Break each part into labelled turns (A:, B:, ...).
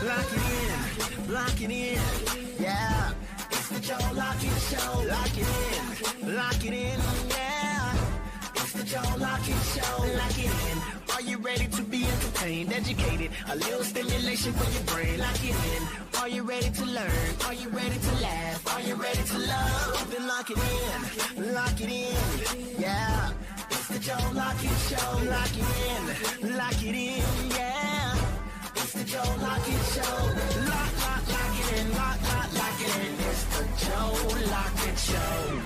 A: Lock it in, lock it in, yeah. It's the Joe Lockett Show. Lock it in, lock it in, yeah. It's the Joe Lockett Show. Lock it in. Are you ready to be entertained, educated? A little stimulation for your brain. Lock it in. Are you ready to learn? Are you ready to laugh? Are you ready to love? Then lock it in, lock it in, yeah. It's the Joe Lockett Show. Lock it in, yeah. It's the Joe Lockett Show. Lock it in, lock it in. It's the Joe Lockett Show.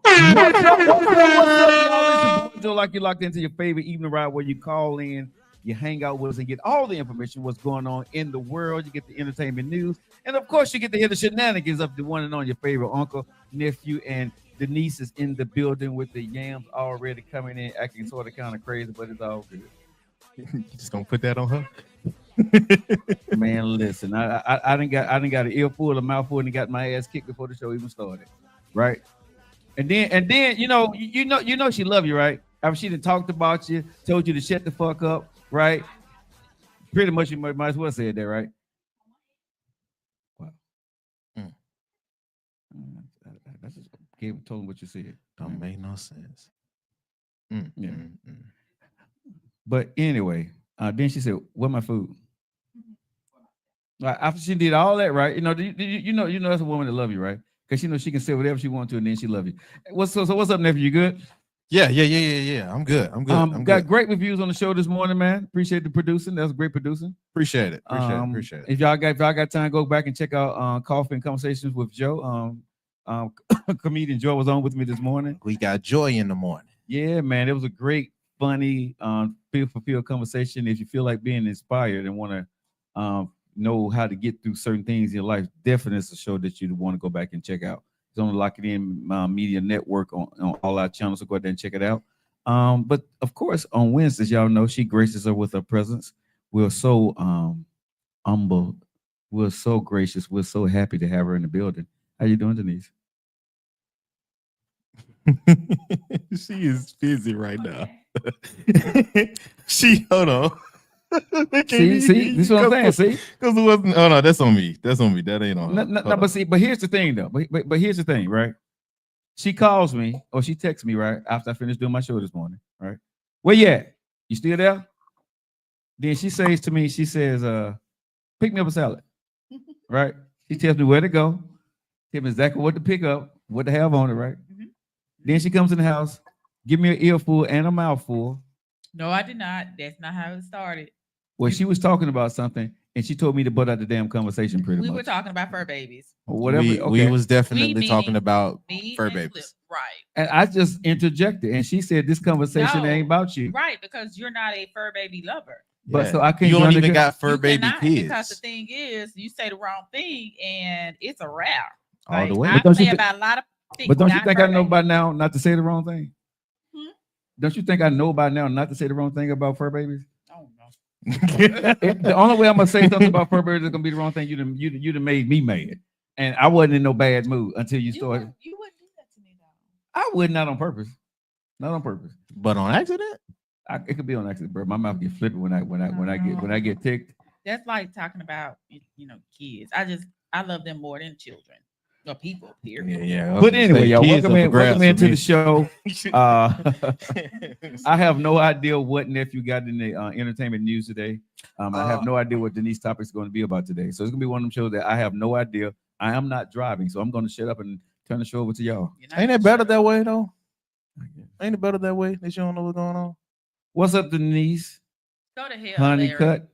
B: What's up, y'all? It's your boy Joe Lockett, locked into your favorite evening ride where you call in, you hang out with us, and get all the information what's going on in the world. You get the entertainment news, and of course, you get to hear the shenanigans of the one and only your favorite uncle, nephew, and Denise is in the building with the yams already coming in, acting sort of kind of crazy, but it's all good.
C: You just gonna put that on her?
B: Man, listen, I didn't got an earful, a mouthful, and got my ass kicked before the show even started, right? And then you know she love you, right? After she done talked about you, told you to shut the fuck up, right? Pretty much you might as well say that, right? Wow. I just told him what you said.
C: Don't make no sense.
B: Yeah. But anyway, then she said, "Where my food?" Like after she did all that, right? You know that's a woman that love you, right? Because she knows she can say whatever she wants to, and then she love you. What's up, nephew? You good?
C: Yeah. I'm good. I'm
B: Got
C: good.
B: great reviews on the show this morning, man. Appreciate the producing. That was great producing.
C: Appreciate it.
B: If y'all got time, go back and check out Coffee and Conversations with Joe. Comedian Joe was on with me this morning.
C: We got joy in the morning.
B: Yeah, man. It was a great, funny, feel conversation. If you feel like being inspired and want to know how to get through certain things in your life, definitely it's a show that you want to go back and check out. It's on the Lock It In Media Network on all our channels, so go ahead and check it out. But of course, on Wednesdays, y'all know she graces her with her presence. We're so humble. We're so gracious. We're so happy to have her in the building. How you doing, Denise?
C: She is busy right now. Hold on.
B: See, this is what I'm saying. See,
C: because it wasn't. Oh no, that's on me. That ain't on.
B: No, but here's the thing, though. But here's the thing, right? She calls me or she texts me right after I finished doing my show this morning, right? Where you at? You still there? Then she says to me, she says, "Pick me up a salad," right? She tells me where to go, tell me exactly what to pick up, what to have on it, right? Mm-hmm. Then she comes in the house, give me an earful and a mouthful.
D: No, I did not. That's not how it started.
B: Well, she was talking about something, and she told me to butt out the damn conversation pretty much.
D: We were talking about fur babies.
B: Or whatever.
C: We was definitely talking about fur babies.
D: Flip, right.
B: And I just interjected, and she said, this conversation ain't about you.
D: Right, because you're not a fur baby lover.
B: But so I can't.
C: You don't even got fur baby kids.
D: Because the thing is, you say the wrong thing, and it's a wrap.
C: All the way.
D: I say about a lot of things.
B: But don't you think I know by now not to say the wrong thing? Don't you think I know by now not to say the wrong thing about fur babies?
D: Oh no.
B: The only way I'm gonna say something about fur babies is gonna be the wrong thing. You'd have made me mad, and I wasn't in no bad mood until you started.
D: You wouldn't do that to me though.
B: I would not on purpose,
C: but on accident.
B: It could be on accident, bro. My mouth get flippy when I get ticked.
D: That's like talking about kids. I love them more than children. Or people, period.
C: Yeah.
B: But anyway, y'all, welcome into the show. I have no idea what nephew got in the entertainment news today. I have no idea what Denise topic is going to be about today. So it's going to be one of them shows that I have no idea. I am not driving, so I'm going to shut up and turn the show over to y'all.
C: Ain't it better that way, though? Ain't it better that way that you don't know what's going on?
B: What's up, Denise?
D: Go to hell,
B: Honeycut.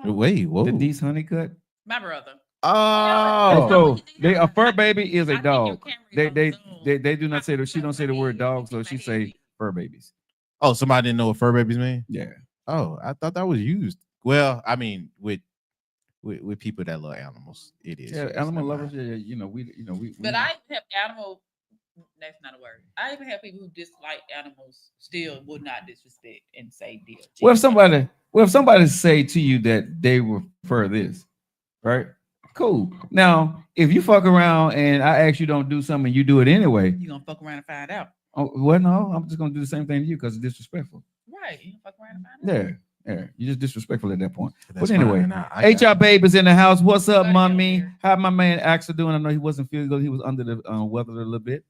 C: Wait, whoa.
B: Denise Honeycut.
D: My brother.
B: Oh, so a fur baby is a dog. They do not say she don't say the word dog, so she say fur babies.
C: Oh, somebody didn't know what fur babies mean?
B: Yeah.
C: Oh, I thought that was used. Well, I mean, with people that love animals, it is.
B: Yeah, animal lovers. Yeah, we.
D: But I have animal. That's not a word. I even have people who dislike animals still would not disrespect and say deal.
B: Well, if somebody say to you that they prefer this, right? Cool. Now, if you fuck around and I ask you don't do something, you do it anyway.
D: You gonna fuck around and find out.
B: Oh, well, no, I'm just gonna do the same thing to you because it's disrespectful.
D: Right. You gonna fuck around and find out.
B: Yeah. Yeah, you're just disrespectful at that point.
C: That's
B: But anyway,
C: fine. I got
B: HR Babe is in the house. What's up,
D: Buddy
B: mommy?
D: over there.
B: How my man Axel doing? I know he wasn't feeling good. He was under the weather a little bit.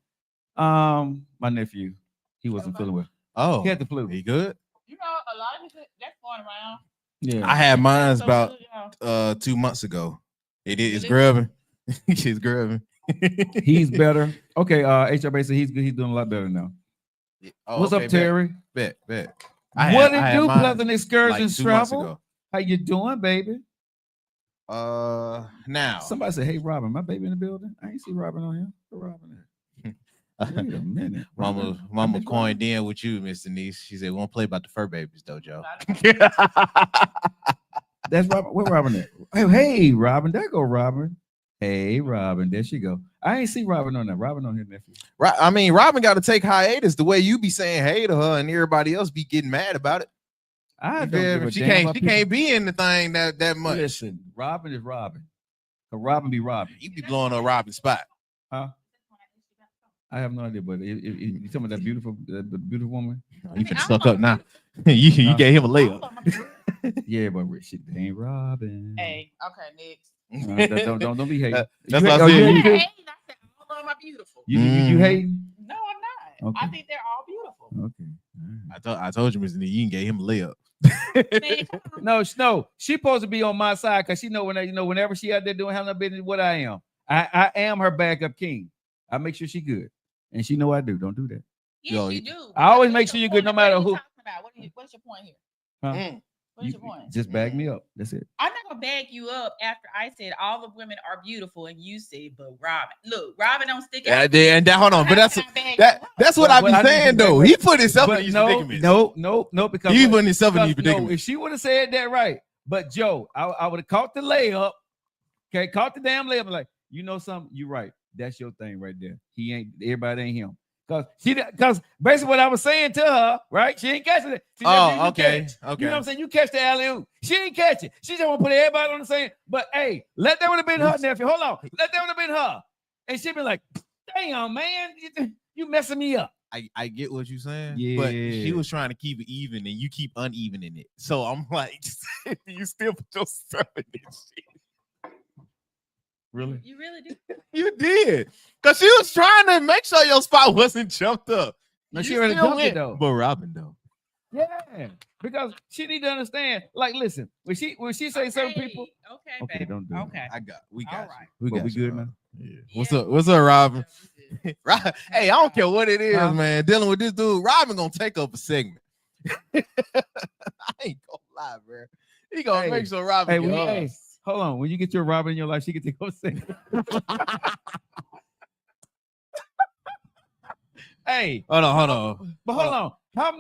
B: My nephew, he wasn't feeling well.
C: Oh,
B: He had the flu.
C: he good?
D: You know, a lot of it that's going around.
B: Yeah.
C: I had mine
D: So
C: about
D: good, y'all.
C: 2 months ago. It's
D: Really?
C: grubbing. It's grubbing.
B: He's better. Okay. HR Babe said he's good. He's doing a lot better now.
C: Oh,
B: What's
C: okay,
B: up, Terry?
C: Bet.
B: What it do?
C: mine
B: Pleasant excursions
C: 2 months
B: travel.
C: ago.
B: How you doing, baby?
C: Now
B: Somebody said, "Hey, Robin, my baby in the building." I ain't see Robin on here. Where Robin at? Wait a minute.
C: Mama
B: Robin?
C: coined in with you, Miss Denise. She said, "We won't play about the fur babies, though, Joe."
B: That's Robin. Where Robin at? Hey, Robin. There go Robin. Hey, Robin. There she go. I ain't see Robin on there. Robin on here, nephew.
C: Right. I mean, Robin got to take hiatus the way you be saying hey to her and everybody else be getting mad about it.
B: I
C: You
B: don't
C: feel
B: give
C: me?
B: a
C: She
B: damn
C: can't.
B: about
C: She
B: people.
C: can't be in the thing that much.
B: Listen, Robin is Robin. Robin be Robin.
C: You be blowing up Robin's spot.
B: Huh? I have no idea, but you talking about that beautiful woman?
C: You can suck up now. you gave him a layup.
B: Yeah, but shit, they ain't Robin.
D: Hey, okay,
B: Uh,
D: next.
B: don't be hating.
C: That's
B: You
C: what
B: hate-
C: I
B: oh, you
C: said.
B: hate-
D: I said all of them are beautiful.
B: You hating?
D: No, I'm not. I
B: Okay.
D: think they're all beautiful.
B: Okay. All right.
C: I told you, Mr. D, you can get him a layup.
D: Man, come on.
B: No, she supposed to be on my side because she know whenever she out there doing handling business, what I am. I am her backup king. I make sure she good, and she know I do. Don't do that.
D: Yes,
C: Yo,
D: you do.
B: I always
D: What's
B: make
D: your
B: sure you're good
D: point?
B: no matter
D: What are you
B: who.
D: talking about? What's your point here?
B: Huh?
C: Mm.
D: What's
B: You
D: your point?
B: just bag me up. That's it.
D: I'm not gonna bag you up after I said all the women are beautiful, and you said, but Robin, look, Robin don't stick out.
C: And that, hold on, but that's what I be
B: But I
C: saying
B: need to
C: though.
B: back
C: He put himself in
B: But
C: these
B: no,
C: predicaments.
B: no, because
C: He
B: what-
C: put himself in these
B: because, no,
C: predicaments.
B: if she would have said that right, but Joe, I would have caught the layup. Okay, caught the damn layup. Like, you know something? You right. That's your thing right there. He ain't. Everybody ain't him. Because basically what I was saying to her, right? She ain't catching it. She just didn't
C: Okay.
B: catch. You know what I'm saying? You catch the alley-oop. She ain't catch it. She just want to put everybody on the same. But hey, let that would have been her, nephew. Hold on. Let that would have been her. And she'd be like, damn, man, you messing me up.
C: I get what you're saying, but she
B: Yeah.
C: was trying to keep it even, and you keep unevening it. So I'm like, you still put yourself in this shit.
B: Really?
D: You really do.
C: You did, because she was trying to make sure your spot wasn't jumped up.
B: No,
C: You
B: she already
C: still
B: jumped it,
C: went.
B: though.
C: But Robin though,
B: Yeah. Because she need to understand. Like, listen, when she say certain people.
D: Okay,
B: Okay,
D: baby.
B: don't do that.
D: Okay.
C: we got
D: All
C: you.
D: right.
C: We
B: But
C: got
B: we
C: you,
B: good
C: Robin.
B: now?
C: Yeah.
D: Yeah.
C: What's up, Robin?
D: Good.
C: Hey, I don't care what it is,
B: Huh?
C: man. Dealing with this dude, Robin gonna take up a segment. I ain't gonna lie, bro. He gonna
B: Hey,
C: make sure Robin
B: hey,
C: get
B: we-
C: hers.
B: hey, hold on. When you get your Robin in your life, she can take over second. Hey,
C: Hold on.
B: but hold on. How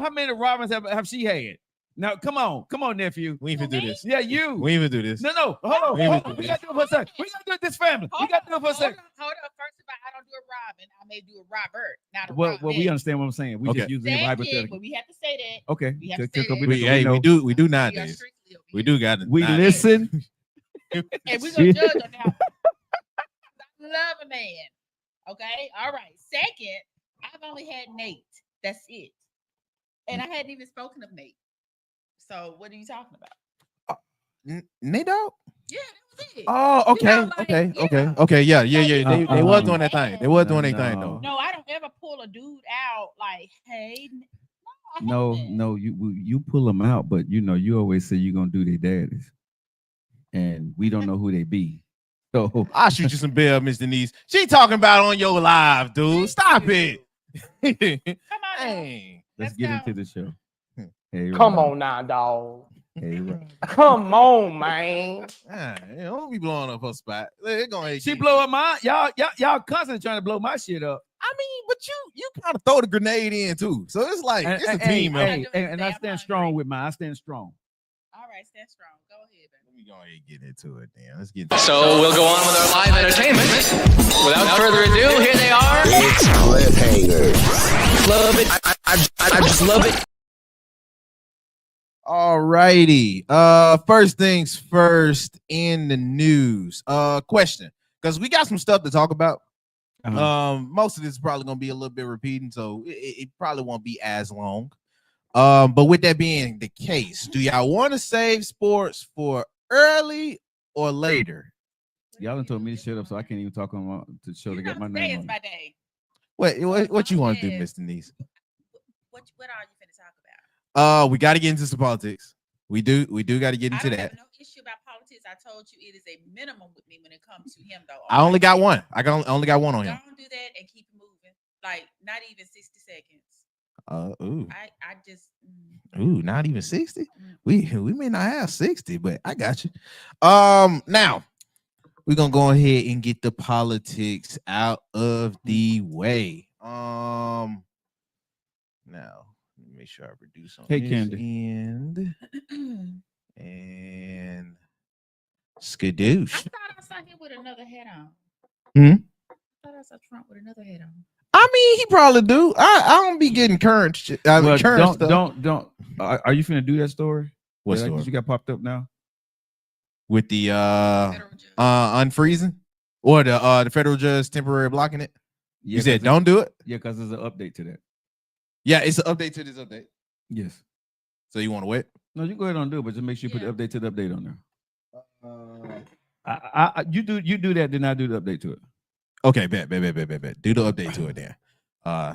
B: many Robins have she had? Now, come on, nephew.
C: We ain't even do this.
B: Yeah, you.
C: We ain't even do this.
B: No, hold
C: We
B: on.
C: ain't even do
B: We
C: this.
B: got to do it for a second. We got to do it this family. We got to do it for a second.
D: Hold on. First of all, I don't do a Robin. I may do a Robert, not a
B: Well,
D: Robin.
B: we understand what I'm saying. We
C: Okay.
B: just using him
D: Second,
B: hypothetical.
D: but we have to say that.
B: Okay.
D: We have to
B: Just-
D: say
B: just-
D: that.
C: We do
D: We are
C: nowadays.
D: strictly
C: We
D: obedient.
C: do got to.
B: We listen.
D: And we're gonna judge on that. I love a man. Okay. All right. Second, I've only had Nate. That's it. And I hadn't even spoken of Nate. So what are you talking about?
C: Nate dog.
D: Yeah, that was it.
C: Oh,
D: You
C: okay,
D: know, like,
C: okay. Yeah. They was
B: Uh-uh.
C: doing that thing. They was doing their thing
B: No.
C: though.
D: No, I don't ever pull a dude out like, hey, I
B: No,
D: haven't.
B: you pull them out, but you always say you're gonna do their daddies, and we don't know who they be. So
C: I'll shoot you some bell, Miss Denise. She talking about on your live, dude. Stop it.
D: Come on. now.
C: Dang.
B: let's
D: Let's
B: get
D: go.
B: into the show. Hey,
E: Come
B: Rob.
E: on now, dog.
B: Hey, Rob.
E: Come on, man.
C: Don't be blowing up her spot. They're gonna
B: She blow up my y'all constantly trying to blow my shit up.
C: I mean, but you kind of throw the grenade in too. So it's like it's a team effort.
B: And I
D: I'm
B: stand
D: hungry.
B: strong with mine. I stand strong.
D: All right, stand strong. Go ahead, baby.
C: Let me go ahead and get into it then. Let's get
F: So we'll go on with our live entertainment. Without further ado, here they are.
A: It's cliffhanger.
F: Love it. I just love it.
C: All righty. First things first in the news. Question. Because we got some stuff to talk about.
B: Uh-huh.
C: Most of this is probably gonna be a little bit repeating, so it probably won't be as long. But with that being the case, do y'all want to save sports for early or later?
B: Y'all done told me to shut up, so I can't even talk on to show to get my
D: Today
B: name
D: is
B: on
D: my
B: it.
D: day.
C: What you want to do,
D: Yes.
C: Miss Denise?
D: What are you finna talk about?
C: We got to get into some politics. We do got to get
D: I
C: into
D: don't
C: that.
D: have no issue about politics. I told you it is a minimum with me when it comes to him, though.
C: I only got one. Only got one on him.
D: Don't do that and keep it moving. Like not even 60 seconds.
C: Ooh,
D: I just
C: not even 60.
D: mm.
C: We may not have 60, but I got you. Now we're gonna go ahead and get the politics out of the way. Now let me make sure I produce on
B: Hey,
C: this
B: Candy.
C: end and skadoosh.
D: I thought I saw him with another hat on.
C: Hmm?
D: I thought I saw Trump with another hat on.
C: I mean, he probably do. I don't be getting current shit.
B: Well,
C: Current stuff.
B: don't. Are you finna do that story?
C: What
B: that
C: story?
B: you got popped up now?
C: With the
D: Federal judge.
C: unfreezing or the federal judge temporary blocking it.
B: Yeah,
C: You said
B: 'cause
C: don't do it.
B: Yeah, because there's an update to that.
C: Yeah, it's an update to this update.
B: Yes.
C: So you want to wait?
B: No, you go ahead and do it, but just make sure you put
D: Yeah.
B: the update to the update on there. You do that, then I do the update to it.
C: Okay, bet. Do the update to it then.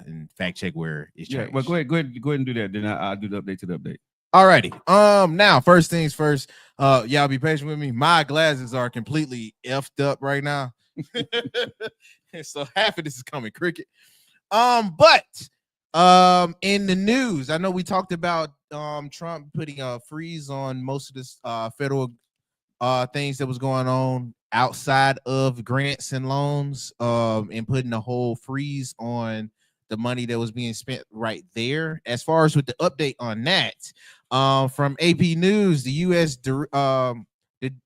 C: And fact check where it's
B: Yeah,
C: changed.
B: well, go ahead and do that. Then I'll do the update to the update.
C: Alrighty. Now first things first. Y'all be patient with me. My glasses are completely effed up right now, so half of this is coming cricket. But in the news, I know we talked about Trump putting a freeze on most of this federal things that was going on outside of grants and loans, and putting a whole freeze on the money that was being spent right there. As far as with the update on that, from AP News, the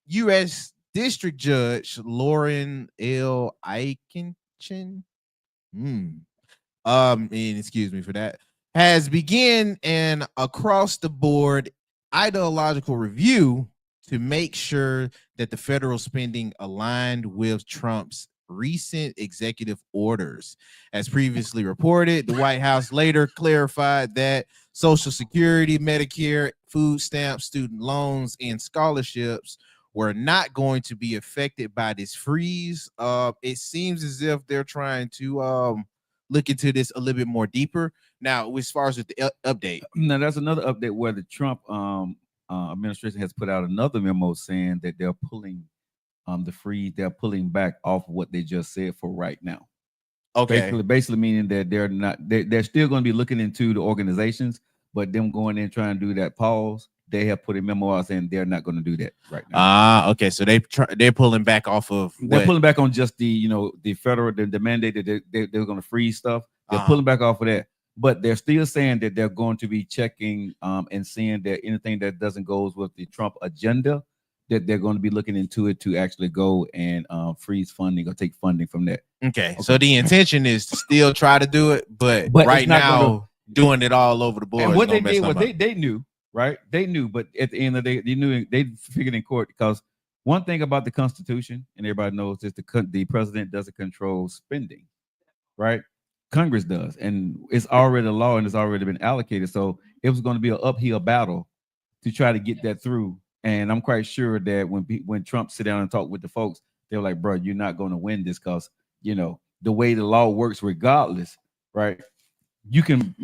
C: U.S. District Judge Lauren L. Eichenchin, and excuse me for that, has begun an across the board ideological review to make sure that the federal spending aligned with Trump's recent executive orders. As previously reported, the White House later clarified that Social Security, Medicare, food stamps, student loans, and scholarships were not going to be affected by this freeze. It seems as if they're trying to look into this a little bit more deeper. Now, as far as with the update,
B: Now, that's another update where the Trump administration has put out another memo saying that they're pulling the freeze. They're pulling back off of what they just said for right now.
C: okay,
B: Basically meaning that they're still going to be looking into the organizations, but them going in trying to do that pause. They have put a memo out saying they're not going to do that right now.
C: okay, so they're pulling back off of
B: They're
C: what?
B: pulling back on just the federal the mandate that they're going to freeze stuff. They're
C: Uh-huh.
B: pulling back off of that, but they're still saying that they're going to be checking and seeing that anything that doesn't go with the Trump agenda, that they're going to be looking into it to actually go and freeze funding or take funding from that.
C: Okay, so the intention is to still try to do it, but
B: But
C: right
B: it's not
C: now
B: gonna-
C: doing it all over the board.
B: And
C: is
B: what they
C: gonna mess
B: did was
C: something up.
B: they knew, right? They knew, but at the end of the day, they knew they figured in court because one thing about the Constitution, and everybody knows this, the president doesn't control spending, right? Congress does, and it's already a law and it's already been allocated. So it was going to be an uphill battle to try to get that through. And I'm quite sure that when Trump sit down and talk with the folks, they're like, bro, you're not going to win this because the way the law works, regardless, right? You can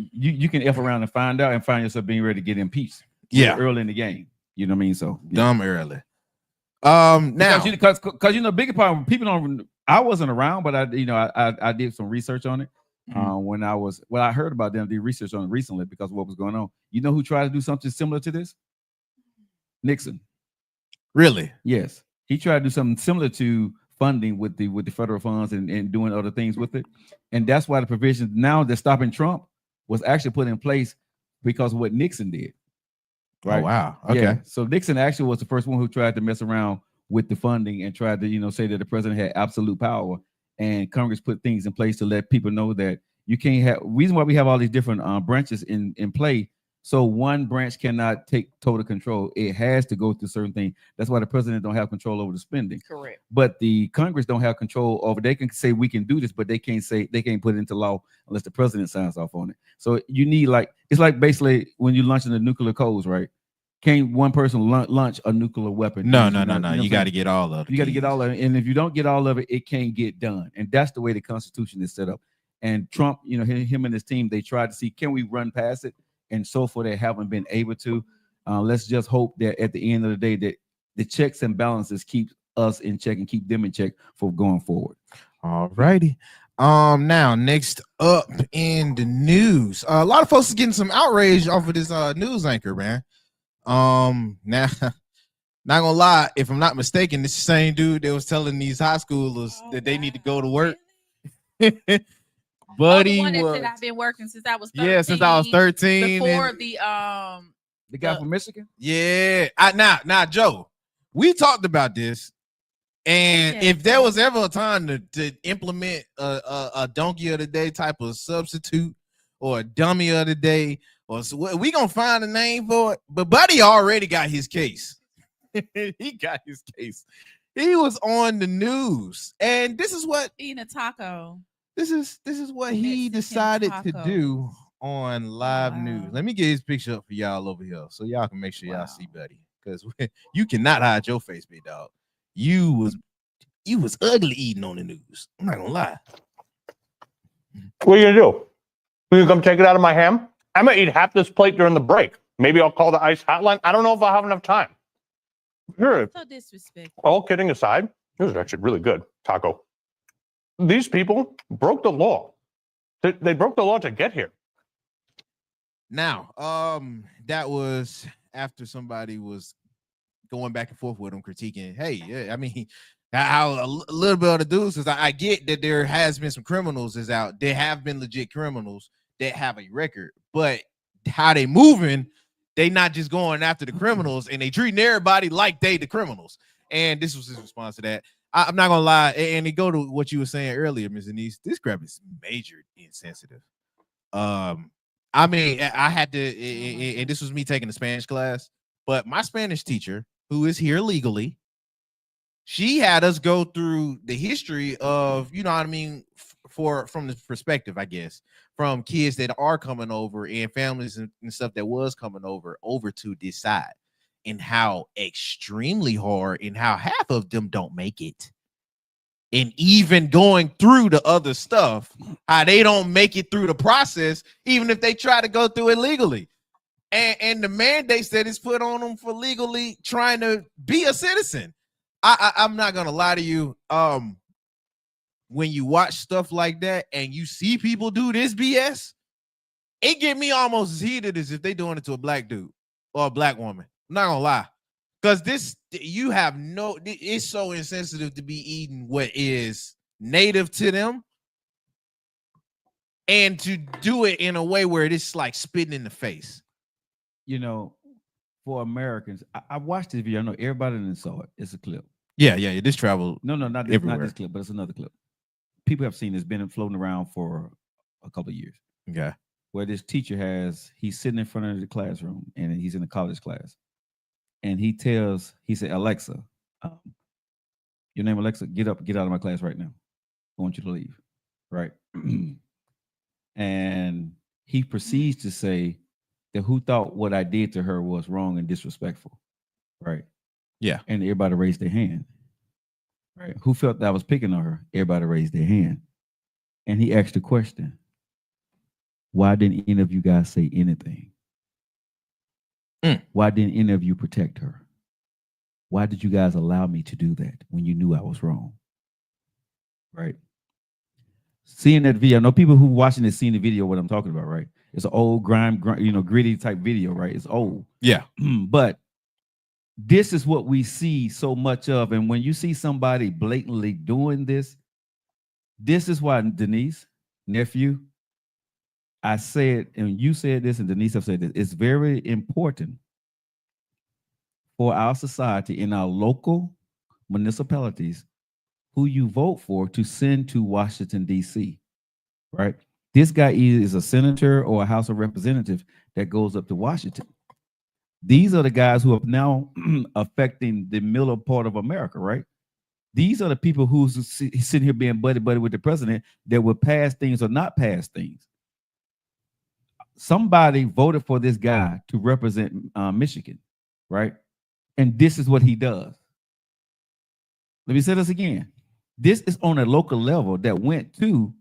B: F around and find out and find yourself being ready to get impeached.
C: Yeah.
B: Early in the game. You know what I mean? So
C: Dumb early. Now
B: because bigger part people don't. I wasn't around, but I did some research on it. When I heard about them, did research on it recently because of what was going on. You know who tried to do something similar to this? Nixon.
C: really,
B: Yes, he tried to do something similar to funding with the federal funds and doing other things with it, and that's why the provisions now that stopping Trump was actually put in place because of what Nixon did. Right?
C: Oh, wow. Okay.
B: Yeah. So Nixon actually was the first one who tried to mess around with the funding and tried to say that the president had absolute power, and Congress put things in place to let people know that you can't have reason why we have all these different branches in play. So one branch cannot take total control. It has to go through certain things. That's why the president don't have control over the spending.
D: Correct.
B: But the Congress don't have control over. They can say we can do this, but they can't put it into law unless the president signs off on it. So you need it's like basically when you're launching the nuclear codes, right? Can't one person launch a nuclear weapon?
C: No.
B: You
C: You got to get all of it.
B: You got to get all of it, and if you don't get all of it, it can't get done. And that's the way the Constitution is set up. And Trump, him and his team, they tried to see, can we run past it? And so far, they haven't been able to. Let's just hope that at the end of the day, that the checks and balances keep us in check and keep them in check for going forward.
C: All righty. Now next up in the news, a lot of folks are getting some outrage off of this news anchor, man. Now, not gonna lie, if I'm not mistaken, this is the same dude that was telling these high schoolers that they need to go to work. Buddy,
D: the one that said I've been working since I was 13,
C: since I was 13.
D: Before
B: The guy from Michigan.
C: Yeah, now Joe, we talked about this, and if there was ever a time to implement a donkey of the day type of substitute or a dummy of the day, or so we gonna find a name for it. But Buddy already got his case. He got his case. He was on the news, and this is what
D: eating a taco.
C: This is what he decided to do on live news. Let me get his picture up for y'all over here so y'all can make sure y'all see Buddy, because you cannot hide your face, big dog. You was ugly eating on the news. I'm not gonna lie.
E: What are you gonna do? You come take it out of my ham? I'm gonna eat half this plate during the break. Maybe I'll call the ICE hotline. I don't know if I'll have enough time. Sure.
D: So disrespectful.
E: All kidding aside, this is actually really good taco. These people broke the law. They broke the law to get here.
C: Now, that was after somebody was going back and forth with him, critiquing. Hey, yeah, I mean, how a little bit of the dudes, because I get that there has been some criminals is out. There have been legit criminals that have a record, but how they moving, they not just going after the criminals, and they treating everybody like they the criminals. And this was his response to that. I'm not gonna lie, and to go to what you were saying earlier, Ms. Anise, this crap is major insensitive. I mean, I had to, and this was me taking a Spanish class, but my Spanish teacher, who is here legally, she had us go through the history of, you know what I mean, from the perspective, I guess, from kids that are coming over and families and stuff that was coming over to this side, and how extremely hard and how half of them don't make it. And even going through the other stuff, how they don't make it through the process, even if they try to go through it legally. And the mandates that is put on them for legally trying to be a citizen. I'm not gonna lie to you. When you watch stuff like that and you see people do this BS, it get me almost as heated as if they doing it to a black dude or a black woman. I'm not gonna lie, because it's so insensitive to be eating what is native to them, and to do it in a way where it is like spitting in the face.
B: You know, for Americans, I watched this video. I know everybody didn't saw it. It's a clip.
C: Yeah. This travel.
B: No, not this clip, but it's another clip. People have seen this, been floating around for a couple of years.
C: Okay.
B: Where this teacher he's sitting in front of the classroom, and he's in a college class. And he said, Alexa, your name Alexa, get up, get out of my class right now. I want you to leave. Right. And he proceeds to say that who thought what I did to her was wrong and disrespectful. Right.
C: Yeah.
B: And everybody raised their hand. Right. Who felt that I was picking on her? Everybody raised their hand. And he asked the question, why didn't any of you guys say anything? Why didn't any of you protect her? Why did you guys allow me to do that when you knew I was wrong? Right. Seeing that video, I know people who watching this seeing the video, what I'm talking about, right? It's an old gritty type video, right? It's old.
C: Yeah.
B: But this is what we see so much of. And when you see somebody blatantly doing this is why, Denise, nephew, I said, and you said this, and Denise have said this, it's very important for our society in our local municipalities who you vote for to send to Washington, D.C., right? This guy either is a senator or a House of Representative that goes up to Washington. These are the guys who are now affecting the middle part of America, right? These are the people who's sitting here being buddy with the president that will pass things or not pass things. Somebody voted for this guy to represent Michigan, right? And this is what he does. Let me say this again. This is on a local level that went to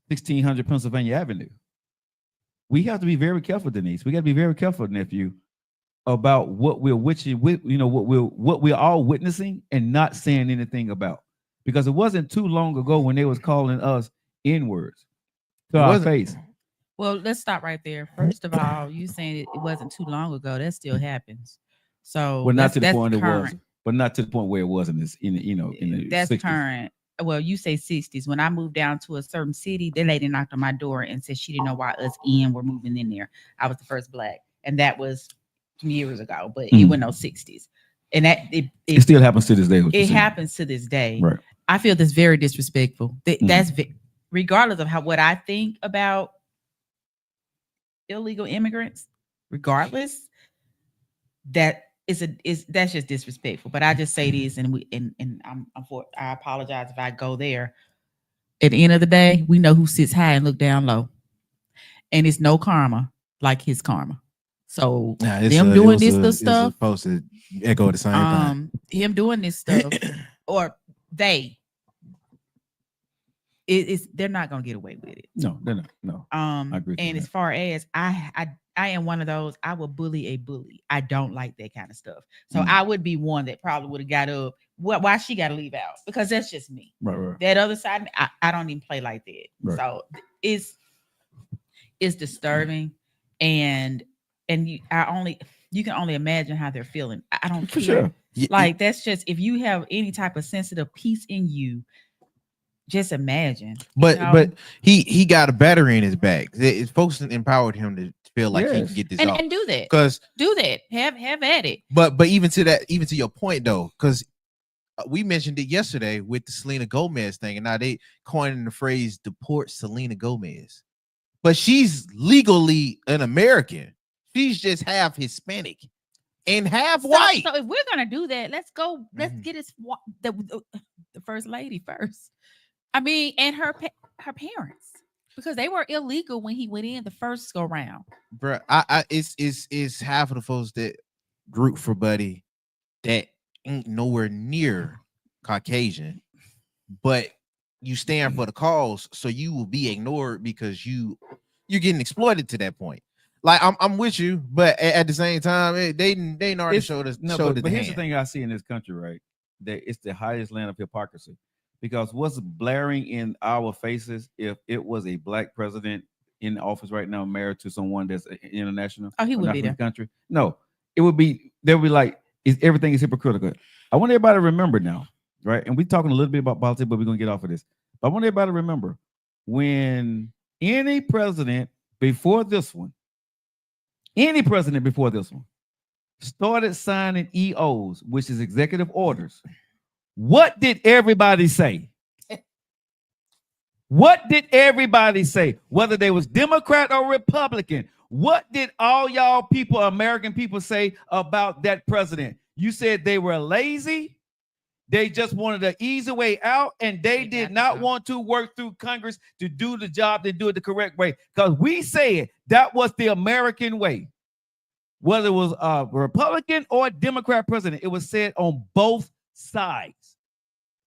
B: 1600 Pennsylvania Avenue. We have to be very careful, Denise. We got to be very careful, nephew, about what we're what we're all witnessing and not saying anything about. Because it wasn't too long ago when they was calling us N-words to our face.
G: Well, let's stop right there. First of all, you saying it wasn't too long ago. That still happens. So
B: Well, not to the
G: that's
B: point it was,
G: current.
B: but not to the point where it wasn't in the
G: That's
B: 60s.
G: current. Well, you say 60s. When I moved down to a certain city, the lady knocked on my door and said she didn't know why us N were moving in there. I was the first black, and that was some years ago, but it was no 60s. And that
B: It still happens to this day. what you're
G: it
B: saying.
G: happens to this day.
B: Right.
G: I feel that's very disrespectful. That's regardless of what I think about illegal immigrants, regardless, that's just disrespectful. But I just say this, and I apologize if I go there. At the end of the day, we know who sits high and look down low, and it's no karma like his karma. So them doing this little stuff,
C: supposed to echo the same thing.
G: him doing this stuff, or they, they're not gonna get away with it.
B: No, they're not. No. I agree with
G: And
B: you
G: as far as I am one of those, I will bully a bully. I don't like that kind of stuff. So I would be one that probably would have got up. Why she got to leave out? Because that's just me.
B: Right.
G: That other side, I don't even play like that.
B: Right.
G: So it's disturbing, and you can only imagine how they're feeling. I don't
B: For
G: care.
B: sure.
G: Like that's just, if you have any type of sensitive piece in you, just imagine.
C: But he got a battery in his back. Folks empowered him to feel like he can get this off.
G: And do that.
C: Because
G: Do that. Have at it.
C: but even to your point though, because we mentioned it yesterday with the Selena Gomez thing, and now they coining the phrase "deport Selena Gomez," but she's legally an American. She's just half Hispanic and half white.
G: So if we're gonna do that, let's go. Let's
C: Mhm.
G: get the first lady first. I mean, and her parents, because they were illegal when he went in the first go round.
C: Bruh, it's half of the folks that root for Buddy that ain't nowhere near Caucasian, but you stand for the cause, so you will be ignored because you're getting exploited to that point. Like I'm with you, but at the same time, they already showed us.
B: But here's the thing I see in this country, right? That it's the highest land of hypocrisy. Because what's blaring in our faces, if it was a black president in office right now, married to someone that's international,
G: Oh, he
B: or
G: would
B: not
G: be
B: from
G: there.
B: the country, no, they would be like, everything is hypocritical. I want everybody to remember now, right? And we're talking a little bit about politics, but we're gonna get off of this. But I want everybody to remember when any president before this one started signing EOs, which is executive orders. What did everybody say? What did everybody say? Whether they was Democrat or Republican, what did all y'all people, American people, say about that president? You said they were lazy. They just wanted an easy way out, and they did not want to work through Congress to do the job, to do it the correct way. Because we said that was the American way. Whether it was a Republican or a Democrat president, it was said on both sides.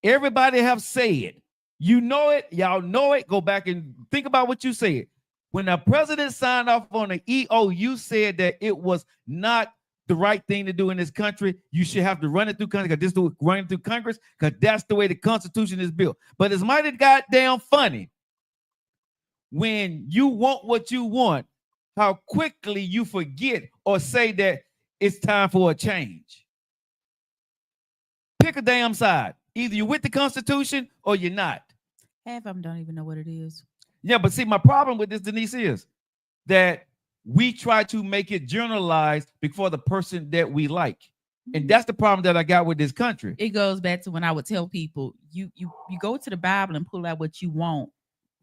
B: Everybody have said, you know it, y'all know it. Go back and think about what you said. When the president signed off on the EO, you said that it was not the right thing to do in this country. You should have to run it through Congress, because this running through Congress, because that's the way the Constitution is built. But it's mighty goddamn funny when you want what you want, how quickly you forget or say that it's time for a change. Pick a damn side. Either you're with the Constitution or you're not.
G: Half of them don't even know what it is.
B: Yeah, but see, my problem with this, Denise, is that we try to make it generalized before the person that we like. And that's the problem that I got with this country.
G: It goes back to when I would tell people, you go to the Bible and pull out what you want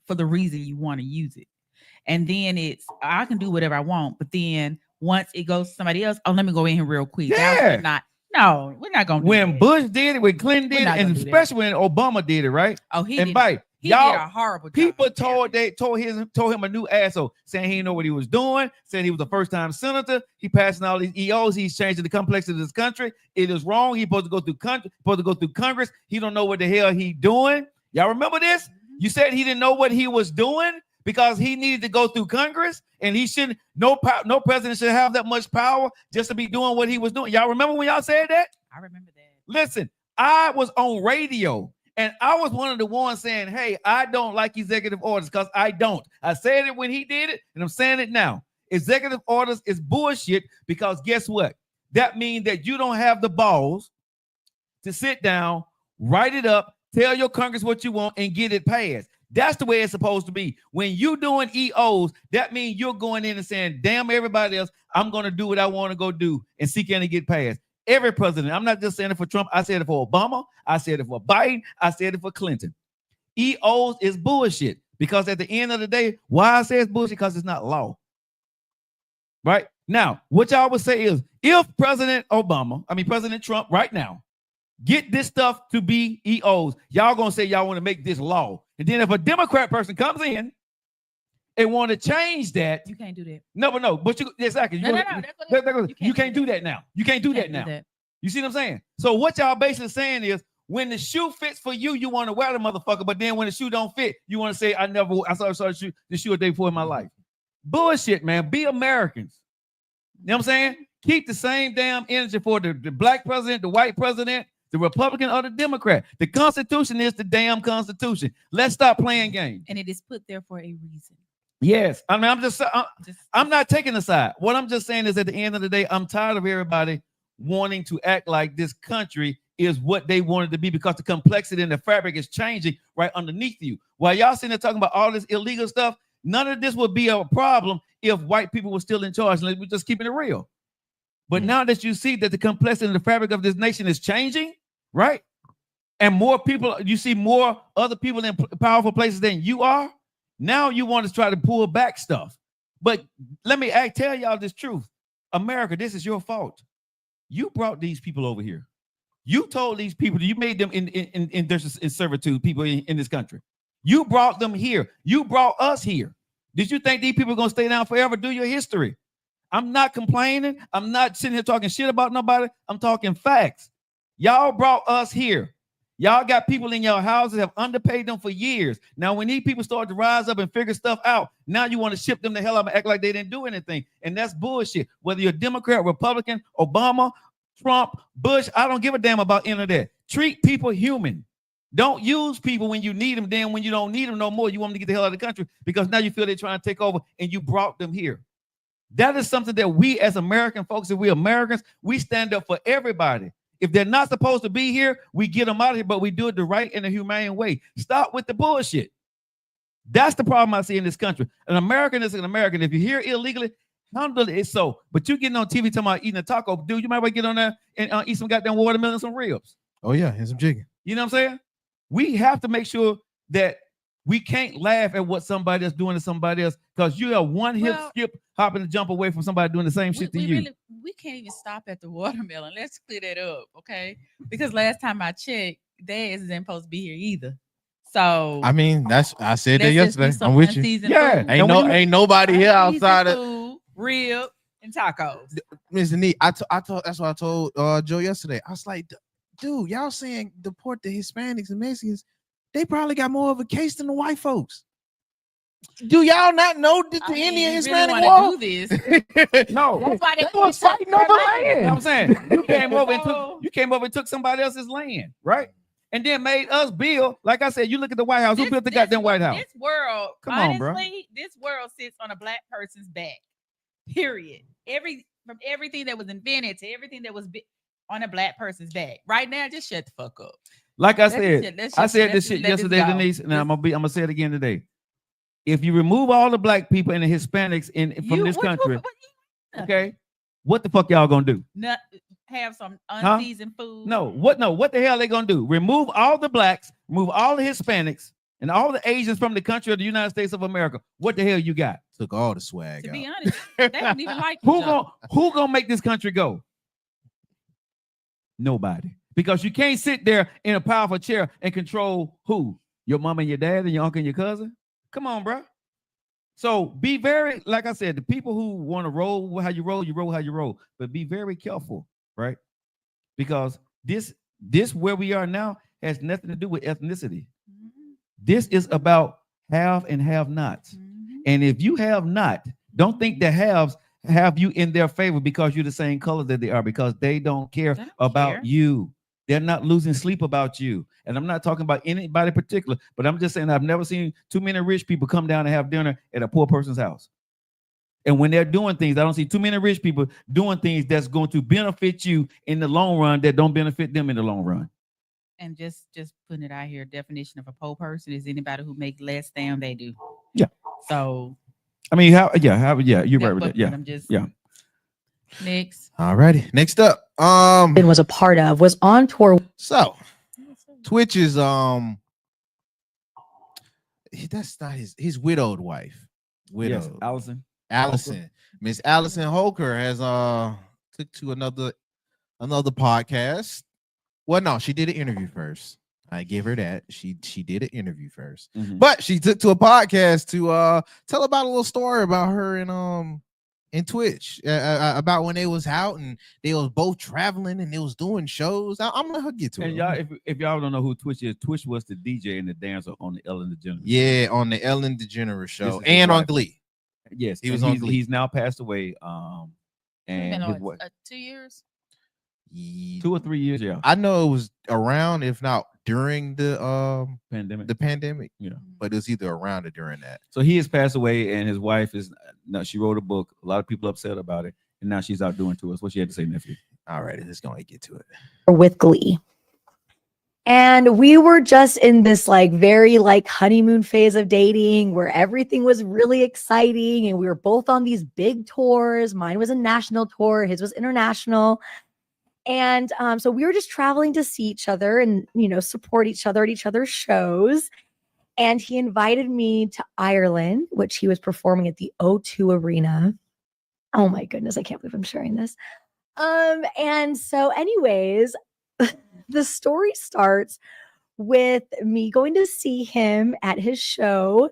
G: for the reason you want to use it. And then it's I can do whatever I want, but then once it goes to somebody else, oh, let me go in here real quick.
B: Yeah.
G: We're not gonna do
B: When
G: that.
B: Bush did it, when Clinton
G: We're
B: did it,
G: not
B: and
G: gonna do that.
B: especially when Obama did it, right?
G: Oh, he
B: And
G: did.
B: by
G: He did a
B: y'all,
G: horrible job.
B: people told him a new asshole, saying he didn't know what he was doing, saying he was a first-time senator. He passing all these EOs. He's changing the complexion of this country. It is wrong. He's supposed to go through Congress. He don't know what the hell he doing. Y'all remember this? You said he didn't know what he was doing because he needed to go through Congress, and he shouldn't. No president should have that much power just to be doing what he was doing. Y'all remember when y'all said that?
G: I remember that.
B: Listen, I was on radio. And I was one of the ones saying, hey, I don't like executive orders because I don't. I said it when he did it, and I'm saying it now. Executive orders is bullshit because guess what? That means that you don't have the balls to sit down, write it up, tell your Congress what you want, and get it passed. That's the way it's supposed to be. When you're doing EOs, that means you're going in and saying, damn everybody else, I'm going to do what I want to go do and see can it get passed. Every president, I'm not just saying it for Trump. I said it for Obama. I said it for Biden. I said it for Clinton. EOs is bullshit because at the end of the day, why I say it's bullshit? Because it's not law. Right? Now, what y'all would say is if President Trump right now, get this stuff to be EOs, y'all going to say y'all want to make this law. And then if a Democrat person comes in and want to change that,
G: You can't do that.
B: no, but you exactly.
G: No,
B: You can't do that now. You can't do that now. You see what I'm saying? So what y'all basically saying is when the shoe fits for you, you want to wear the motherfucker, but then when the shoe don't fit, you want to say, I saw the shoe a day before in my life. Bullshit, man. Be Americans. You know what I'm saying? Keep the same damn energy for the black president, the white president, the Republican or the Democrat. The Constitution is the damn Constitution. Let's stop playing games.
G: And it is put there for a reason.
B: Yes. I mean, I'm not taking a side. What I'm just saying is at the end of the day, I'm tired of everybody wanting to act like this country is what they wanted to be because the complexity and the fabric is changing right underneath you. While y'all sitting there talking about all this illegal stuff, none of this would be a problem if white people were still in charge. We're just keeping it real. But now that you see that the complexity and the fabric of this nation is changing, right? And more people, you see more other people in powerful places than you are. Now you want to try to pull back stuff. But let me tell y'all this truth. America, this is your fault. You brought these people over here. You told these people, you made them in servitude, people in this country. You brought them here. You brought us here. Did you think these people are going to stay down forever? Do your history. I'm not complaining. I'm not sitting here talking shit about nobody. I'm talking facts. Y'all brought us here. Y'all got people in your houses have underpaid them for years. Now, when these people start to rise up and figure stuff out, now you want to ship them the hell out and act like they didn't do anything. And that's bullshit. Whether you're Democrat, Republican, Obama, Trump, Bush, I don't give a damn about any of that. Treat people human. Don't use people when you need them. Then when you don't need them no more, you want them to get the hell out of the country because now you feel they're trying to take over and you brought them here. That is something that we as American folks, if we Americans, we stand up for everybody. If they're not supposed to be here, we get them out of here, but we do it the right and the humane way. Stop with the bullshit. That's the problem I see in this country. An American is an American. If you're here illegally, handle it so. But you getting on TV talking about eating a taco, dude, you might well get on there and eat some goddamn watermelon and some ribs.
C: Oh, yeah, and some chicken.
B: You know what I'm saying? We have to make sure that we can't laugh at what somebody else doing to somebody else because you are one hip skip, hopping to jump away from somebody doing the same shit to you.
G: We can't even stop at the watermelon. Let's clear that up, okay? Because last time I checked, theirs isn't supposed to be here either. So
C: I mean, I said that yesterday. I'm with you.
B: Yeah,
C: ain't nobody here outside of
G: food, rib and tacos.
C: Mr. Neat. I told that's what I told Joe yesterday. I was like, dude, y'all saying deport the Hispanics and Mexicans? They probably got more of a case than the white folks. Do y'all not know that the Indian Hispanic war?
G: Do this.
B: No,
G: that's why they
B: was fighting over land. You know what I'm saying? You came over and took somebody else's land, right? And then made us build. Like I said, you look at the White House. Who built the goddamn White House?
D: This world,
B: Come on, bro.
D: This world sits on a black person's back. Period. From everything that was invented to everything that was on a black person's back. Right now, just shut the fuck up.
B: Like I said, I said this shit yesterday, Denise, and I'm gonna say it again today. If you remove all the black people and the Hispanics from this country, okay, what the fuck y'all gonna do?
D: Not have some unseasoned food?
B: No, what the hell they gonna do? Remove all the blacks, remove all the Hispanics, And all the Asians from the country of the United States of America, what the hell you got?
C: Took all the swag
G: To
C: out.
G: be honest, they don't even like each other.
B: Who gonna make this country go? Nobody. Because you can't sit there in a powerful chair and control who? Your mom and your dad and your uncle and your cousin? Come on, bro. So be very, like I said, the people who want to roll how you roll how you roll. But be very careful, right? Because this where we are now has nothing to do with ethnicity. This is about have and have nots. And if you have not, don't think the haves have you in their favor because you're the same color that they are, because they don't care
G: They don't
B: about
G: care.
B: you. They're not losing sleep about you. And I'm not talking about anybody particular, but I'm just saying I've never seen too many rich people come down and have dinner at a poor person's house. And when they're doing things, I don't see too many rich people doing things that's going to benefit you in the long run that don't benefit them in the long run.
G: And just putting it out here, definition of a poor person is anybody who make less than they do.
B: Yeah.
G: So
B: I mean, you're right with that. Yeah.
G: I'm just
B: Yeah.
G: Next.
C: All righty. Next up.
H: And was a part of, was on tour.
C: So Twitch is that's not his widowed wife. Widowed.
B: Yes, Allison.
C: Allison. Miss Allison Holker has took to another podcast. Well, no, she did an interview first. I give her that. She did an interview first.
B: Mhm.
C: But she took to a podcast to tell about a little story about her and Twitch about when they was out and they was both traveling and they was doing shows. I'm gonna let her get to
B: And
C: it.
B: y'all, if y'all don't know who Twitch is, Twitch was the DJ and the dancer on the Ellen DeGeneres.
C: Yeah, on the Ellen DeGeneres
B: This
C: show
B: is his
C: and on
B: wife.
C: Glee.
B: Yes,
C: He
B: and
C: was on
B: he's,
C: Glee.
B: he's now passed away.
G: Been
B: And his
G: on
B: wife,
G: 2 years.
B: 2 or 3 years, yeah,
C: I know it was around, if not during the
B: pandemic.
C: yeah, but it was either around or during that.
B: So he has passed away, and his wife is now. She wrote a book. A lot of people upset about it, and now she's out doing tours. What she had to say, nephew?
C: All right, let's go and get to it.
H: With Glee. And we were just in this like very like honeymoon phase of dating where everything was really exciting and we were both on these big tours. Mine was a national tour, his was international. And so we were just traveling to see each other and, you know, support each other at each other's shows. And he invited me to Ireland, which he was performing at the O2 Arena. Oh my goodness, I can't believe I'm sharing this. And so anyways, the story starts with me going to see him at his show.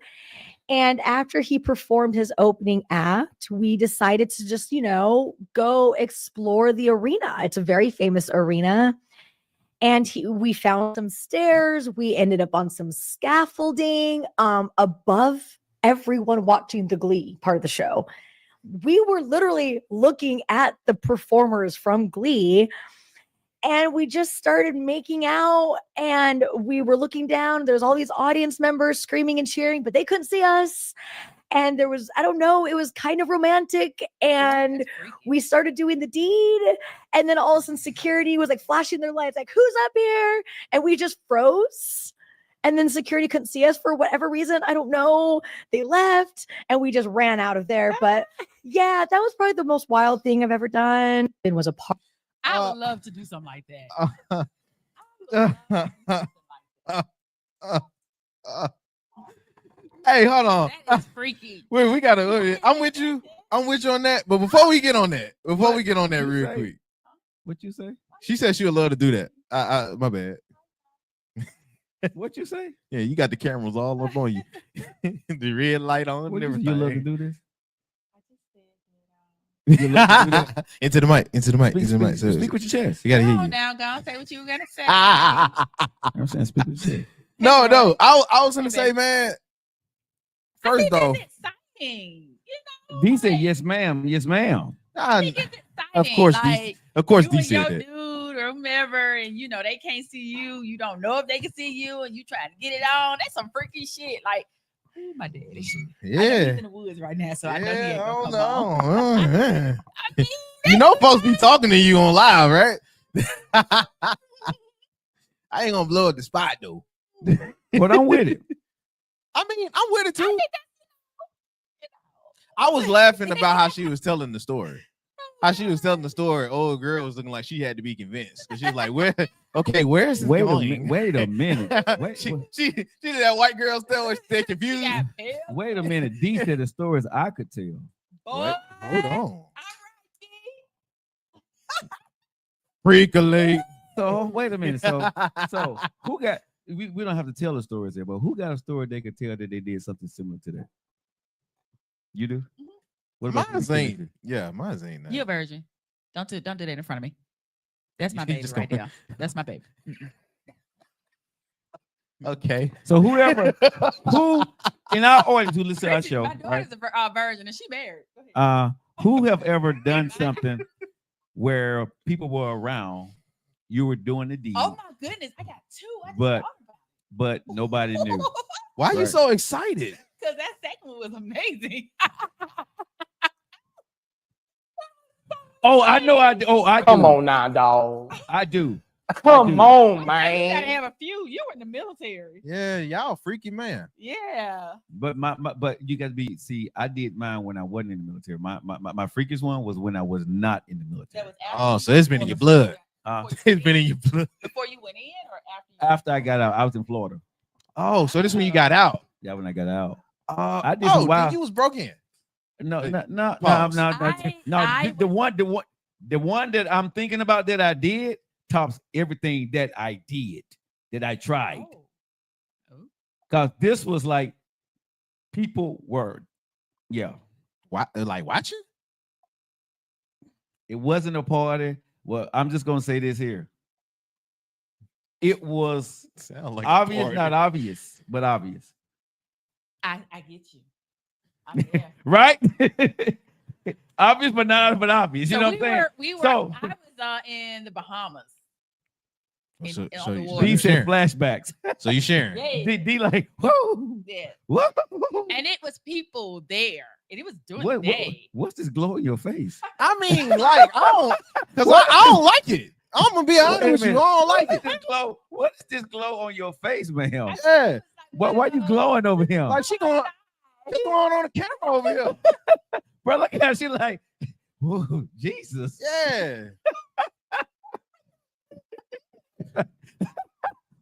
H: And after he performed his opening act, we decided to just, you know, go explore the arena. It's a very famous arena. And we found some stairs. We ended up on some scaffolding above everyone watching the Glee part of the show. We were literally looking at the performers from Glee. And we just started making out and we were looking down. There's all these audience members screaming and cheering, but they couldn't see us. And there was, I don't know, it was kind of romantic. And we started doing the deed. And then all of a sudden security was like flashing their lights, like, who's up here? And we just froze. And then security couldn't see us for whatever reason. I don't know. They left and we just ran out of there. But yeah, that was probably the most wild thing I've ever done. It was a part.
G: I would love to do something like that.
C: Hey, hold on.
G: That is freaky.
C: Wait, we gotta. I'm with you. I'm with you on that. But before we get on that, real
B: say?
C: quick,
B: What you say?
C: she said she would love to do that. My bad.
B: What you say?
C: Yeah, you got the cameras all up on you. The red light on.
B: What
C: And
B: you, say? You love to
C: everything.
B: do this?
C: Into the mic. Into the mic.
B: Speak,
C: Into the mic.
B: speak, speak with your chest.
C: You gotta hear
G: Go
C: you.
G: now, go on, say what you were gonna say.
B: You know what I'm saying, speak with your chest.
C: No. I was gonna say, man.
G: I
C: First
G: think that's
C: though,
G: exciting. You know,
B: D said
G: like,
B: yes, ma'am. Yes, ma'am.
G: I think it's
C: of
G: exciting,
C: course,
G: like,
C: of course,
G: you
C: D
G: and your
C: said that.
G: dude or whomever, and you know they can't see you. You don't know if they can see you, and you trying to get it on. That's some freaky shit. Like, ooh, my daddy. I know he's
C: Yeah.
G: in the woods right now, so I know he ain't
C: Yeah,
G: gonna
C: oh
G: come on.
C: no.
G: I mean,
C: You know, folks be talking to you on live, right? I ain't gonna blow up the spot though.
B: But I'm with it.
C: I mean, I'm with it
G: I
C: too.
G: think that's,
C: I was laughing about how she was telling the story. How she was telling the story. Old girl was looking like she had to be convinced. 'Cause she was like, "Where? Okay, where's this
B: Wait a
C: going?
B: minute. Wait a minute. Wait,
C: she did that white girl still they confused.
D: She got pale.
B: wait a minute. These are the stories I could tell.
C: What?
D: Boy.
C: Hold on.
D: All right, Key.
C: Freak-a-late.
B: So wait a minute. So who got? We don't have to tell the stories there, but who got a story they could tell that they did something similar to that? You do. What about
C: Mine's
B: you,
C: ain't.
B: Timothy?
C: Yeah, mine's ain't that.
G: You a virgin. Don't do that in front of me. That's my
C: You
G: baby
C: just
G: right
C: gonna-
G: there. That's my baby. Mm-mm.
C: Okay.
B: So whoever who in our audience who listen to our show,
G: My
B: right?
G: daughter's a virgin and she married. Go ahead.
B: Who have ever done something where people were around, you were doing the deed,
D: Oh my goodness, I got two. I just
B: But-
D: thought
B: but nobody knew.
C: Why are you
B: Right.
C: so excited?
D: because that second one was amazing.
B: Oh, I know. I do. Oh, I do.
E: Come on now, dog.
B: I do.
E: Come on,
D: You gotta
E: man.
D: have a few. You were in the military.
C: Yeah, y'all freaky man.
D: Yeah.
B: But but you got to be. See, I did mine when I wasn't in the military. My freakiest one was when I was not in the military.
D: That was after
C: Oh,
D: you-
C: so it's been in your blood.
B: Uh,
C: It's been in your blood.
D: before you went in or after you
B: after I got out, I was in Florida.
C: Oh, so this when you got out.
B: Yeah, when I got out.
C: I
B: did some wild-
C: You was broken.
B: No,
C: Hey,
B: no, no, no,
C: pause.
B: no,
D: I
B: the one that I'm thinking about that I did tops everything that I did, that I tried.
D: Oh.
B: Because this was like people were, yeah.
C: Like watching?
B: It wasn't a party. Well, I'm just gonna say this here. It was
C: Sound like a
B: obvious,
C: party.
B: not obvious, but obvious.
D: I get you. I'm there.
B: Right? Obvious, but not but obvious. You
D: So
B: know what I'm saying?
D: We were.
B: So-
D: I was in the Bahamas.
C: So,
D: on
C: so,
D: the
C: so
D: water.
B: He
C: you
B: said
C: sharing.
B: flashbacks.
C: So you sharing.
D: Yeah.
B: D like, whoa,
D: Yeah.
B: whoa.
D: And it was people there, and it was during
B: What,
D: the day.
B: what's this glow in your face?
C: I mean, like, I don't, because I don't like it. I'm gonna be honest
B: Wait a
C: with you. I
B: minute.
C: don't like
B: What
C: it.
B: is this glow? What is this glow on your face, man?
C: Yeah,
B: Why you glowing over him?
C: like she going on the camera over here.
B: Bro, look at her. She like, whoa, Jesus.
C: Yeah.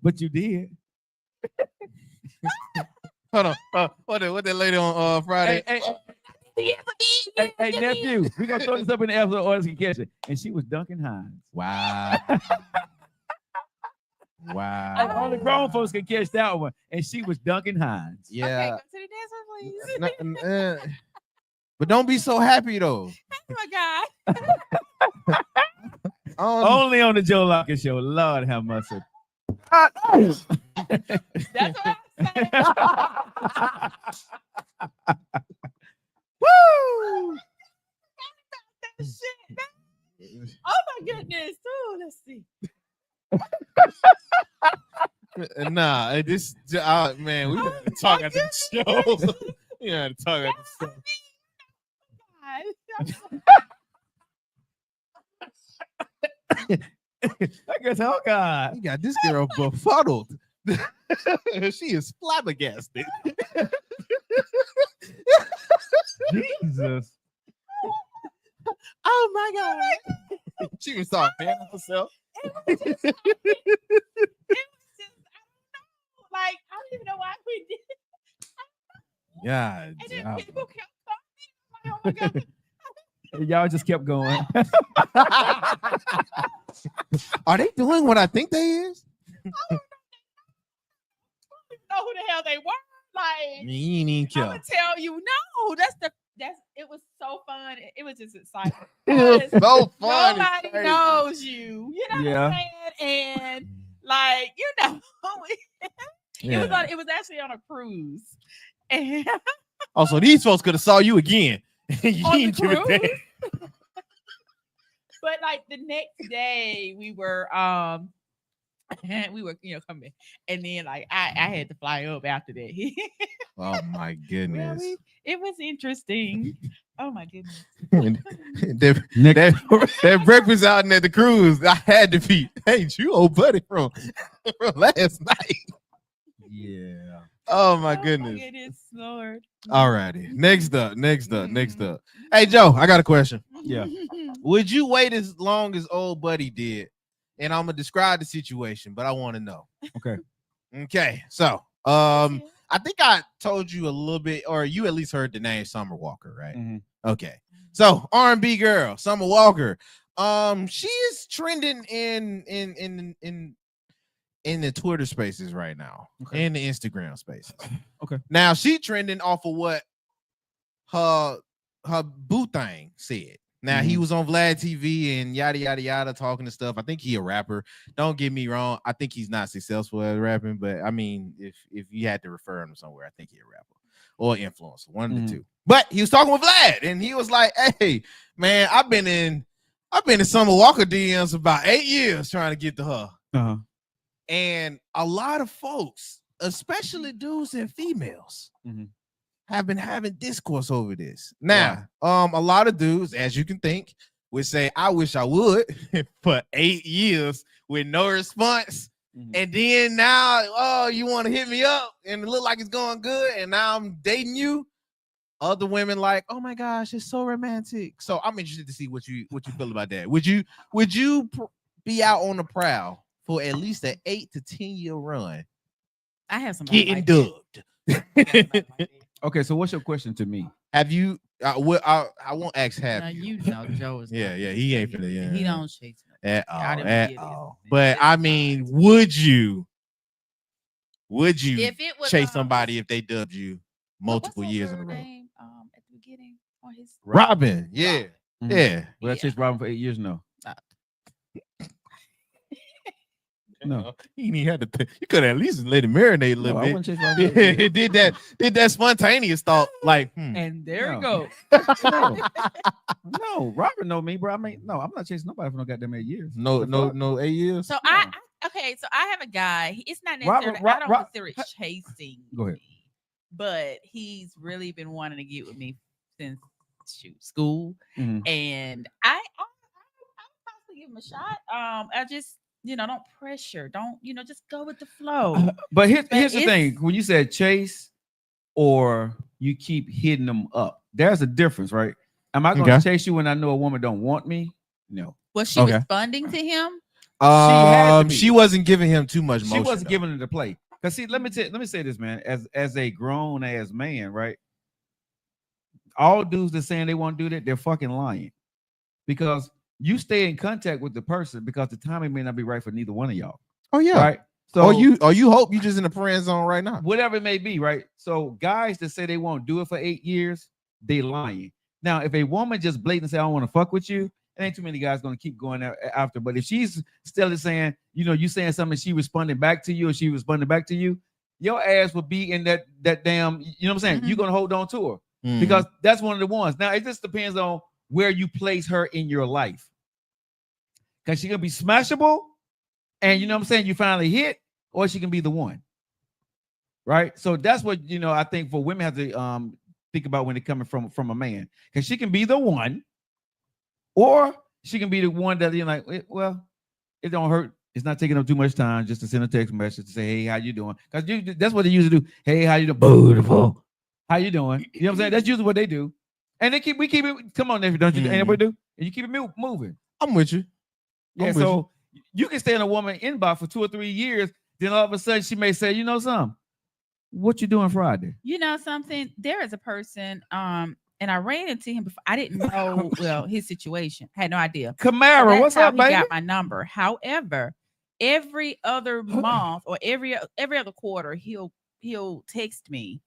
B: But you did.
C: Hold on. What that lady on Friday?
B: Hey, nephew, we gonna throw this up in the episode, audience can catch it. And she was Duncan Hines.
C: Wow.
B: And
C: Wow.
B: only grown folks can catch that one. And she was Duncan Hines.
D: Okay,
C: Yeah.
D: come to the dance floor, please.
C: But don't be so happy though.
D: Oh my God.
B: Only on the Joe Locker Show. Lord have mercy.
D: That's what I'm saying.
B: Woo!
D: Shit. Oh my goodness. Oh, let's see.
C: Nah, this man, we gotta talk at the show. We gotta talk at the show.
B: I guess, oh God.
C: You got this girl befuddled. She is flabbergasted.
B: Jesus.
C: Oh my god. She was talking to herself.
D: It was just, like, I don't even know why we did it.
C: Yeah.
D: And then people kept talking. Like, oh my God.
B: Y'all just kept going.
C: Are they doing what I think they is?
D: I don't know who the hell they were. Like,
C: You ain't even
D: I'm
C: care.
D: gonna tell you, no, it was so fun. It was just exciting.
C: It was so fun.
D: Nobody knows you. You know
B: Yeah.
D: what I'm saying? And like, you know, it was actually on a cruise. And
C: Oh, so these folks could have saw you again. You
D: on the
C: didn't give a
D: cruise.
C: damn.
D: But like the next day we were coming, and then like I had to fly up after that.
C: Oh my goodness.
D: It was interesting. Oh my goodness.
C: that breakfast out at the cruise, I had to be. Hey, you old buddy from last night.
B: Yeah.
C: Oh my goodness.
D: Lord.
C: All righty. Next up. Hey Joe, I got a question.
B: Yeah.
C: Would you wait as long as old buddy did and I'm gonna describe the situation, but I want to know.
B: Okay.
C: Okay, so I think I told you a little bit, or you at least heard the name Summer Walker, right?
B: Mhm.
C: Okay, so R&B girl Summer Walker, she is trending in the Twitter spaces right now,
B: Okay.
C: in the Instagram spaces.
B: Okay.
C: Now she trending off of what her boo thing said. Now he was on Vlad TV and yada yada yada talking and stuff. I think he a rapper. Don't get me wrong. I think he's not successful at rapping, but I mean, if you had to refer him somewhere, I think he a rapper or influencer, one of the two. But he was talking with Vlad, and he was like, "Hey, man, I've been in Summer Walker DMs about 8 years trying to get to her."
B: Uh-huh.
C: And a lot of folks, especially dudes and females, have been having discourse over this. Now, a lot of dudes, as you can think, would say, "I wish I would," for 8 years with no response. And then now, oh, you want to hit me up and it look like it's going good, and now I'm dating you. Other women like, "Oh my gosh, it's so romantic." So I'm interested to see what you feel about that. Would you be out on the prowl for at least an 8 to 10 year run?
G: I have somebody
C: Getting
G: like
C: dubbed.
B: Okay, so what's your question to me?
C: Have you? I won't ask. Have
G: Now,
C: you?
G: you know, Joe is
C: Yeah, he ain't finna. Yeah,
G: he don't chase me.
C: at
G: I
C: all.
G: didn't
C: At
G: get it.
C: all. But I mean, would you
G: If it was
C: chase somebody if they dubbed you multiple
G: what's
C: years
G: her
C: in a row?
G: name, at the beginning on his
C: Robin. Yeah.
B: Mhm.
C: Yeah.
B: Well, I chased Robin for 8 years. No. No.
C: You didn't have to. You could at least let it marinate a
B: No,
C: little
B: I
C: bit.
B: wouldn't chase Robin for 8 years.
C: did that spontaneous thought like
G: And there
B: No.
G: we go.
B: No, Robin know me, bro. I mean, no, I'm not chasing nobody for no goddamn 8 years.
C: no
B: The fuck?
C: 8 years.
G: So I have a guy. It's not
B: Robert-
G: necessarily I don't
B: Rob-
G: consider it chasing.
B: Go ahead.
G: me, but he's really been wanting to get with me since school,
B: Mhm.
G: and I possibly give him a shot. I just don't pressure. Don't just go with the flow.
B: But here's the
G: it's-
B: thing: when you said chase or you keep hitting them up, there's a difference, right? Am I going to
C: Okay.
B: chase you when I know a woman don't want me? No,
G: Was she
C: Okay.
G: responding to him?
B: had to be.
C: She wasn't giving him too much
B: she
C: motion.
B: wasn't
C: though.
B: giving it to play. Cause see, let me say this, man. As a grown ass man, right? All dudes that saying they want to do that, they're fucking lying, because you stay in contact with the person because the timing may not be right for neither one of y'all.
C: Oh yeah.
B: Right. So
C: you hope you just in the friend zone right now.
B: whatever it may be, right? So guys that say they won't do it for 8 years, they lying. Now, if a woman just blatantly say, "I don't want to fuck with you," it ain't too many guys gonna keep going after. But if she's still saying, you saying something, she responding back to you, or she responding back to you, your ass will be in that damn, you know what I'm saying? You're gonna hold on to her because that's one of the ones. Now it just depends on where you place her in your life. Because she gonna be smashable, and you know what I'm saying, you finally hit, or she can be the one. Right. So that's what I think for women have to think about when it coming from a man. Because she can be the one, or she can be the one that you're like, well, it don't hurt. It's not taking up too much time just to send a text message to say, "Hey, how you doing?" Because that's what they usually do. "Hey, how you doing? Beautiful. How you doing?" You know what I'm saying? That's usually what they do. And we keep it. Come on, nephew, don't you? Anybody do? And you keep it moving.
C: I'm with you.
B: Yeah.
C: I'm with
B: So you can stay in a woman inbox for 2 or 3 years. Then all of a sudden she may say, "You know something? What you doing Friday?"
G: You know something? There is a person, and I ran into him before. I didn't know his situation. Had no idea.
B: Camara,
G: That's
B: what's
G: how
B: up,
G: he
B: baby?
G: got my number. However, every other month or every other quarter, he'll text me,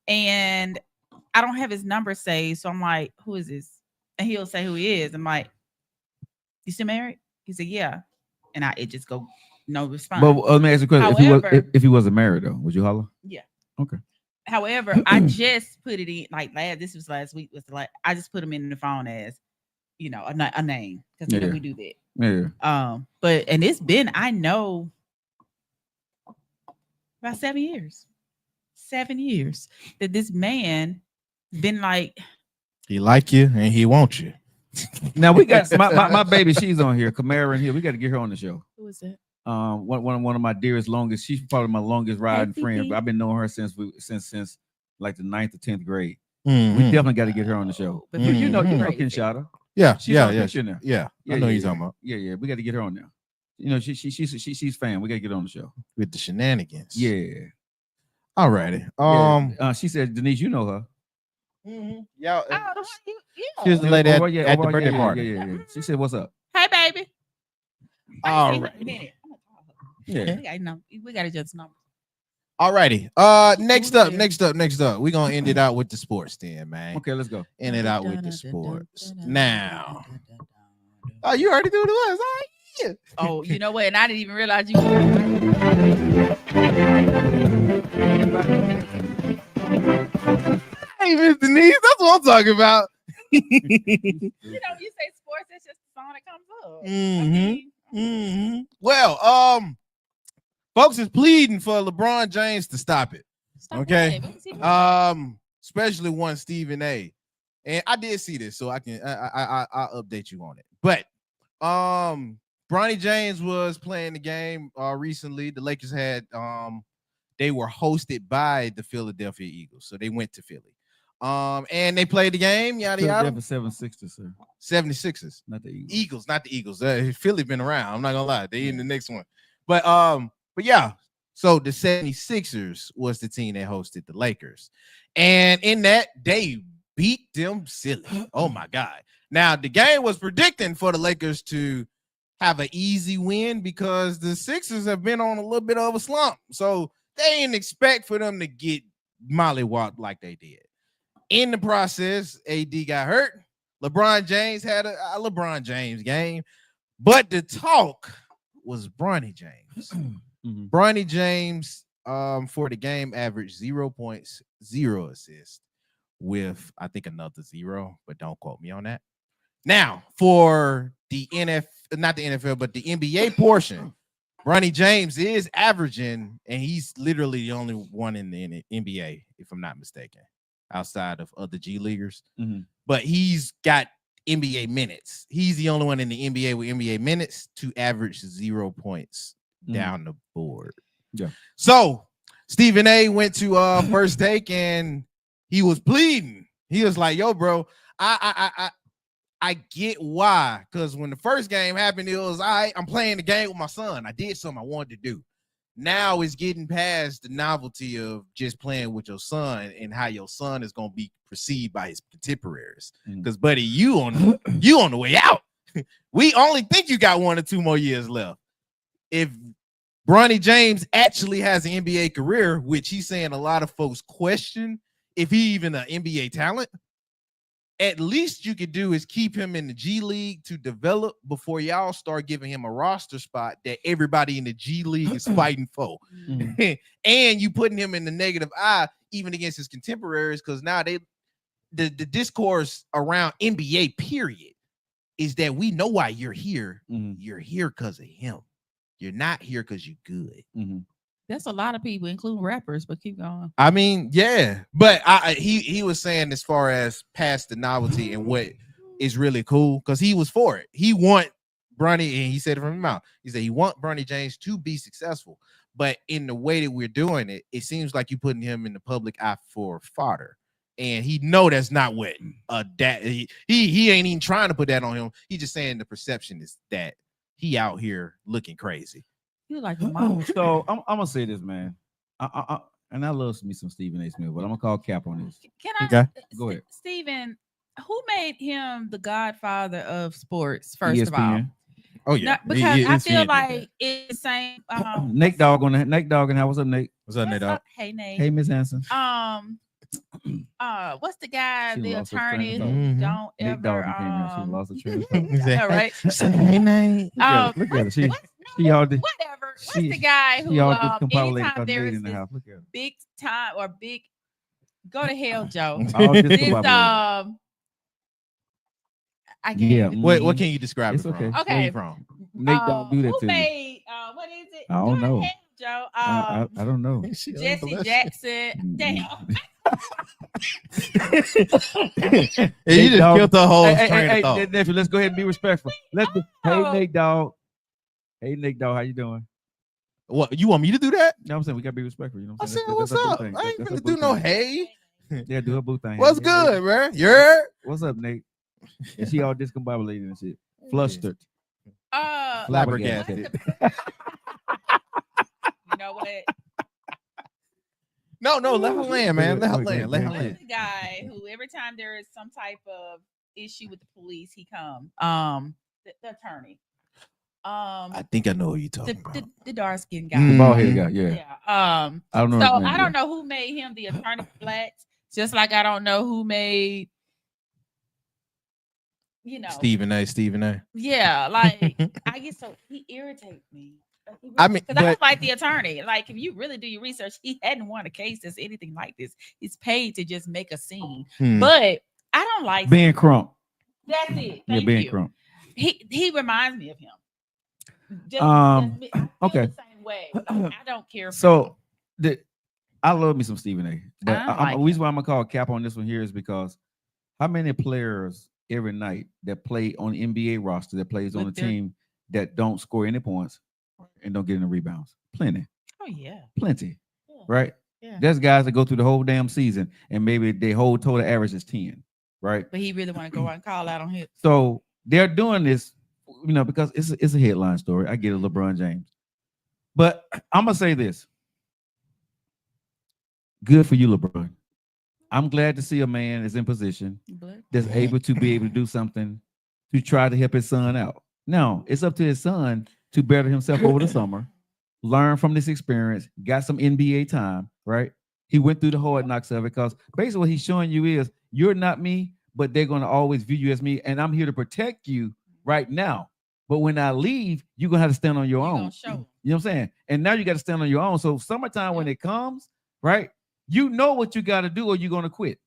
G: and I don't have his number saved. So I'm like, "Who is this?" And he'll say who he is. I'm like, "You still married?" He said, "Yeah," and it just go no response.
B: But let me ask you a question.
G: However-
B: if he wasn't married though, would you holler?
G: Yeah.
B: Okay.
G: However, I just put it in like this was last week. I just put him in the phone as a name because
B: Yeah.
G: we do that.
B: Yeah.
G: But it's been I know about 7 years. 7 years that this man been like,
C: He like you and he want you.
B: Now we got my baby. She's on here, Camara in here. We got to get her on the show.
G: who is it?
B: One of my dearest, longest. She's probably my longest riding friend.
G: Fifi.
B: But I've been knowing her since like the 9th or 10th grade.
C: Mhm.
B: We definitely got to get her on the show.
G: But
B: You know
G: Fifi
B: Ken
G: crazy.
B: Shada.
C: Yeah,
B: She's
C: yeah,
B: on
C: yeah,
B: picture now.
C: yeah. I know you're talking about.
B: Yeah. We got to get her on now. You know, she's fan. We gotta get on the show.
C: with the shenanigans.
B: Yeah.
C: All righty.
B: She said, Denise, you know her.
C: Y'all.
D: Oh, yeah.
C: She was the lady at,
B: yeah,
C: at the
B: yeah,
C: birthday
B: yeah,
C: party.
B: Yeah. She said, "What's up?"
D: Hey, baby.
C: All
D: Wait a
C: right.
D: minute. I'm gonna call her.
B: Yeah.
D: We gotta just number.
C: All righty. Next up. We're gonna end it out with the sports then, man.
B: Okay, let's go.
C: End it out with the sports. Now. Oh, you already knew what it was. All right. Yeah.
D: Oh, you know what? And I didn't even realize you.
C: Hey, Miss Denise, that's what I'm talking about.
D: You know, you say sports, it's just the song that comes up.
C: Well, folks is pleading for LeBron James to stop it.
D: Stop
C: Okay.
D: it.
C: Especially one Stephen A. And I did see this, so I'll update you on it. But Bronny James was playing the game recently. The Lakers had they were hosted by the Philadelphia Eagles, so they went to Philly. And they played the game, yada yada.
B: 760, sir.
C: 76ers.
B: Not the Eagles.
C: Eagles, not the Eagles. Philly been around. I'm not gonna lie. They in the next one. But yeah. So the 76ers was the team that hosted the Lakers. And in that, they beat them silly. Oh my God. Now the game was predicting for the Lakers to have an easy win because the Sixers have been on a little bit of a slump. So they didn't expect for them to get mollywopped like they did. In the process, AD got hurt. LeBron James had a LeBron James game, but the talk was Bronny James. Bronny James for the game averaged 0.0 assists with I think another 0, but don't quote me on that. Now for the not the NFL, but the NBA portion, Bronny James is averaging, and he's literally the only one in the NBA, if I'm not mistaken, outside of other G leaguers. But he's got NBA minutes. He's the only one in the NBA with NBA minutes to average 0 points down the board.
B: Yeah.
C: So Stephen A went to First Take and he was pleading. He was like, "Yo, bro, I get why. Because when the first game happened, it was I'm playing the game with my son. I did something I wanted to do. Now it's getting past the novelty of just playing with your son and how your son is gonna be perceived by his contemporaries. Because buddy, you on the way out. We only think you got 1 or 2 more years left. If Bronny James actually has an NBA career, which he's saying a lot of folks question if he even an NBA talent, at least you could do is keep him in the G League to develop before y'all start giving him a roster spot that everybody in the G League is fighting for. And you putting him in the negative eye even against his contemporaries, because now the discourse around NBA period is that we know why you're here. You're here because of him. You're not here because you're good.
D: That's a lot of people, including rappers, but keep going.
C: I mean, yeah, but he was saying as far as past the novelty and what is really cool, because he was for it. He want Bronny, and he said it from his mouth. He said he want Bronny James to be successful, but in the way that we're doing it, it seems like you're putting him in the public eye for fodder, and he know that's not what he ain't even trying to put that on him. He just saying the perception is that he out here looking crazy.
D: You like a mom.
B: So I'm gonna say this, man. And I love me some Stephen A. Smith, but I'm gonna call cap on this.
D: Can I?
C: Okay.
B: Go ahead.
D: Stephen, who made him the godfather of sports? First of all,
B: ESPN.
C: Oh yeah,
D: No, because I
C: ESPN
D: feel
C: did
D: like
C: that.
D: it's the same.
B: Nate Dogg and how what's up, Nate?
C: What's up, Nate? Dogg?
D: Hey Nate.
B: Hey, Miss Hanson.
D: What's the guy,
B: She
D: the
B: lost her
D: attorney
B: train of
D: who
C: thought.
D: don't
B: Nate Dogg
D: ever
B: came in. She lost the train of thought.
C: Say,
D: all right.
C: Hey, Nate.
B: Look at her. She all did.
D: Whatever. What's
B: she-
D: the guy who
B: She all discombobulated
D: anytime
B: her
D: there
B: Nate
D: is
B: in the
D: this
B: house. Look at her.
D: big time or big go to hell, Joe.
B: All
D: This
B: discombobulated.
D: I can't
B: Yeah.
D: even
C: What
D: think.
C: can you describe
B: It's
C: it from?
B: okay.
D: Okay.
C: Where you from?
B: Nate Dogg do that
D: who
B: to me.
D: made what is it?
B: I don't
D: Go to
B: know.
D: hell, Joe.
B: I don't know.
D: Jesse Jackson. Damn.
C: Hey, you
B: Nate
C: just
B: Dogg.
C: killed the whole
B: Hey,
C: train of thought.
B: nephew, let's go ahead and be respectful. Hey,
D: Oh.
B: Nate Dogg. Hey, Nate Dogg, how you doing?
C: What, you want me to do that?
B: You know what I'm saying? We gotta be respectful. You know
C: I
B: what I'm
C: said,
B: saying?
C: what's
B: That's her
C: up?
B: boo thing.
C: I ain't
B: That's her
C: gonna
B: boo
C: do no
B: thing.
C: hey.
B: Yeah, do her boo thing.
C: What's
B: Hey,
C: good, man? You're
B: What's up, Nate? And she all discombobulated and shit. Flustered.
C: Flabbergasted.
D: You know what?
C: No, let her land, man. Let her
B: Okay,
C: land. Let her
B: okay.
C: land.
D: There's a guy who every time there is some type of issue with the police, he come. The attorney.
C: I think I know what you're talking about.
D: The dark skinned guy.
C: Mm.
B: The bald headed guy, yeah.
D: Yeah.
B: I don't know.
D: So
B: his name,
D: I
B: yeah.
D: don't know who made him the attorney for blacks, just like I don't know who made,
C: Stephen A.
D: Yeah, like I get so he irritates me.
C: I mean,
D: because I don't
C: but-
D: like the attorney. Like, if you really do your research, he hadn't won a case that's anything like this. He's paid to just make a scene.
C: Hmm.
D: But I don't like
B: Ben Crump.
D: That's it.
B: Yeah,
D: Thank
B: Ben
D: you.
B: Crump.
D: He reminds me of him. Just me. I feel
B: okay.
D: the same way. Like, I don't care. For
B: So I love me some Stephen A. But
D: I like
B: the reason why I'm gonna call cap on this one here is because how many players every night that play on the NBA roster that plays on a
D: With their-
B: team that don't score any points and don't get any rebounds? Plenty,
D: Oh yeah.
B: plenty,
D: Yeah.
B: right?
D: Yeah.
B: There's guys that go through the whole damn season and maybe their whole total average is 10, right?
D: But he really want to go out and call out on him.
B: So they're doing this, because it's a headline story. I get it, LeBron James. But I'm gonna say this. Good for you, LeBron. I'm glad to see a man is in position that's able to do something to try to help his son out. Now, it's up to his son to better himself over the summer, learn from this experience, got some NBA time, right? He went through the hard knocks of it because basically what he's showing you is you're not me, but they're going to always view you as me, and I'm here to protect you right now. But when I leave, you're going to have to stand on your own.
D: Show him.
B: You know what I'm saying? And now you got to stand on your own. So summertime, when it comes, right, you know what you got to do or you're going to quit.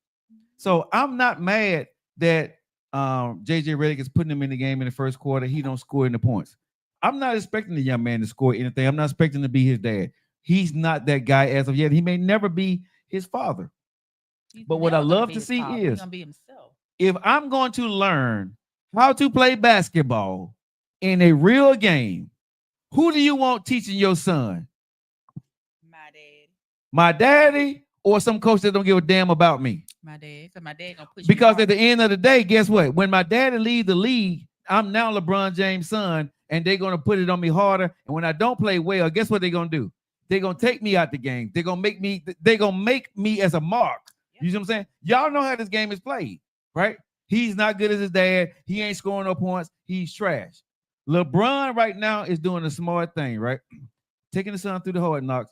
B: So I'm not mad that JJ Redick is putting him in the game in the first quarter. He don't score any points. I'm not expecting the young man to score anything. I'm not expecting to be his dad. He's not that guy as of yet. He may never be his father. But what I love to see is if I'm going to learn how to play basketball in a real game, who do you want teaching your son? My daddy or some coach that don't give a damn about me?
D: My dad, because my dad gonna push
B: Because
D: me
B: at the end of the day, guess what? When my daddy leaves the league, I'm now LeBron James' son, and they're gonna put it on me harder. And when I don't play well, guess what they're gonna do? They're gonna take me out the game. They're gonna make me as a mark. You see what I'm saying? Y'all know how this game is played, right? He's not good as his dad. He ain't scoring no points. He's trash. LeBron right now is doing a smart thing, right? Taking the son through the hard knocks.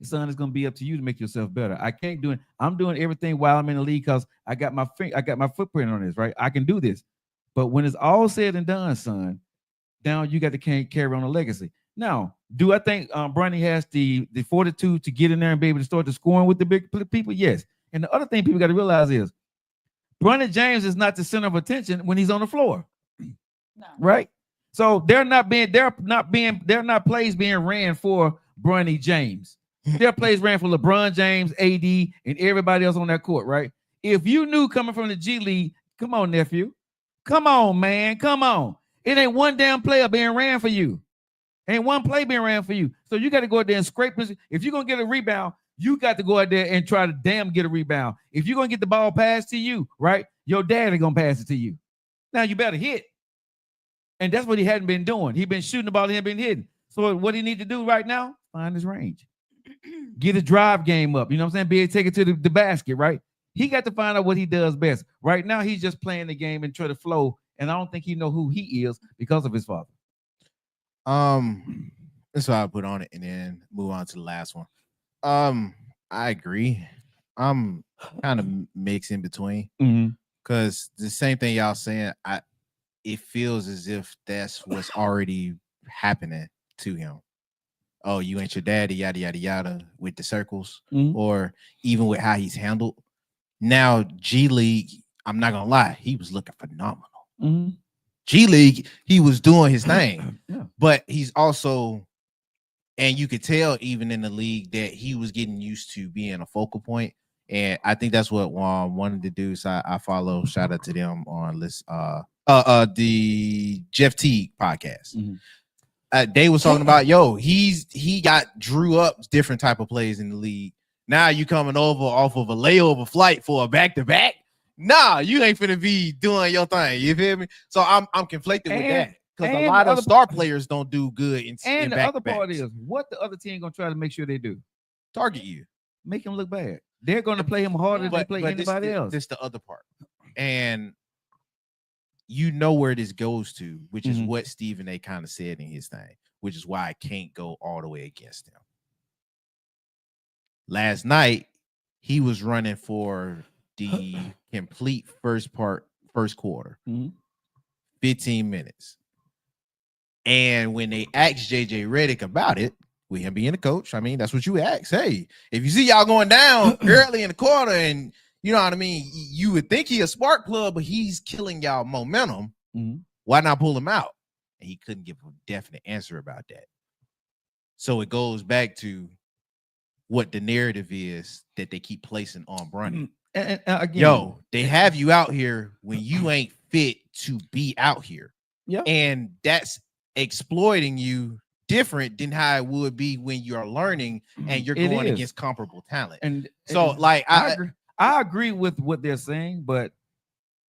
B: The son is going to be up to you to make yourself better. I can't do it. I'm doing everything while I'm in the league because I got my footprint on this, right? I can do this. But when it's all said and done, son, now you got to carry on a legacy. Now, do I think Bronny has the fortitude to get in there and be able to start the scoring with the big people? Yes. And the other thing people got to realize is Bronny James is not the center of attention when he's on the floor.
D: No.
B: Right? So they're not plays being ran for Bronny James. Their plays ran for LeBron James, AD, and everybody else on that court, right? If you knew coming from the G League, come on, nephew. Come on, man. Come on. It ain't one damn player being ran for you. Ain't one play being ran for you. So you got to go out there and scrape. If you're going to get a rebound, you got to go out there and try to get a rebound. If you're going to get the ball passed to you, right, your dad is going to pass it to you. Now you better hit. And that's what he hadn't been doing. He's been shooting the ball, he hadn't been hitting. So what he need to do right now, find his range. Get his drive game up. You know what I'm saying? Be able to take it to the basket, right? He got to find out what he does best. Right now, he's just playing the game and try to flow. And I don't think he know who he is because of his father.
C: That's why I put on it and then move on to the last one. I agree. I'm kind of mixed in between because the same thing y'all saying, it feels as if that's what's already happening to him. Oh, you ain't your daddy, yada yada yada, with the circles, or even with how he's handled. Now, G League, I'm not gonna lie, he was looking phenomenal. G League, he was doing his thing, but he's also, and you could tell even in the league that he was getting used to being a focal point. And I think that's what one of the dudes I follow, shout out to them on this the Jeff Teague podcast. They was talking about, he got drew up different type of plays in the league. Now you coming over off of a layover flight for a back-to-back. Nah, you ain't finna be doing your thing. You feel me? So I'm conflicted with that. because a
B: And
C: lot
B: the
C: of
B: other-
C: star players don't do good in
B: And the other part
C: back-to-backs.
B: is what the other team gonna try to make sure they do.
C: Target you.
B: Make him look bad. They're gonna play him harder than they play anybody else.
C: This the other part. And you know where this goes to, which is
B: Mhm.
C: what Stephen A kind of said in his thing, which is why I can't go all the way against him. Last night, he was running for the complete first quarter,
B: Mhm.
C: 15 minutes. And when they asked JJ Redick about it, with him being a coach, I mean, that's what you ask. Hey, if you see y'all going down early in the quarter and you know what I mean, you would think he a spark plug, but he's killing y'all momentum.
B: Mhm.
C: Why not pull him out? And he couldn't give a definite answer about that. So it goes back to what the narrative is that they keep placing on Bronny.
B: And again,
C: Yo, they have you out here when you ain't fit to be out here.
B: Yeah.
C: And that's exploiting you different than how it would be when you're learning and you're
B: It
C: going
B: is.
C: against comparable talent.
B: and
C: So,
B: and
C: like,
B: I agree with what they're saying, but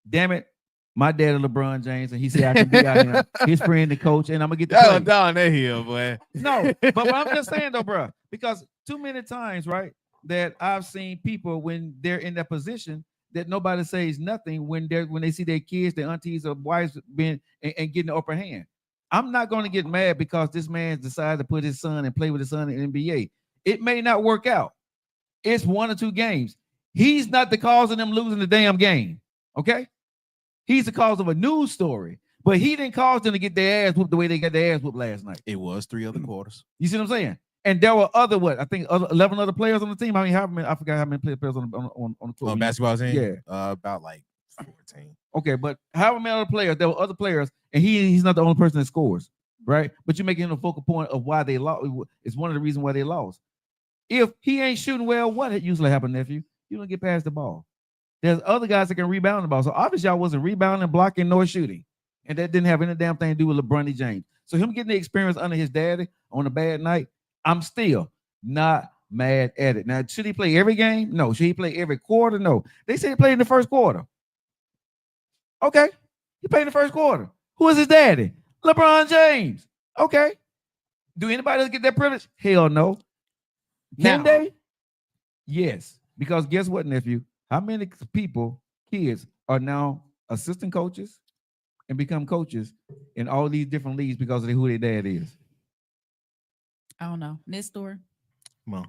B: damn it, my dad is LeBron James, and he said I can be out here, his friend, the coach, and I'm gonna get the play.
C: down that hill, boy.
B: No, but what I'm just saying though, bro, because too many times, right, that I've seen people when they're in that position that nobody says nothing when they see their kids, their aunties or wives being and getting the upper hand. I'm not going to get mad because this man decided to put his son and play with his son in the NBA. It may not work out. It's 1 or 2 games. He's not the cause of them losing the damn game. Okay, he's the cause of a news story, but he didn't cause them to get their ass whooped the way they got their ass whooped last night.
C: It was 3 other quarters.
B: You see what I'm saying? And there were other 11 other players on the team. I mean, I forgot how many players on the court.
C: On basketball team?
B: Yeah.
C: About like 14.
B: Okay, but however many other players, there were other players, and he's not the only person that scores, right? But you're making him a focal point of why they lost. It's one of the reasons why they lost. If he ain't shooting well, what usually happens, nephew? You don't get past the ball. There's other guys that can rebound the ball. So obviously, y'all wasn't rebounding, blocking, nor shooting, and that didn't have any damn thing to do with LeBron James. So him getting the experience under his daddy on a bad night, I'm still not mad at it. Now, should he play every game? No. Should he play every quarter? No. They say he played in the first quarter. Okay. He played in the first quarter. Who is his daddy? LeBron James. Okay. Do anybody else get that privilege? Hell no. Can
C: Now-
B: they? Yes. Because guess what, nephew? How many people, kids, are now assistant coaches and become coaches in all these different leagues because of who their dad is?
G: I don't know. Nestor.
C: Come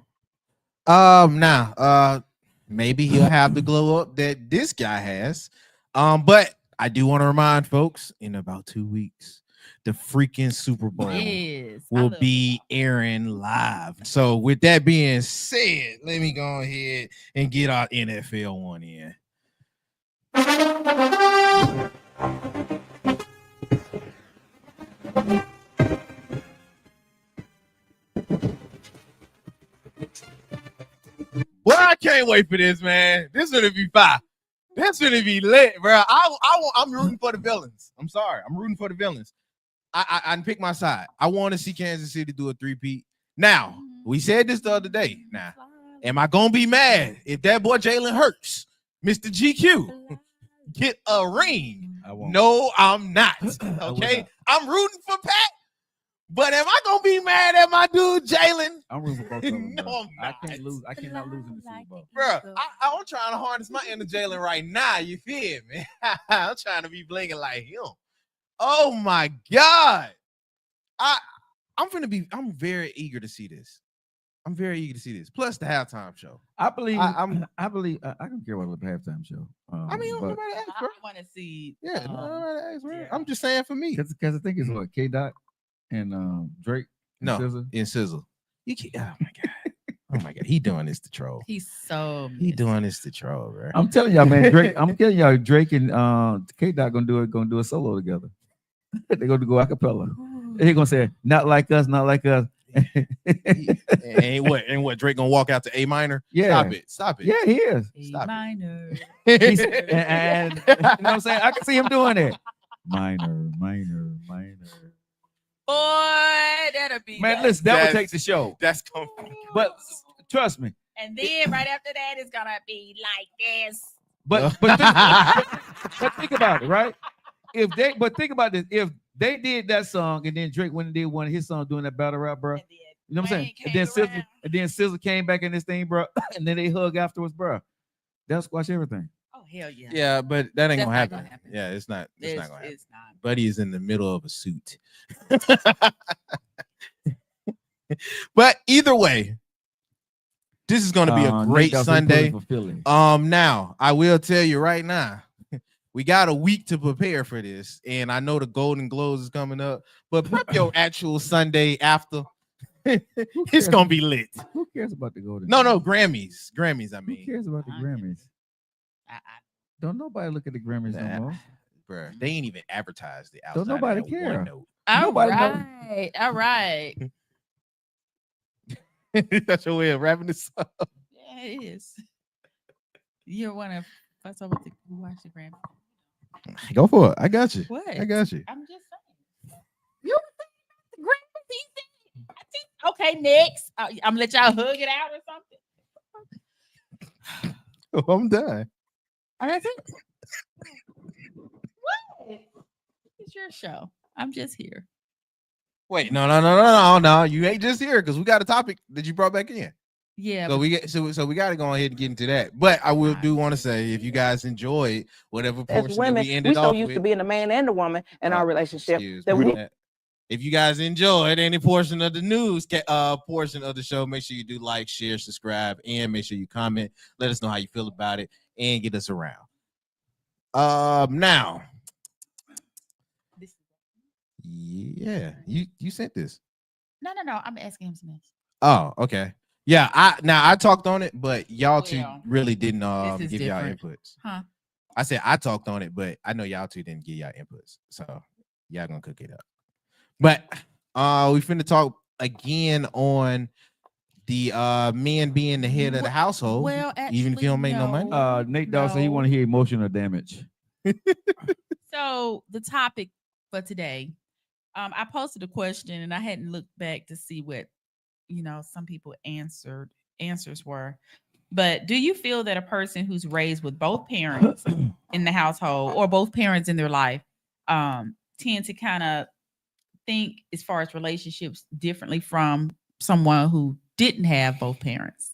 C: on. Now, maybe he'll have the glow up that this guy has. But I do want to remind folks, in about 2 weeks, the freaking Super Bowl
G: Yes. I
C: will
G: love
C: be airing live. So with that being said, let me go ahead and get our NFL one in. Well, I can't wait for this, man. This is gonna be fire. This is gonna be lit, bro. I'm rooting for the villains. I'm sorry, I'm rooting for the villains. I pick my side. I want to see Kansas City do a 3-peat. Now, we said this the other day. Now, am I gonna be mad if that boy Jalen Hurts, Mr. GQ, get a ring?
B: I won't.
C: No, I'm not.
B: will
C: Okay,
B: not.
C: I'm rooting for Pat, but am I gonna be mad at my dude Jalen?
B: I'm rooting for both of them.
C: No,
B: bro.
C: I'm
B: I
C: not.
B: can't lose. I cannot lose in the Super Bowl.
C: Bro, I'm trying to harness my inner Jalen right now. You feel me? I'm trying to be blinging like him. Oh my God. I'm very eager to see this. I'm very eager to see this. Plus the halftime show.
B: I believe.
C: I'm-
B: I believe. I don't care about the halftime show.
C: I mean,
B: but
C: nobody asked, bro.
G: I want to see.
C: Yeah, nobody asked, bro.
G: yeah.
C: I'm just saying for me.
B: because I think it's what K Dot and Drake. and
C: No,
B: SZA.
C: in Sizzle. You can't, oh my God. Oh my God. He doing this to troll.
G: He's so.
C: He doing this to troll, bro.
B: I'm telling y'all, man. Drake. I'm telling y'all, Drake and K Dot gonna do a solo together. They're gonna go a cappella. They're gonna say, "Not like us, not like us."
C: and what Drake gonna walk out to A minor?
B: Yeah.
C: Stop it.
B: Yeah, he is.
G: A
C: Stop it.
G: minor.
B: He's, and you know what I'm saying? I can see him doing it. Minor.
G: Boy, that'll be.
B: Man,
G: nice.
B: listen, that would
C: That's-
B: take the show.
C: That's gonna
B: But trust me.
D: And then right after that, it's gonna be like this.
B: But think about it, right? Think about this. If they did that song, and then Drake went and did one of his songs doing that battle rap, bro.
D: And then
B: You know what I'm saying?
D: Wayne
B: And then
D: came
B: SZA,
D: around.
B: and then SZA came back in this thing, bro. And then they hug afterwards, bro. They'll squash everything.
G: Oh hell yeah.
C: Yeah, but that ain't
G: That's
C: gonna
G: not
C: happen.
G: gonna happen.
C: Yeah, it's not. It's not gonna happen.
G: It's not.
C: Buddy is in the middle of a suit. But either way, this is going to be a
B: Nate
C: great
B: Dawson
C: Sunday.
B: pulling for Philly.
C: Now I will tell you right now, we got a week to prepare for this, and I know the Golden Globes is coming up, but prep your actual Sunday after. It's gonna be lit.
B: Who cares about the Golden?
C: No,
B: Globes?
C: Grammys. I
B: Who
C: mean,
B: cares about the
G: I-
B: Grammys?
G: I,
B: Don't nobody look at the Grammys
C: Nah.
B: no more.
C: bruh, they ain't even advertised it.
B: Don't
C: outside of
B: nobody
C: that
B: care.
C: one note.
G: all
B: Nobody know-
G: right. All right.
C: That's your way of wrapping this up.
G: Yeah, it is. You want to fuss over the who watched the Grammy?
C: Go for it. I got you.
G: What?
C: I got you.
G: I'm just saying. You the Grammys? He said. I think. Okay, next. I'm gonna let y'all hug it out or something.
C: Oh, I'm done.
G: Oh, that's it. What? It's your show. I'm just here.
C: Wait, no. You ain't just here because we got a topic that you brought back in.
G: Yeah.
C: So we get so we got to go ahead and get into that. But I will do want to say if you guys enjoyed whatever
I: As
C: portion
I: women,
C: that we
I: we
C: ended
I: so
C: off
I: used
C: with,
I: to being a man and a woman in our relationship
C: excuse
I: that
C: me
I: we
C: for that. If you guys enjoyed any portion of the news portion of the show, make sure you do like, share, subscribe, and make sure you comment. Let us know how you feel about it and get us around. Now, yeah, you sent this.
G: No. I'm asking him some else.
C: Oh, okay. Yeah, I talked on it, but y'all two
G: Well,
C: really didn't
G: this is
C: give y'all
G: different.
C: inputs.
G: Huh?
C: I said I talked on it, but I know y'all two didn't give y'all inputs. So y'all gonna cook it up. But we finna talk again on the men being the head of the household.
G: Well,
C: even if you don't make no money.
B: Nate Dawson, he
G: No.
B: want to hear emotional damage.
G: So the topic for today, I posted a question and I hadn't looked back to see what some people answers were. But do you feel that a person who's raised with both parents in the household or both parents in their life tend to kind of think as far as relationships differently from someone who didn't have both parents?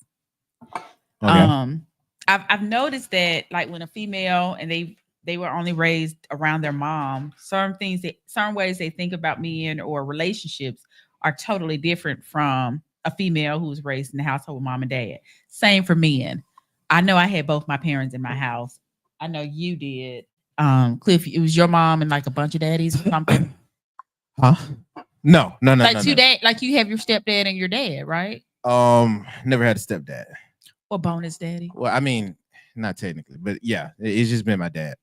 G: I've noticed that like when a female and they were only raised around their mom, certain ways they think about men or relationships are totally different from a female who was raised in the household with mom and dad. Same for men. I know I had both my parents in my house. I know you did. Cliff, it was your mom and like a bunch of daddies or something.
C: Huh? No.
G: Like dad, like you have your stepdad and your dad, right?
C: Never had a stepdad.
G: Or bonus daddy.
C: Well, I mean, not technically, but yeah, it's just been my dad.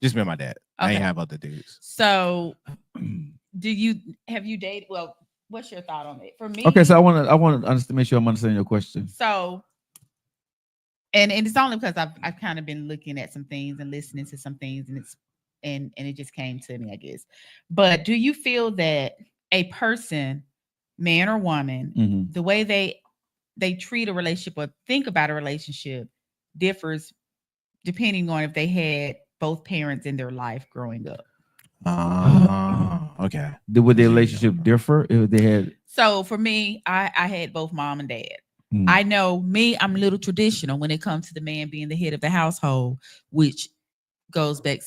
C: Just been my dad. I ain't
G: Okay.
C: have other dudes.
G: So have you dated? Well, what's your thought on it? For me,
B: Okay, so I want to understand, make sure I'm understanding your question.
G: so and it's only because I've kind of been looking at some things and listening to some things, and it just came to me, I guess. But do you feel that a person, man or woman,
B: Mhm.
G: the way they treat a relationship or think about a relationship differs depending on if they had both parents in their life growing up?
C: Okay.
B: Would their relationship differ if they had?
G: So for me, I had both mom and dad.
B: Mm.
G: I know me, I'm a little traditional when it comes to the man being the head of the household, which goes back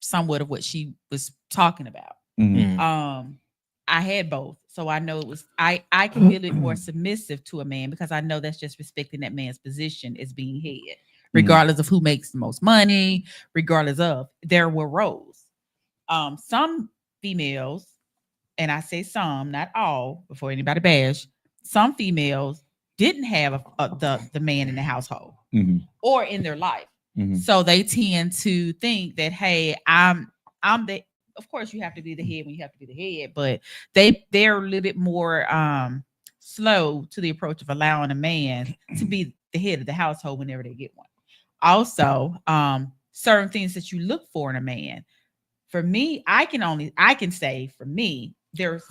G: somewhat of what she was talking about.
B: Mhm.
G: I had both. So I know it was I can be a little more submissive to a man because I know that's just respecting that man's position as being head, regardless of who makes the most money, regardless of there were roles. Some females, and I say some, not all, before anybody bash, some females didn't have the man in the household
B: Mhm.
G: or in their life.
B: Mhm.
G: So they tend to think that, hey, I'm the, of course you have to be the head when you have to be the head, but they're a little bit more slow to the approach of allowing a man to be the head of the household whenever they get one. Also, certain things that you look for in a man. For me, I can say for me, there's,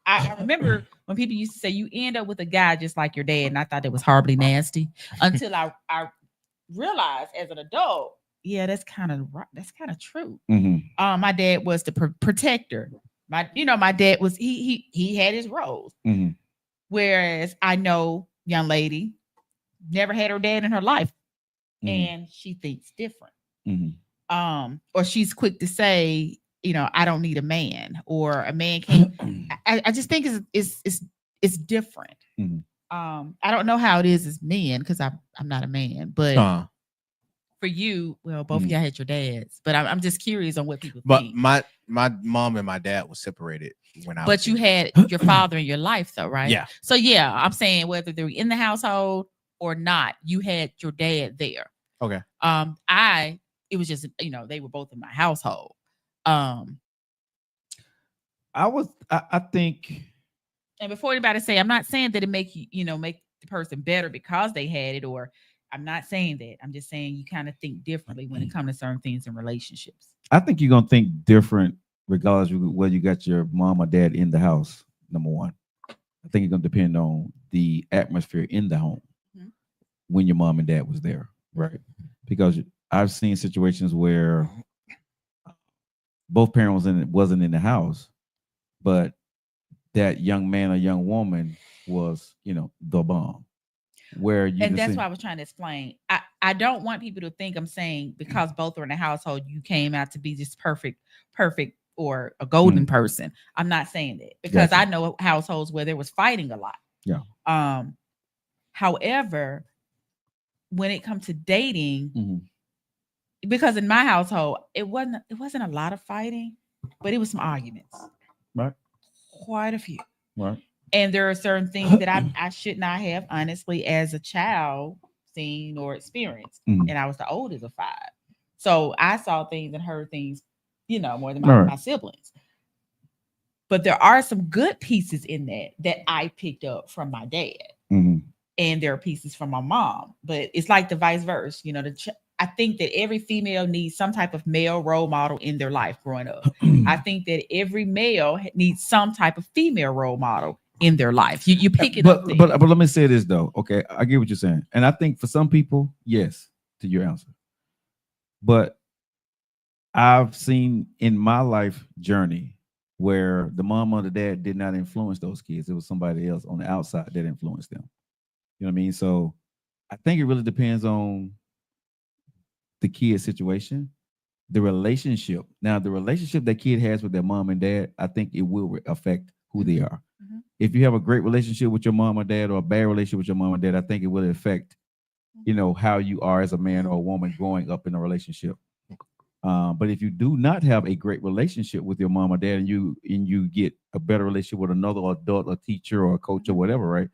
G: I remember when people used to say you end up with a guy just like your dad, and I thought that was horribly nasty until I realized as an adult, yeah, that's kind of true.
B: Mhm.
G: My dad was the protector. my dad was he had his roles.
B: Mhm.
G: Whereas I know young lady never had her dad in her life,
B: Mhm.
G: and she thinks different.
B: Mhm.
G: Or she's quick to say, I don't need a man, or a man can't. I just think it's different.
B: Mhm.
G: I don't know how it is as men, because I'm not a man, but
C: Huh.
G: for you, well, both of
B: Mhm.
G: y'all had your dads, but I'm just curious on what people
C: But
G: think.
C: my mom and my dad was separated when I was
G: But you
C: in-
G: had your father in your life, though, right?
C: Yeah.
G: So yeah, I'm saying whether they're in the household or not, you had your dad there.
C: Okay.
G: It was just they were both in my household.
B: I think
G: And before anybody say, I'm not saying that it make make the person better because they had it, or I'm not saying that. I'm just saying you kind of think differently when it comes to certain things in relationships.
B: I think you're gonna think different regardless of whether you got your mom or dad in the house. Number one, I think it's gonna depend on the atmosphere in the home
G: Mhm.
B: when your mom and dad was there, right? Because I've seen situations where both parents wasn't in the house, but that young man or young woman was, the bomb. Where you
G: And
B: can
G: that's
B: see,
G: why I was trying to explain. I don't want people to think I'm saying because both are in the household, you came out to be this perfect, or a golden person. I'm not saying that, because
B: Gotcha.
G: I know households where there was fighting a lot.
B: Yeah.
G: However, when it comes to dating,
B: Mhm.
G: because in my household, it wasn't a lot of fighting, but it was some arguments.
B: Right.
G: Quite a few.
B: Right.
G: And there are certain things that I should not have, honestly, as a child, seen or experienced.
B: Mhm.
G: And I was the oldest of 5. So I saw things and heard things, more than
B: Right.
G: my siblings. But there are some good pieces in that I picked up from my dad.
B: Mhm.
G: And there are pieces from my mom. But it's like the vice versa. I think that every female needs some type of male role model in their life growing up. I think that every male needs some type of female role model in their life. You pick it up there.
B: But let me say this though. Okay, I get what you're saying, and I think for some people, yes, to your answer. But I've seen in my life journey where the mom or the dad did not influence those kids. It was somebody else on the outside that influenced them. You know what I mean? So I think it really depends on the kid situation, the relationship. Now, the relationship that kid has with their mom and dad, I think it will affect who they are.
G: Mhm.
B: If you have a great relationship with your mom or dad, or a bad relationship with your mom and dad, I think it will affect, how you are as a man or a woman growing up in a relationship. But if you do not have a great relationship with your mom or dad, and you get a better relationship with another adult, or teacher, or a coach, or whatever, right?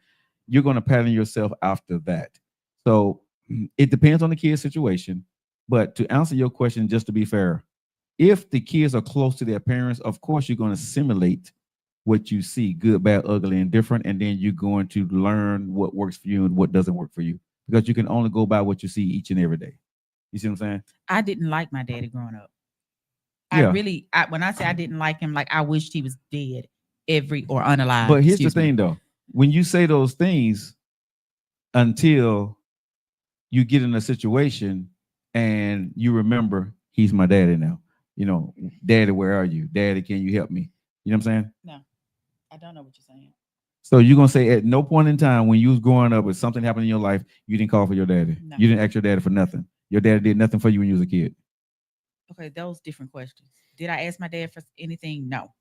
B: You're going to pattern yourself after that. So it depends on the kid's situation. But to answer your question, just to be fair, if the kids are close to their parents, of course you're going to simulate what you see, good, bad, ugly, and different, and then you're going to learn what works for you and what doesn't work for you, because you can only go by what you see each and every day. You see what I'm saying?
G: I didn't like my daddy growing up.
B: Yeah.
G: When I say I didn't like him, like I wished he was dead, or unalive.
B: But here's the
G: excuse me.
B: thing, though. When you say those things, until you get in a situation and you remember, he's my daddy now. Daddy, where are you? Daddy, can you help me? You know what I'm saying?
G: No, I don't know what you're saying.
B: So you're gonna say at no point in time when you was growing up, if something happened in your life, you didn't call for your daddy.
G: No.
B: You didn't ask your daddy for nothing. Your daddy did nothing for you when you was a kid.
G: Okay, those different questions. Did I ask my dad for anything? No.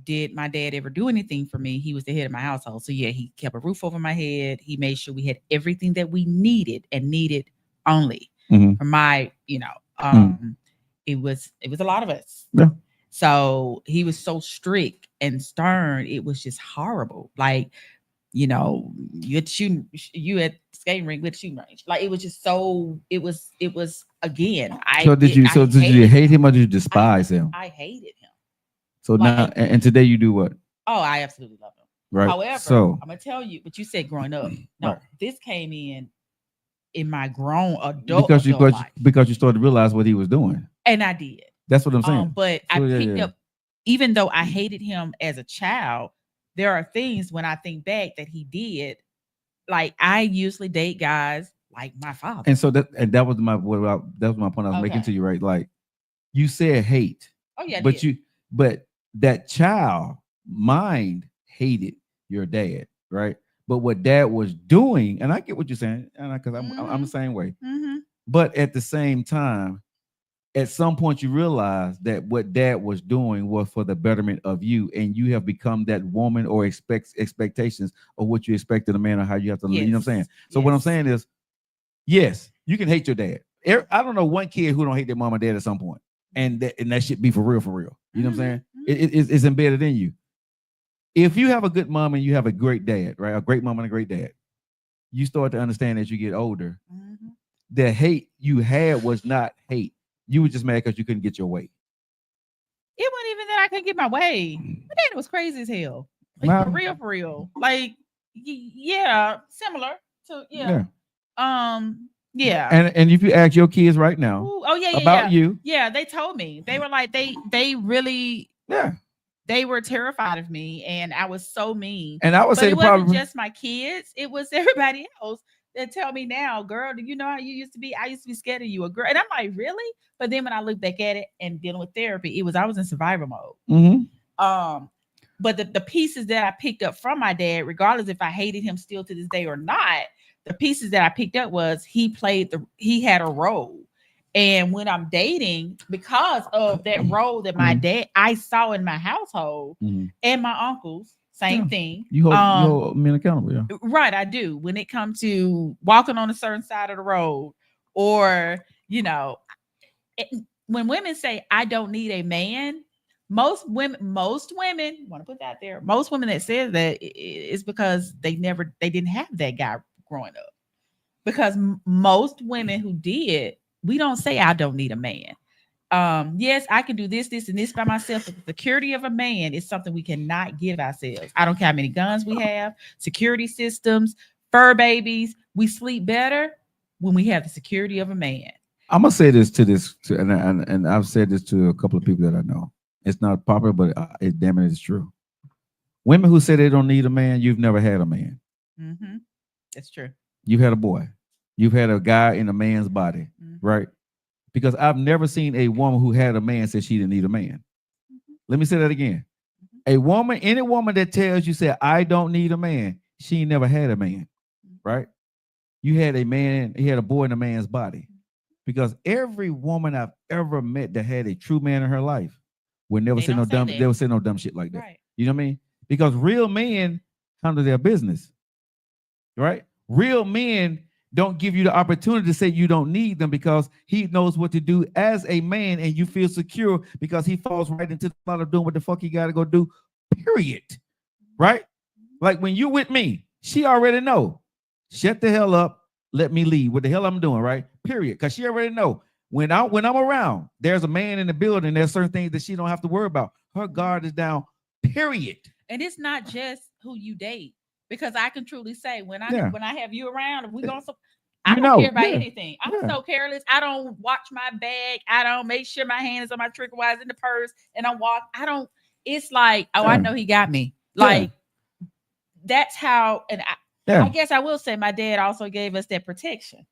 G: Did my dad ever do anything for me? He was the head of my household. So yeah, he kept a roof over my head. He made sure we had everything that we needed, and needed only.
B: Mhm.
G: For my, it was a lot of us.
B: Yeah.
G: So he was so strict and stern. It was just horrible. Like, you at skating rink with shooting range. Like, it was just so, it was again.
B: So did you hate him or did you despise him?
G: I hated him.
B: So now, and today you do what?
G: Oh, I absolutely love him.
B: Right.
G: However,
B: So
G: I'm gonna tell you, but you said growing up. No,
B: Right.
G: this came in my grown adult
B: because
G: life.
B: because you started to realize what he was doing.
G: And I did.
B: That's what I'm saying.
G: But I
B: So,
G: picked
B: yeah.
G: up, even though I hated him as a child, there are things when I think back that he did. Like, I usually date guys like my father.
B: And so that was my point I was making
G: Okay.
B: to you, right? Like, you said hate.
G: Oh yeah, I
B: but
G: did.
B: but that child mind hated your dad, right? But what dad was doing, and I get what you're saying, and because I'm the same way.
G: Mm-hmm.
B: But at the same time, at some point you realize that what dad was doing was for the betterment of you, and you have become that woman or expectations of what you expect of a man or how you have to live. You know what I'm saying? So what I'm
G: Yes.
B: saying is, yes, you can hate your dad. I don't know one kid who don't hate their mom and dad at some point, and that should be for real, for real. You know what I'm saying? It's embedded in you. If you have a good mom and you have a great dad, right? A great mom and a great dad, you start to understand as you get older, the hate you had was not hate. You were just mad because you couldn't get your way.
G: It wasn't even that I couldn't get my way. My dad was crazy as hell. Like,
B: Wow.
G: for real. Like, yeah, similar to yeah. Yeah.
B: And if you ask your kids right now
G: Ooh, oh yeah,
B: about you,
G: yeah, they told me. They were like, they really they were terrified of me, and I was so mean.
B: and I would
G: But
B: say
G: it
B: the
G: wasn't
B: problem.
G: just my kids, it was everybody else that tell me now, girl, do you know how you used to be? I used to be scared of you, a girl. And I'm like, really? But then when I look back at it and dealing with therapy, I was in survival mode.
B: Mhm.
G: But the pieces that I picked up from my dad, regardless if I hated him still to this day or not, the pieces that I picked up was he had a role. And when I'm dating, because of that role that my dad I saw in my household and my uncles, same thing.
B: You hold men accountable, yeah.
G: Right, I do. When it comes to walking on a certain side of the road, or when women say I don't need a man, most women want to put that there. Most women that says that is because they didn't have that guy growing up. Because most women who did, we don't say I don't need a man. Yes, I can do this, and this by myself. But the security of a man is something we cannot give ourselves. I don't care how many guns we have, security systems, fur babies. We sleep better when we have the security of a man.
B: I'm gonna say this and I've said this to a couple of people that I know. It's not popular, but it damn it is true. Women who say they don't need a man, you've never had a man.
G: Mm-hmm. That's true.
B: You've had a boy. You've had a guy in a man's body, right? Because I've never seen a woman who had a man say she didn't need a man. Let me say that again. Any woman that tells you, say, I don't need a man, she ain't never had a man, right? You had a man, he had a boy in a man's body. Because every woman I've ever met that had a true man in her life would never say no dumb shit like that.
G: Right.
B: You know what I mean? Because real men handle their business, right? Real men don't give you the opportunity to say you don't need them, because he knows what to do as a man, and you feel secure because he falls right into the thought of doing what the fuck he got to go do, period. Right? Like when you with me, she already know. Shut the hell up. Let me lead. What the hell I'm doing, right? Period. Because she already know. When I'm around, there's a man in the building. There's certain things that she don't have to worry about. Her guard is down, period.
G: And it's not just who you date. Because I can truly say when I have you around, if we go I don't care about anything. I'm so careless. I don't watch my bag. I don't make sure my hand is on my trigger wise in the purse, and it's like, I know he got me. Like that's how. And I guess I will say my dad also gave us that protection,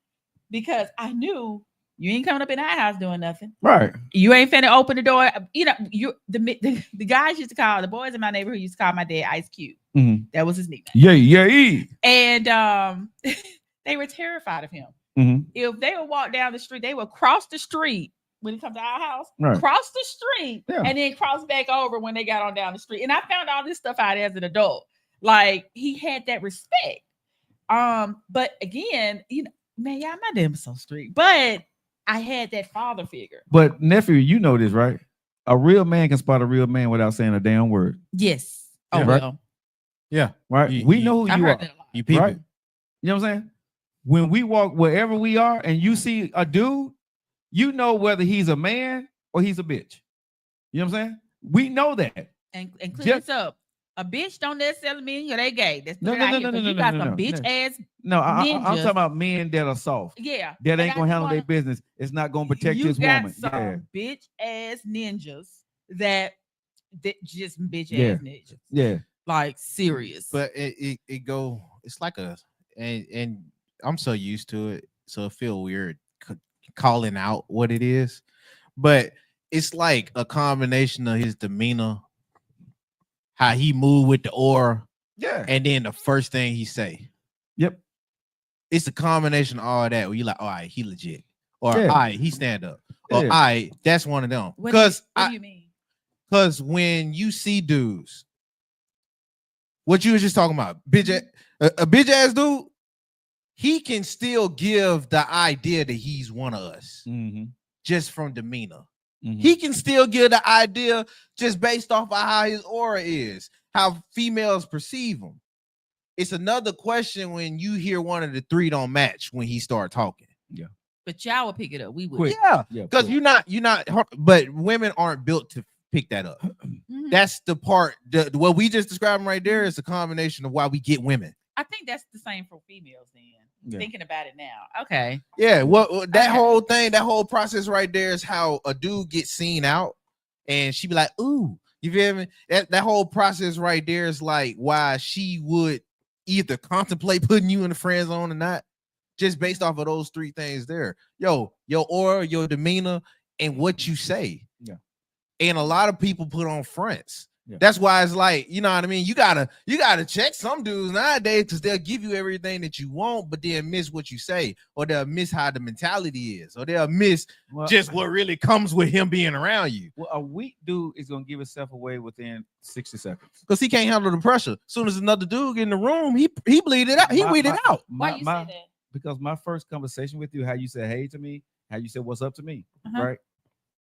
G: because I knew you ain't coming up in our house doing nothing.
B: Right. You
G: ain't finna open the door. The guys used to call, the boys in my neighborhood used to call my dad Ice Cube.
B: Mm-hmm.
G: That was his nickname.
B: Yeah.
G: And they were terrified of him.
B: Mm-hmm.
G: If they would walk down the street, they would cross the street when it comes to our house, cross the street, and then cross back over when they got on down the street. And I found all this stuff out as an adult. Like, he had that respect. But again, man, yeah, my dad was so strict. But I had that father figure.
B: But nephew, you know this, right? A real man can spot a real man without saying a damn word.
G: Yes. Oh,
B: yeah,
G: well.
B: Yeah. Right. We know who you are.
C: You people.
B: Right? You know what I'm saying? When we walk wherever we are and you see a dude, you know whether he's a man or he's a bitch. You know what I'm saying? We know that.
G: And clear this up. A bitch don't necessarily mean they gay. That's no. You got some bitch ass.
B: No, I'm talking about men that are soft.
G: Yeah.
B: That ain't gonna handle their business. It's not gonna protect his woman.
G: You got some bitch ass ninjas that just bitch ass ninjas.
B: Yeah.
G: Like serious.
C: But it's like and I'm so used to it, so it feel weird calling out what it is. But it's like a combination of his demeanor how he moved with the aura,
B: Yeah.
C: and then the first thing he say.
B: Yep.
C: It's a combination of all that where you like, all right, he legit, or
B: Yeah.
C: all right, he stand up, or
B: Yeah.
C: all right, that's one of them.
G: What do you-
C: Because
G: what do you mean?
C: because when you see dudes, what you was just talking about, a bitch ass dude, he can still give the idea that he's one of us
B: Mm-hmm.
C: just from demeanor.
B: Mm-hmm.
C: He can still give the idea just based off of how his aura is, how females perceive him. It's another question when you hear one of the three don't match when he start talking.
G: But y'all would pick it up. We would.
B: Quick.
C: Yeah,
B: Yeah.
C: because you're not, but women aren't built to pick that up.
G: Mhm.
C: That's the part. What we just described right there is a combination of why we get women.
G: I think that's the same for females. Then
B: Yeah.
G: thinking about it now. Okay.
C: Yeah, well, that
G: Okay.
C: whole thing, that whole process right there is how a dude gets seen out, and she be like, "Ooh," you feel me? That whole process right there is like why she would either contemplate putting you in the friend zone or not, just based off of those three things there. Yo, your aura, your demeanor, and what you say.
B: Yeah.
C: And a lot of people put on fronts.
B: Yeah.
C: That's why it's like, you know what I mean? You gotta check some dudes nowadays because they'll give you everything that you want, but they'll miss what you say, or they'll miss how the mentality is, or they'll miss
B: Well,
C: just what really comes with him being around you.
B: well, a weak dude is gonna give himself away within 60 seconds.
C: Because he can't handle the pressure. As soon as another dude get in the room, he bleed it out. He weed it out.
G: Why you say that?
B: Because my first conversation with you, how you said hey to me, how you said what's up to me,
G: Uh-huh.
B: right?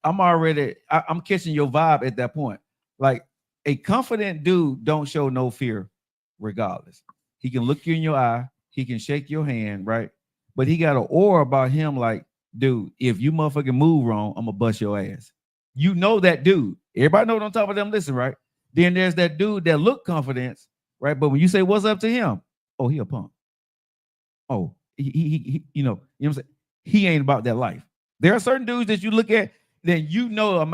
B: I'm catching your vibe at that point. Like a confident dude don't show no fear, regardless. He can look you in your eye, he can shake your hand, right? But he got an aura about him, like, dude, if you motherfucking move wrong, I'm gonna bust your ass. You know that dude. Everybody know what I'm talking about them. Listen, right? Then there's that dude that look confidence, right? But when you say what's up to him, oh, he a punk. Oh, he you know what I'm saying? He ain't about that life. There are certain dudes that you look at, then you know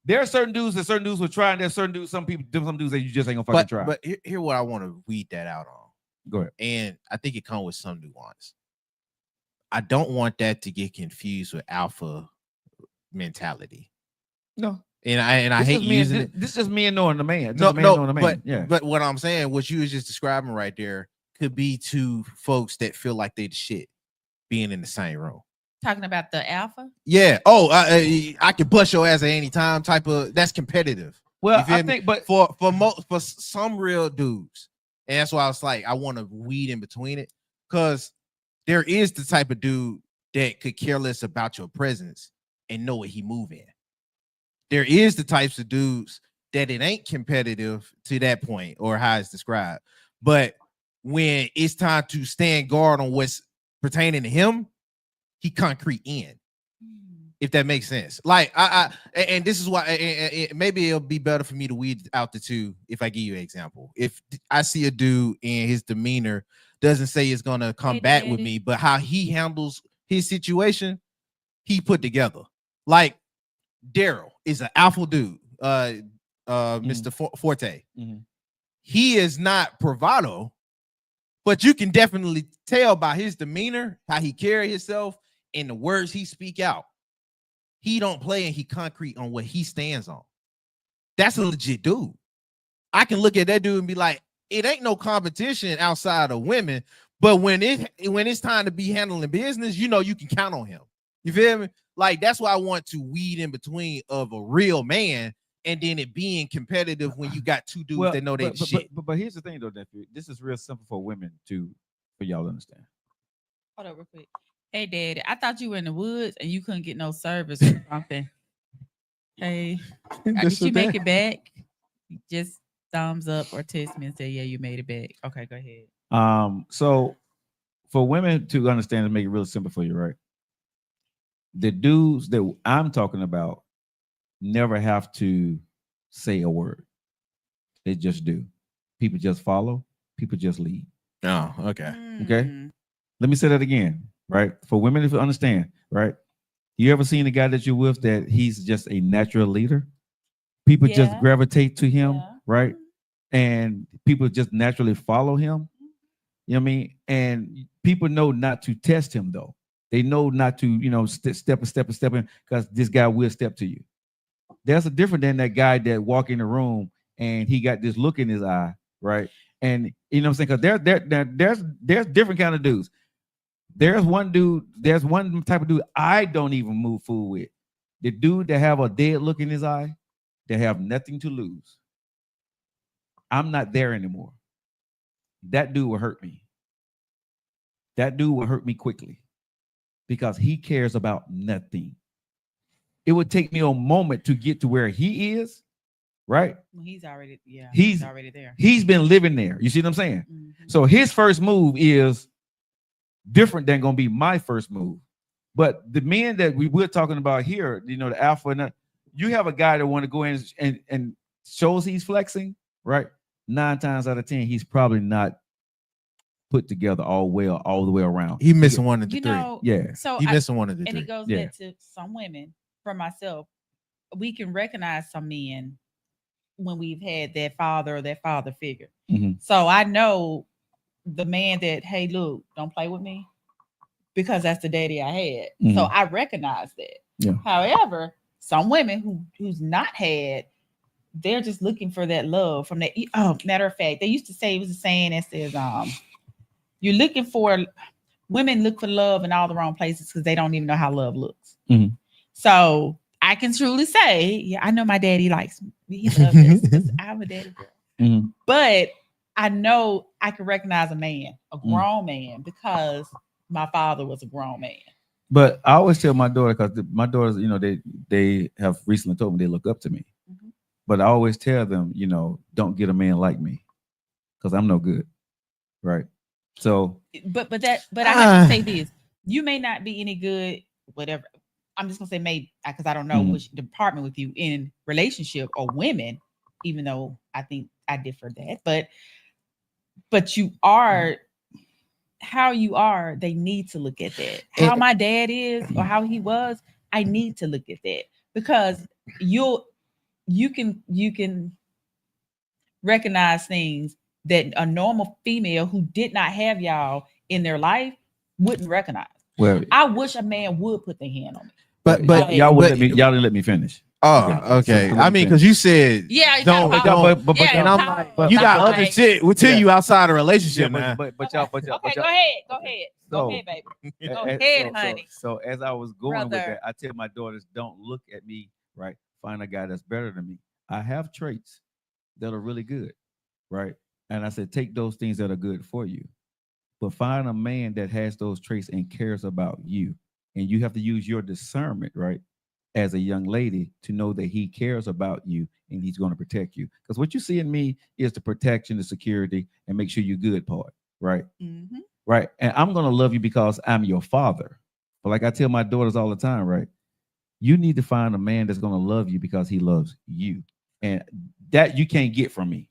B: there are certain dudes that certain dudes will try, and there's certain dudes, some dudes that you just ain't gonna fucking try.
C: But here what I want to weed that out on.
B: Go ahead.
C: And I think it comes with some nuance. I don't want that to get confused with alpha mentality.
B: No.
C: And I hate using it.
B: This is me and knowing the man.
C: No,
B: knowing the man.
C: but what I'm saying, what you was just describing right there, could be to folks that feel like they the shit being in the same room.
G: Talking about the alpha.
C: Yeah. Oh, I can bust your ass at any time. Type of that's competitive.
B: Well,
C: You feel
B: I
C: me?
B: think, but
C: for some real dudes, and that's why I was like, I want to weed in between it, because there is the type of dude that could care less about your presence and know what he move in. There is the types of dudes that it ain't competitive to that point, or how it's described, but when it's time to stand guard on what's pertaining to him, he concrete in. If that makes sense. Like and this is why maybe it'll be better for me to weed out the two if I give you an example. If I see a dude and his demeanor doesn't say it's gonna come back with me, but how he handles his situation, he put together. Like Daryl is an alpha dude, Mr. Forte.
B: Mhm.
C: He is not bravado, but you can definitely tell by his demeanor, how he carry himself, and the words he speak out. He don't play and he concrete on what he stands on. That's a legit dude. I can look at that dude and be like, it ain't no competition outside of women, but when it's time to be handling business, you know you can count on him. You feel me? Like that's why I want to weed in between of a real man and then it being competitive when you got two dudes that know they shit.
B: But here's the thing though, nephew. This is real simple for women for y'all to understand.
G: Hold on real quick. Hey, Daddy, I thought you were in the woods and you couldn't get no service or something. Hey, did you make it back? Just thumbs up or text me and say, yeah, you made it back. Okay, go ahead.
B: So for women to understand and make it real simple for you, right? The dudes that I'm talking about never have to say a word. They just do. People just follow. People just lead.
C: Oh, okay.
B: Okay.
G: Mm.
B: Let me say that again, right? For women to understand, right? You ever seen a guy that you're with that he's just a natural leader? People just
G: Yeah.
B: gravitate to him,
G: Yeah.
B: right? And people just naturally follow him. You know what I mean? And people know not to test him though. They know not to, step in because this guy will step to you. There's a different than that guy that walk in the room and he got this look in his eye, right? And you know what I'm saying? Because there's different kind of dudes. There's one type of dude I don't even move fool with. The dude that have a dead look in his eye, that have nothing to lose. I'm not there anymore. That dude will hurt me. That dude will hurt me quickly because he cares about nothing. It would take me a moment to get to where he is, right?
G: Well, he's already
B: He's
G: already there.
B: He's been living there. You see what I'm saying?
G: Mhm.
B: So his first move is different than gonna be my first move. But the men that we're talking about here, you know, the alpha, and you have a guy that want to go in and shows he's flexing, right? 9 times out of 10, he's probably not put together all the way around.
C: He missing one of the
G: You
C: three.
G: know,
B: Yeah.
G: so
C: He missing one of the
G: and
C: three.
G: it goes
B: Yeah.
G: back to some women. For myself, we can recognize some men when we've had that father or that father figure.
B: Mhm.
G: So I know the man that, hey, look, don't play with me, because that's the daddy I had. So I recognize that.
B: Yeah.
G: However, some women who's not had, they're just looking for that love from that. Oh, matter of fact, they used to say, it was a saying that says, you're looking for, women look for love in all the wrong places because they don't even know how love looks.
B: Mhm.
G: So I can truly say, yeah, I know my daddy likes me. He loves this because I'm a daddy girl.
B: Mhm.
G: But I know I can recognize a man, a grown man, because my father was a grown man.
B: But I always tell my daughter, because my daughters, you know, they have recently told me they look up to me.
G: Mhm.
B: But I always tell them, you know, don't get a man like me, because I'm no good, right? So
G: But I have to say this: you may not be any good, whatever. I'm just gonna say maybe, because I don't know
B: Mhm.
G: which department with you in relationship or women, even though I think I differ that. But you are how you are. They need to look at that. How my dad is or how he was. I need to look at that, because you can recognize things that a normal female who did not have y'all in their life wouldn't recognize.
B: well,
G: I wish a man would put their hand on me.
C: But
B: y'all
C: but-
B: didn't let me finish.
C: Oh,
B: Okay.
C: okay. I mean, because you said
G: Yeah, you
C: don't,
G: gotta
C: don't-
B: but
G: yeah,
C: and I'm
G: no,
C: like,
B: but-
C: you got
B: but-
C: other shit till
B: Yeah.
C: you outside a
B: Yeah,
C: relationship, man.
B: but y'all,
G: Okay, go ahead. Go ahead. Go
B: So-
G: ahead, baby. Go
B: a-
G: ahead, honey.
B: So as I was going with
G: Brother.
B: that, I tell my daughters, don't look at me, right? Find a guy that's better than me. I have traits that are really good, right? And I said, take those things that are good for you, but find a man that has those traits and cares about you. And you have to use your discernment, right? As a young lady, to know that he cares about you and he's going to protect you. Because what you see in me is the protection, the security, and make sure you're good part, right?
G: Mhm.
B: Right. And I'm going to love you because I'm your father. But like I tell my daughters all the time, right? You need to find a man that's going to love you because he loves you. And that you can't get from me.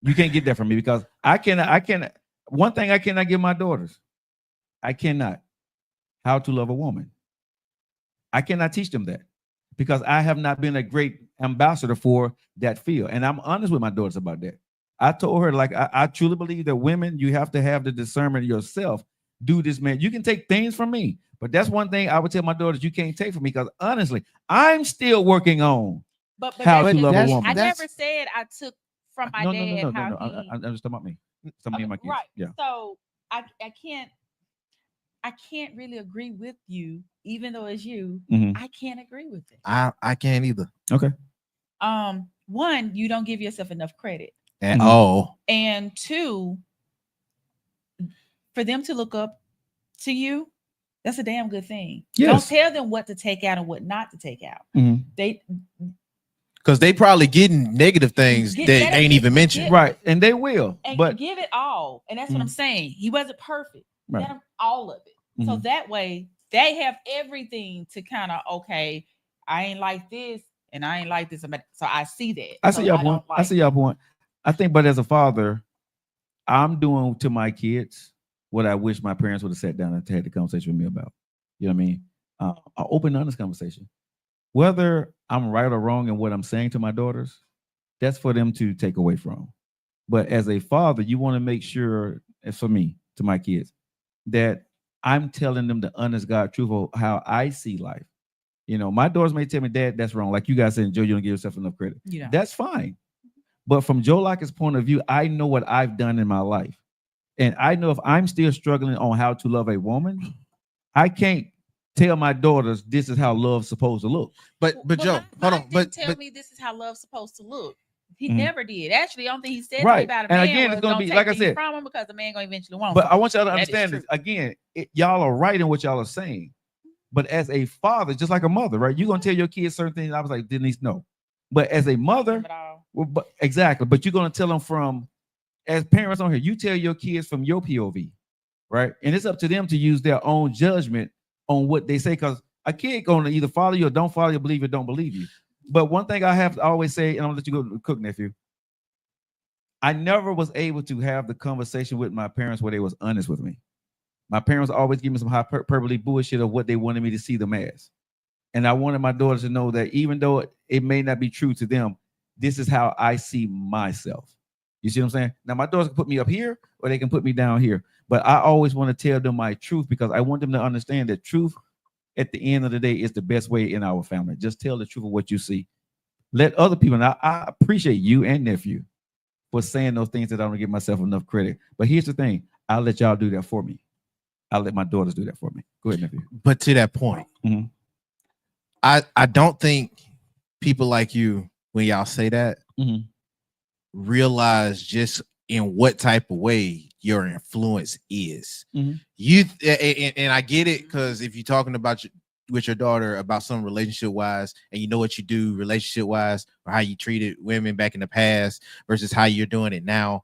B: You can't get that from me, because I cannot. One thing I cannot give my daughters, I cannot, how to love a woman. I cannot teach them that, because I have not been a great ambassador for that field. And I'm honest with my daughters about that. I told her, like, I truly believe that women, you have to have the discernment yourself. Do this, man. You can take things from me, but that's one thing I would tell my daughters you can't take from me, because honestly, I'm still working on
G: But
B: how
G: that's
B: to love a
C: that's-
B: woman.
G: I
C: That's-
G: never said I took from my
B: No.
G: dad how he.
B: I'm just talking about me. Some of me and my kids.
G: Right.
B: Yeah.
G: So I can't really agree with you, even though it's you.
B: Mhm.
G: I can't agree with it.
C: I can't either.
G: One, you don't give yourself enough credit,
C: At
B: Mhm.
C: all.
G: and two, for them to look up to you, that's a damn good thing.
B: Yes.
G: Don't tell them what to take out and what not to take out.
B: Mhm.
G: They
C: Because they probably getting negative things
G: Get
C: that
G: that-
C: ain't even mentioned.
B: Right. And they will.
G: and
B: But
G: give it all, and that's what I'm saying. He wasn't perfect.
B: Right.
G: Let him all of it. So
B: Mhm.
G: that way they have everything to kind of, okay, I ain't like this and I ain't like this. So I see that.
B: I
G: So
B: see your
G: don't
B: point. I
G: like
B: see your point. I think, but as a father, I'm doing to my kids what I wish my parents would have sat down and had the conversation with me about. You know what I mean? An open, honest conversation. Whether I'm right or wrong in what I'm saying to my daughters, that's for them to take away from. But as a father, you want to make sure, and for me, to my kids, that I'm telling them the honest God truth of how I see life. You know, my daughters may tell me, Dad, that's wrong. Like you guys said, Joe, you don't give yourself enough credit.
G: You know.
B: That's fine. But from Joe Locket's point of view, I know what I've done in my life. And I know if I'm still struggling on how to love a woman, I can't tell my daughters this is how love's supposed to look.
C: But Joe, hold on.
G: Didn't tell me this is how love's supposed to look. He
B: Mhm.
G: never did. Actually, the only thing he said to
B: Right.
G: me about a
B: And
G: man
B: again,
G: was
B: it's gonna
G: don't
B: be
G: take
B: like I
G: things
B: said.
G: from him because the man gonna eventually want.
B: But I
G: some.
B: want y'all to
G: That is
B: understand
G: true.
B: this. Again, y'all are right in what y'all are saying. But as a father, just like a mother, right? You're gonna tell your kids certain things. I was like, Denise, no. But as a mother, well, but exactly. But you're gonna tell them from as parents on here, you tell your kids from your POV, right? And it's up to them to use their own judgment on what they say, because a kid gonna either follow you or don't follow you, believe you or don't believe you. But one thing I have to always say, and I'm gonna let you go cook, nephew. I never was able to have the conversation with my parents where they was honest with me. My parents always give me some hyperbole bullshit of what they wanted me to see them as. And I wanted my daughters to know that even though it may not be true to them, this is how I see myself. You see what I'm saying? Now, my daughters can put me up here or they can put me down here. But I always want to tell them my truth because I want them to understand that truth at the end of the day is the best way in our family. Just tell the truth of what you see. Let other people, and I appreciate you and nephew for saying those things that I don't give myself enough credit. But here's the thing. I'll let y'all do that for me. I'll let my daughters do that for me. Go ahead, nephew.
C: But to that point,
B: Mhm.
C: I don't think people like you, when y'all say that,
B: Mhm.
C: realize just in what type of way your influence is.
B: Mhm.
C: You and I get it, because if you're talking about with your daughter about some relationship wise, and you know what you do relationship wise, or how you treated women back in the past versus how you're doing it now,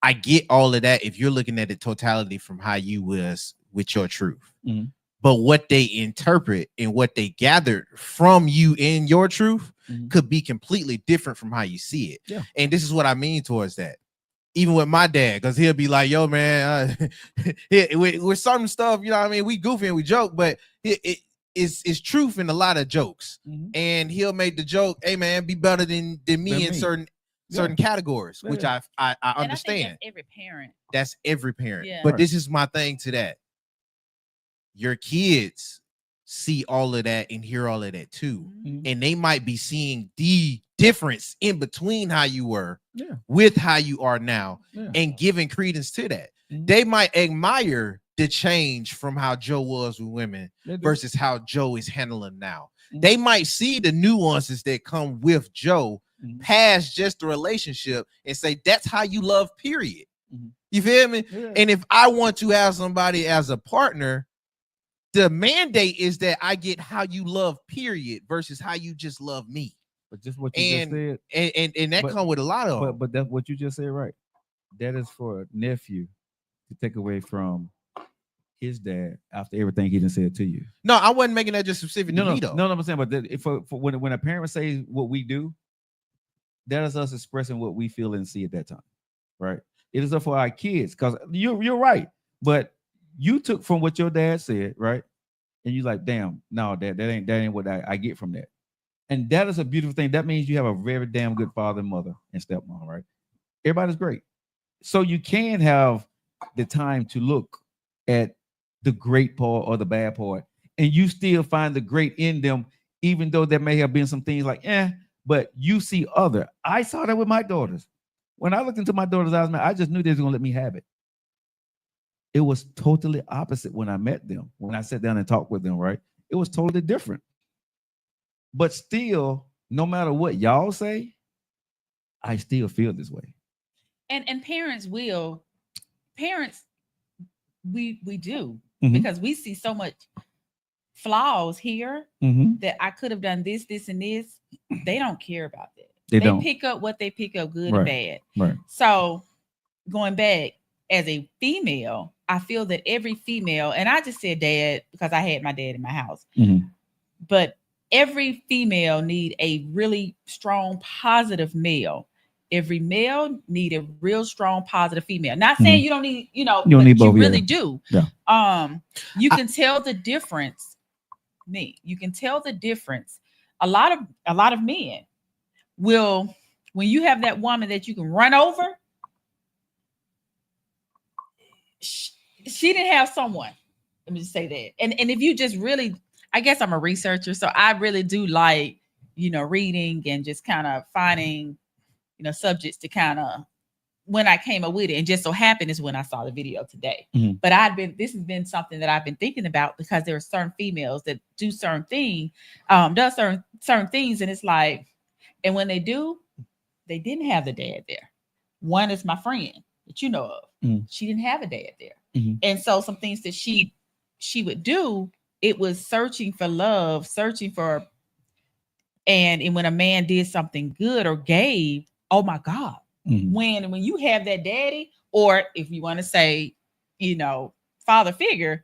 C: I get all of that if you're looking at the totality from how you was with your truth.
B: Mhm.
C: But what they interpret and what they gathered from you in your truth
B: Mhm.
C: could be completely different from how you see it.
B: Yeah.
C: And this is what I mean towards that. Even with my dad, because he'll be like, yo, man, with certain stuff, you know what I mean? We goofy and we joke, but it's truth in a lot of jokes.
B: Mhm.
C: And he'll make the joke, hey, man, be better than me
B: Than
C: in
B: me.
C: certain
B: Yeah.
C: categories, which
B: Yeah.
C: I
G: And I think
C: understand.
G: that's every parent.
C: That's every parent.
G: Yeah.
C: But
B: Right.
C: this is my thing to that. Your kids see all of that and hear all of that too.
B: Mhm.
C: And they might be seeing the difference in between how you were
B: Yeah.
C: with how you are now
B: Yeah.
C: and giving credence to that.
B: Mhm.
C: They might admire the change from how Joe was with women
B: They do.
C: versus how Joe is handling now.
B: Mhm.
C: They might see the nuances that come with Joe
B: Mhm.
C: past just the relationship and say, that's how you love, period.
B: Mhm.
C: You feel me?
B: Yeah.
C: And if I want to have somebody as a partner, the mandate is that I get how you love, period, versus how you just love me.
B: But just what you
C: And
B: just said.
C: and that
B: But-
C: come with a lot of
B: But that's what you just said, right? That is for a nephew to take away from his dad after everything he done said to you.
C: no, I wasn't making that just specific
B: No,
C: to
B: no,
C: me though.
B: no, I'm saying, but for when a parent says what we do, that is us expressing what we feel and see at that time, right? It is up for our kids, because you're right. But you took from what your dad said, right? And you like, damn, no, that ain't what I get from that. And that is a beautiful thing. That means you have a very damn good father and mother and stepmom, right? Everybody's great. So you can have the time to look at the great part or the bad part, and you still find the great in them, even though there may have been some things like, but you see other. I saw that with my daughters. When I looked into my daughter's eyes, man, I just knew they was gonna let me have it. It was totally opposite when I met them. When I sat down and talked with them, right? It was totally different. But still, no matter what y'all say, I still feel this way.
G: And parents we do
B: Mhm.
G: because we see so much flaws here
B: Mhm.
G: that I could have done this, and this. They don't care about that.
B: They don't.
G: pick up what they pick up, good
B: Right.
G: and bad.
B: Right.
G: So going back as a female, I feel that every female, and I just said dad because I had my dad in my house,
B: Mhm.
G: but every female need a really strong, positive male. Every male need a real strong, positive female. Not saying you don't need,
B: You don't
G: but
B: need both,
G: you
B: yeah.
G: really do.
B: Yeah.
G: You can tell the difference. You can tell the difference. A lot of men will, when you have that woman that you can run over, she didn't have someone. Let me just say that. And if you just really, I guess I'm a researcher, so I really do like, reading and just kind of finding, subjects to kind of when I came up with it, and just so happened is when I saw the video today.
B: Mhm.
G: But this has been something that I've been thinking about, because there are certain females that do certain things, certain things, and it's like, and when they do, they didn't have the dad there. One is my friend that you know of.
B: Mhm.
G: She didn't have a dad there,
B: Mhm.
G: and so some things that she would do, it was searching for love, and when a man did something good or gave, oh my God.
B: Mhm.
G: When you have that daddy, or if you want to say, father figure,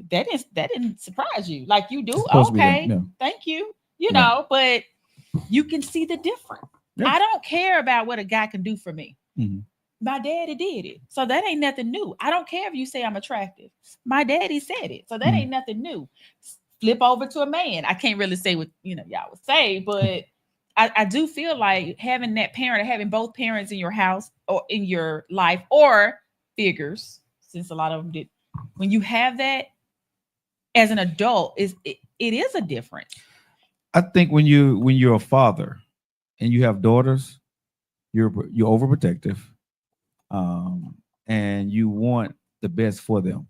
G: that didn't surprise you. Like you do,
B: It's supposed to be that,
G: okay,
B: yeah.
G: thank you,
B: Right.
G: but you can see the difference.
B: Yeah.
G: I don't care about what a guy can do for me.
B: Mhm.
G: My daddy did it. So that ain't nothing new. I don't care if you say I'm attractive. My daddy said it. So that ain't nothing new. Flip over to a man. I can't really say what y'all would say, but I do feel like having that parent, or having both parents in your house or in your life, or figures, since a lot of them did, when you have that as an adult, it is a difference.
B: I think when you're a father and you have daughters, you're overprotective, and you want the best for them,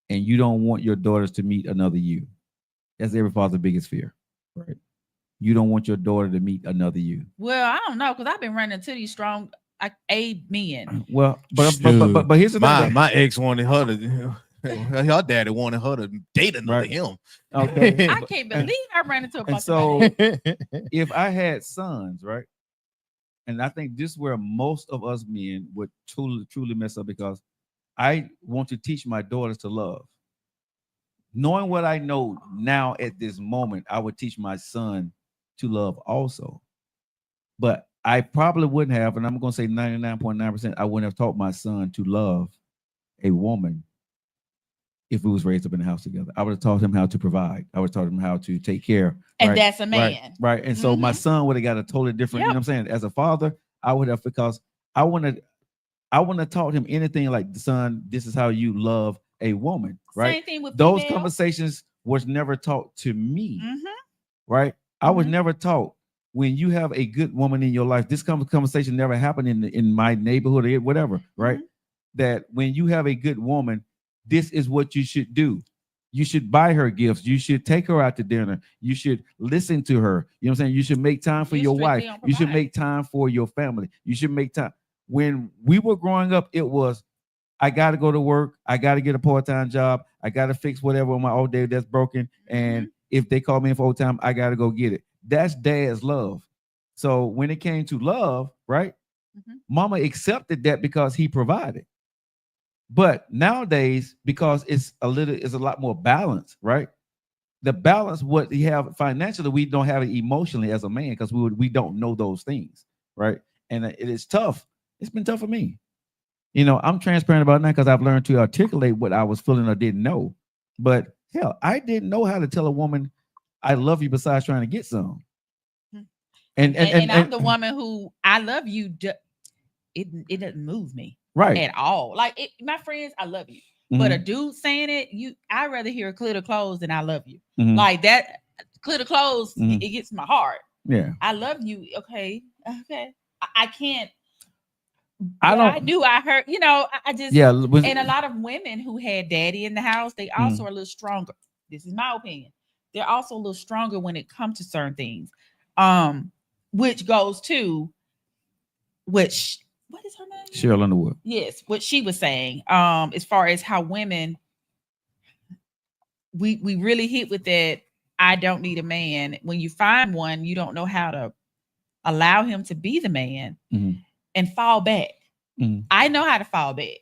B: and you don't want your daughters to meet another you. That's every father's biggest fear, right? You don't want your daughter to meet another you.
G: Well, I don't know, because I've been running into these strong men.
B: Well, but
C: Dude,
B: here's the thing.
C: my ex wanted her to. Her daddy wanted her to date another him.
B: Okay.
G: I can't believe I ran into a
B: And
G: bunch
B: so,
G: of men.
B: if I had sons, right, and I think this is where most of us men would truly mess up, because I want to teach my daughters to love. Knowing what I know now at this moment, I would teach my son to love also. But I probably wouldn't have, and I'm going to say 99.9%, I wouldn't have taught my son to love a woman if we was raised up in the house together. I would have taught him how to provide. I would have taught him how to take care.
G: And
B: right?
G: that's a man.
B: Right. And so my son would have got a totally different, you know what I'm saying? As a father, I would have, because I wouldn't have taught him anything like, son, this is how you love a woman, right?
G: Same thing with
B: those
G: female.
B: conversations was never taught to me,
G: Mhm.
B: right? I was never taught, when you have a good woman in your life, this conversation never happened in my neighborhood or whatever, right? That when you have a good woman, this is what you should do. You should buy her gifts. You should take her out to dinner. You should listen to her. You know what I'm saying? You should make time for your wife. You should make time for your family. You should make time. When we were growing up, it was, I got to go to work. I got to get a part-time job. I got to fix whatever on my old day that's broken. And if they call me in for overtime, I got to go get it. That's dad's love. So when it came to love, right? Mama accepted that because he provided. But nowadays, because it's a lot more balance, right? The balance, what we have financially, we don't have it emotionally as a man, because we don't know those things, right? And it is tough. It's been tough for me. I'm transparent about that because I've learned to articulate what I was feeling or didn't know. But hell, I didn't know how to tell a woman I love you besides trying to get some. And
G: I'm the woman who, I love you. It doesn't move me
B: right
G: at all. Like my friends, I love you. But a dude saying it, I'd rather hear a clear to close than I love you. Like that clear to close, it gets my heart.
B: Yeah.
G: I love you. Okay. I can't.
B: I
G: heard, I just, and a lot of women who had daddy in the house, they also are a little stronger. This is my opinion. They're also a little stronger when it comes to certain things. Which goes to what is her name?
B: Cheryl Underwood.
G: Yes, what she was saying. As far as how women, we really hit with that. I don't need a man. When you find one, you don't know how to allow him to be the man and fall back. I know how to fall back.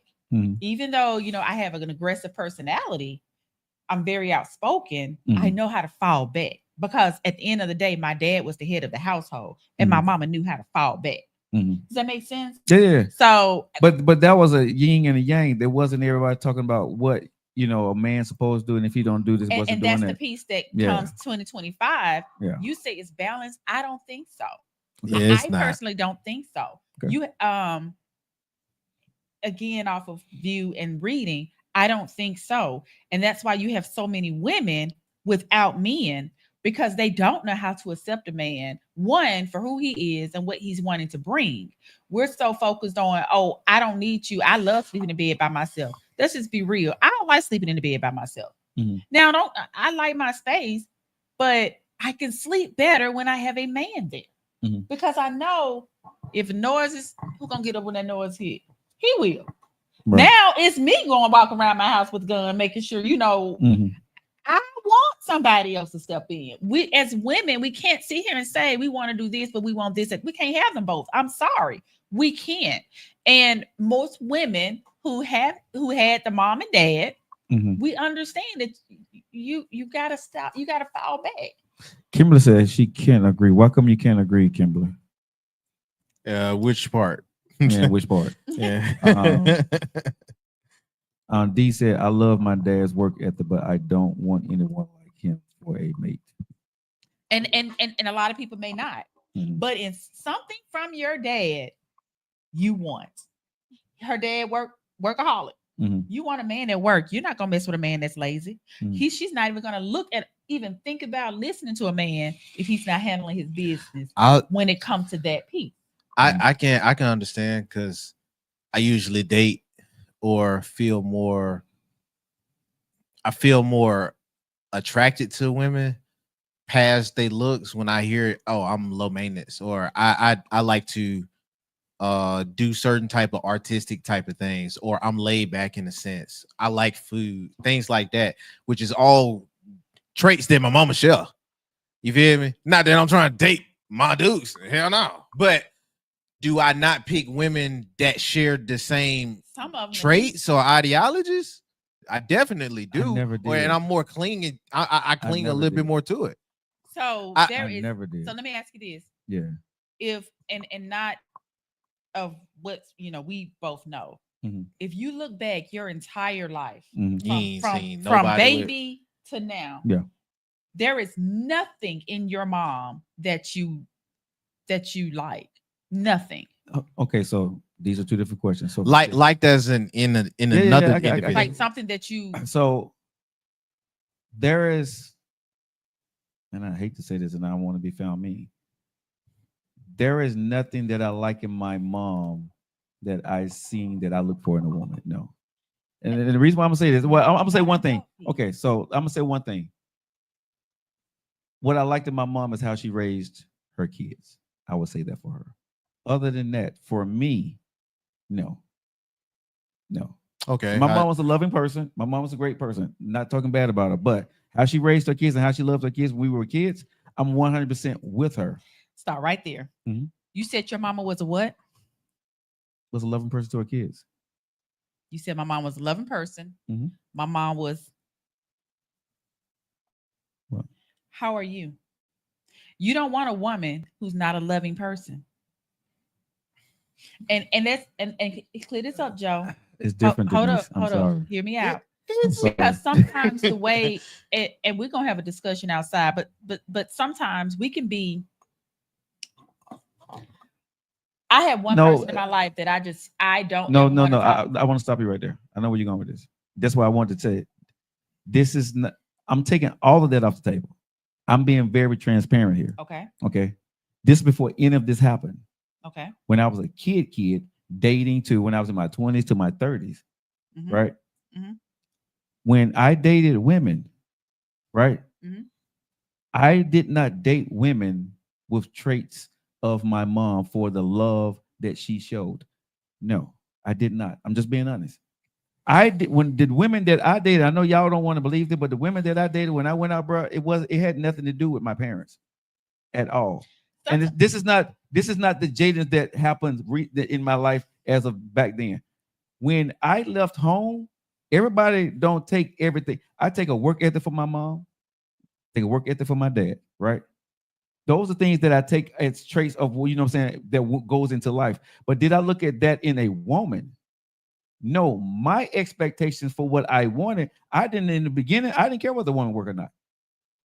G: Even though, I have an aggressive personality, I'm very outspoken. I know how to fall back, because at the end of the day, my dad was the head of the household and my mama knew how to fall back. Does that make sense?
B: Yeah.
G: So,
B: but that was a yin and a yang. There wasn't everybody talking about what a man's supposed to do, and if he don't do this, wasn't
G: and
B: doing
G: that's
B: that.
G: the piece that comes 2025.
B: Yeah.
G: You say it's balanced. I don't think so.
C: Yeah,
G: I personally don't think so.
B: Okay.
G: You again, off of view and reading, I don't think so. And that's why you have so many women without men, because they don't know how to accept a man one for who he is and what he's wanting to bring. We're so focused on, oh, I don't need you. I love sleeping in bed by myself. Let's just be real. I don't like sleeping in the bed by myself.
B: Mhm.
G: Now, I like my space, but I can sleep better when I have a man there.
B: Mhm.
G: Because I know if noise is, who's gonna get up when that noise hit? He will.
B: Right.
G: Now it's me going walk around my house with a gun, making sure,
B: Mhm.
G: I want somebody else to step in. We as women, we can't sit here and say we want to do this, but we want this. We can't have them both. I'm sorry, we can't. And most women who had the mom and dad,
B: Mhm.
G: we understand that you gotta stop. You gotta fall back.
B: Kimberly says she can't agree. Why come you can't agree, Kimberly?
C: Which part?
B: Yeah, which part?
C: Yeah.
B: D said, I love my dad's work ethic, but I don't want anyone like him for a mate.
G: And a lot of people may not.
B: Mhm.
G: But in something from your dad, you want. Her dad workaholic.
B: Mhm.
G: You want a man at work. You're not gonna mess with a man that's lazy.
B: Mhm.
G: She's not even gonna look at, even think about listening to a man if he's not handling his business when it comes to that piece.
C: I can understand, because I usually date or feel more attracted to women past they looks when I hear, oh, I'm low maintenance, or I like to do certain type of artistic type of things, or I'm laid back in a sense. I like food, things like that, which is all traits that my mama share. You feel me? Not that I'm trying to date my dudes, hell no. But do I not pick women that share the same
G: Some of them
C: traits or ideologies? I definitely do.
B: never did.
C: And I'm more clinging. I cling a
B: never
C: little bit
B: did.
C: more to it.
G: So
C: I
G: there is.
B: never did.
G: So let me ask you this:
B: Yeah.
G: if and not of what we both know.
B: Mhm.
G: If you look back your entire life,
B: Mhm.
C: You ain't seen
G: from
C: nobody with-
G: baby to now,
B: Yeah.
G: there is nothing in your mom that you like. Nothing.
B: Okay, so these are two different questions. So
C: like there's in
B: yeah,
C: another
B: I got
C: individual.
G: Like something that you.
B: So there is, and I hate to say this, and I don't want to be found mean. There is nothing that I like in my mom that I seen that I look for in a woman. No. And the reason why I'm gonna say this, well, I'm gonna say one thing. Okay, so I'm gonna say one thing. What I liked in my mom is how she raised her kids. I would say that for her. Other than that, for me, no.
C: Okay.
B: My mom was a loving person. My mom was a great person. Not talking bad about her, but how she raised her kids and how she loved her kids when we were kids, I'm 100% with her.
G: Start right there.
B: Mhm.
G: You said your mama was a what?
B: Was a loving person to her kids.
G: You said my mom was a loving person.
B: Mhm.
G: My mom was.
B: What?
G: How are you? You don't want a woman who's not a loving person. And that's and clear this up, Joe.
B: It's different.
G: Hold
B: Denise.
G: up,
B: I'm
G: hold
B: sorry.
G: up. Hear me out.
B: I'm sorry.
G: Because sometimes the way and we're gonna have a discussion outside, but sometimes we can be. I have one person in my life that I don't.
B: No.
G: ever wanna talk.
B: I want to stop you right there. I know where you're going with this. That's why I wanted to say, this is not. I'm taking all of that off the table. I'm being very transparent here.
G: Okay.
B: Okay. This is before any of this happened.
G: Okay.
B: When I was a kid dating to when I was in my 20s to my 30s,
G: Mhm.
B: right?
G: Mhm.
B: When I dated women, right?
G: Mhm.
B: I did not date women with traits of my mom for the love that she showed. No, I did not. I'm just being honest. I did when the women that I dated, I know y'all don't want to believe it, but the women that I dated when I went out, bro, it had nothing to do with my parents at all. And this is not the Jaden that happens in my life as of back then. When I left home, everybody don't take everything. I take a work ethic from my mom, take a work ethic from my dad, right? Those are things that I take as traits of, you know what I'm saying, that goes into life. But did I look at that in a woman? No, my expectations for what I wanted, I didn't in the beginning, I didn't care whether the woman worked or not.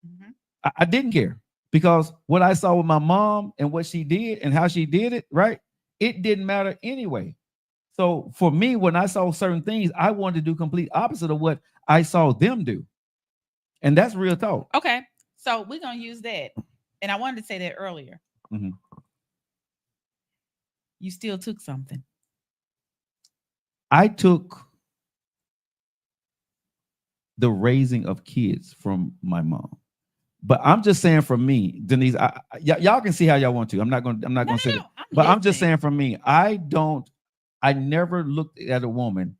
G: Mhm.
B: I didn't care because what I saw with my mom and what she did and how she did it, right? It didn't matter anyway. So for me, when I saw certain things, I wanted to do complete opposite of what I saw them do. And that's real talk.
G: Okay. So we're gonna use that. And I wanted to say that earlier.
B: Mhm.
G: You still took something.
B: I took the raising of kids from my mom. But I'm just saying for me, Denise, y'all can see how y'all want to. I'm not going to say that. But I'm just saying for me, I never looked at a woman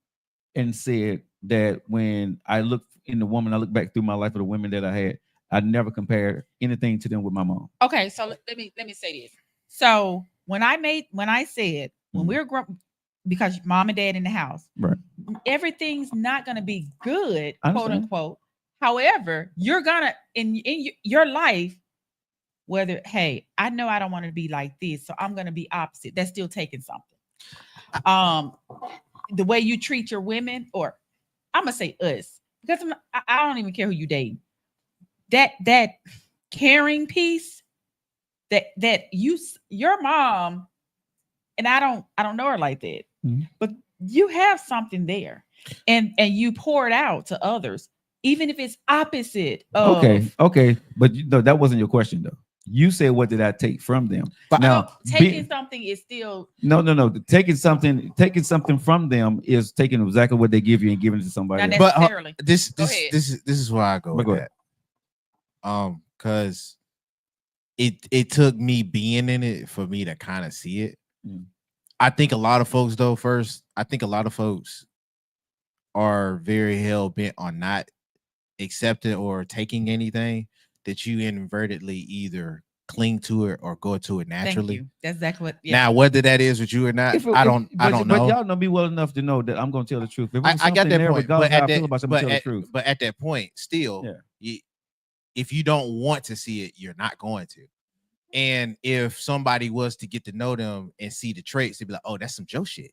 B: and said that when I look in the woman, I look back through my life of the women that I had, I never compared anything to them with my mom.
G: Okay, so let me say this. So when I said when we're because mom and dad in the house,
B: right?
G: Everything's not going to be good,
B: I
G: quote
B: understand.
G: unquote. However, you're gonna in your life, whether hey, I know I don't want to be like this, so I'm gonna be opposite. That's still taking something. The way you treat your women, or I'm gonna say us, because I don't even care who you date. That caring piece, that your mom, and I don't know her like that, but you have something there, and you pour it out to others, even if it's opposite of.
B: Okay, but that wasn't your question though. You said, what did I take from them?
G: But
B: now,
G: taking something is still
B: no. Taking something from them is taking exactly what they give you and giving it to somebody
G: not
B: else.
G: necessarily.
C: But this is where I go with
B: ahead.
C: that. Because it took me being in it for me to kind of see it. I think a lot of folks though, are very hell bent on not accepting or taking anything that you inadvertently either cling to it or go to it naturally.
G: Thank you. That's exactly what.
C: Now, whether that is with you or not, I don't know.
B: But y'all know me well enough to know that I'm going to tell the truth.
C: I got that point. But
B: how I feel about something, tell the truth.
C: But at that point, still, if you don't want to see it, you're not going to. And if somebody was to get to know them and see the traits, they'd be like, "Oh, that's some Joe shit."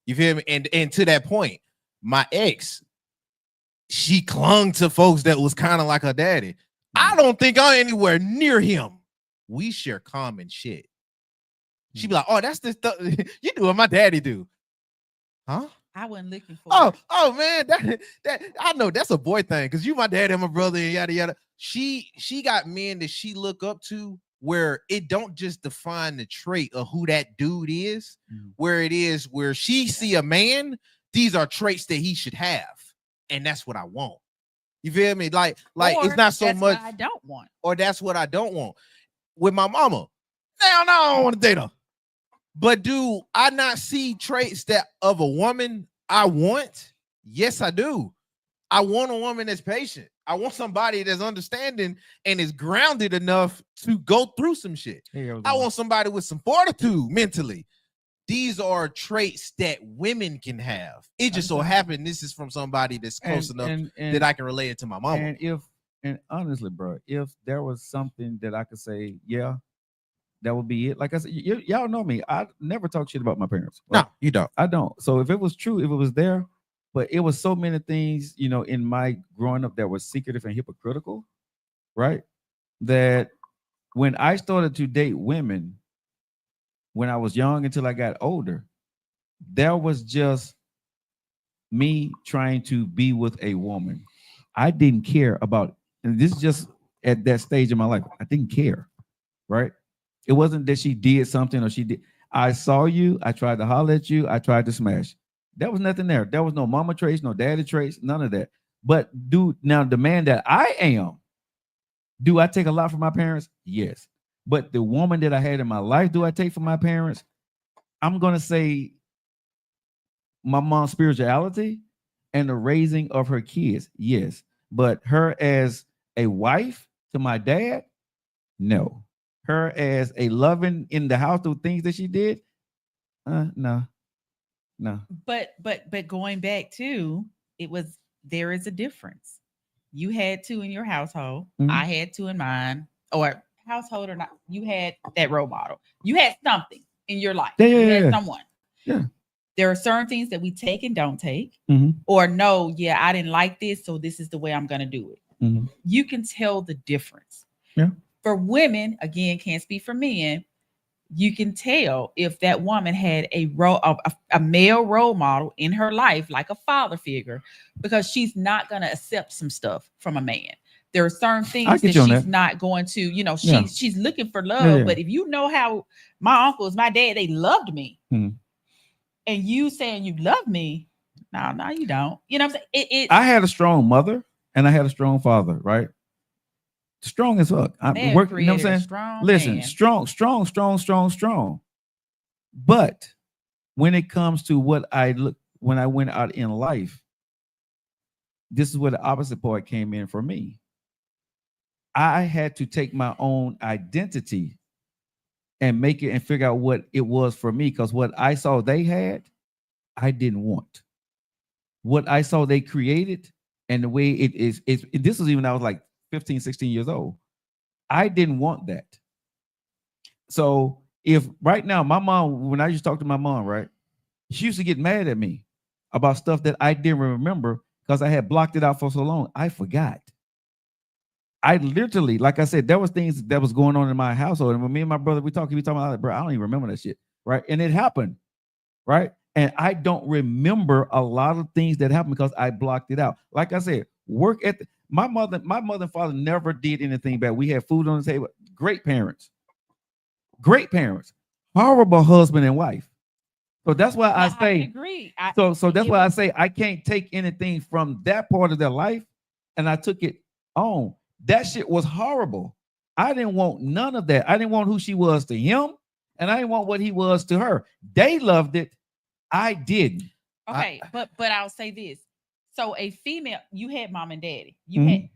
C: You feel me? And to that point, my ex, she clung to folks that was kind of like her daddy. I don't think I'm anywhere near him. We share common shit. She'd be like, "Oh, that's the stuff you do what my daddy do." Huh?
G: I wasn't looking for.
C: Oh man, that I know that's a boy thing because you my dad and my brother and yada yada. She got men that she look up to where it don't just define the trait of who that dude is, where it is where she see a man, these are traits that he should have, and that's what I want. You feel me? Like
G: Or
C: it's not so
G: that's
C: much
G: what I don't want,
C: or that's what I don't want. With my mama, now I don't want to date her. But do I not see traits that of a woman I want? Yes, I do. I want a woman that's patient. I want somebody that's understanding and is grounded enough to go through some shit. I want somebody with some fortitude mentally. These are traits that women can have. It just so happened this is from somebody that's close enough that I can relate it to my mama.
B: And honestly, bro, if there was something that I could say, yeah, that would be it. Like I said, y'all know me. I never talk shit about my parents.
C: No, you don't.
B: I don't. So if it was true, if it was there, but it was so many things, in my growing up that was secretive and hypocritical, right? That when I started to date women, when I was young until I got older, there was just me trying to be with a woman. I didn't care about, and this is just at that stage in my life, I didn't care, right? It wasn't that she did something or she did. I saw you, I tried to holler at you, I tried to smash. There was nothing there. There was no mama traits, no daddy traits, none of that. But now the man that I am, do I take a lot from my parents? Yes. But the woman that I had in my life, do I take from my parents? I'm going to say my mom's spirituality and the raising of her kids. Yes. But her as a wife to my dad, no. Her as a loving in the house, the things that she did, no.
G: But going back to there is a difference. You had two in your household. I had two in mine, or household or not. You had that role model. You had something in your life. You had someone.
B: Yeah.
G: There are certain things that we take and don't take, or no, I didn't like this, so this is the way I'm going to do it. You can tell the difference.
B: Yeah.
G: For women, again, can't speak for men. You can tell if that woman had a male role model in her life, like a father figure, because she's not going to accept some stuff from a man. there are certain things that
B: get you on
G: she's
B: that.
G: not going to, you know,
B: Yeah.
G: she's looking for love.
B: Yeah, yeah.
G: But if you know how my uncles, my dad, they loved me,
B: Mhm.
G: and you saying you love me, no, you don't. You know what I'm saying?
B: I had a strong mother and I had a strong father, right? Strong as fuck.
G: They
B: I
G: have
B: work, you know what I'm
G: created a
B: saying?
G: strong
B: Listen,
G: man.
B: strong. But when it comes to when I went out in life, this is where the opposite part came in for me. I had to take my own identity and make it and figure out what it was for me, because what I saw they had, I didn't want. What I saw they created and the way it is, this was even I was like 15, 16 years old. I didn't want that. So if right now my mom, when I used to talk to my mom, right, she used to get mad at me about stuff that I didn't remember because I had blocked it out for so long. I forgot. I literally, like I said, there was things that was going on in my household. And when me and my brother, we talking about it, bro, I don't even remember that shit. Right. And it happened. Right. And I don't remember a lot of things that happened because I blocked it out. Like I said, work at my mother and father never did anything bad. We had food on the table. Great parents. Horrible husband and wife. So that's why I say,
G: agree.
B: so that's why I say I can't take anything from that part of their life, and I took it on. That shit was horrible. I didn't want none of that. I didn't want who she was to him, and I didn't want what he was to her. They loved it. I didn't.
G: Okay, but I'll say this. So a female, you had mom and daddy. You
B: Mhm.
G: had,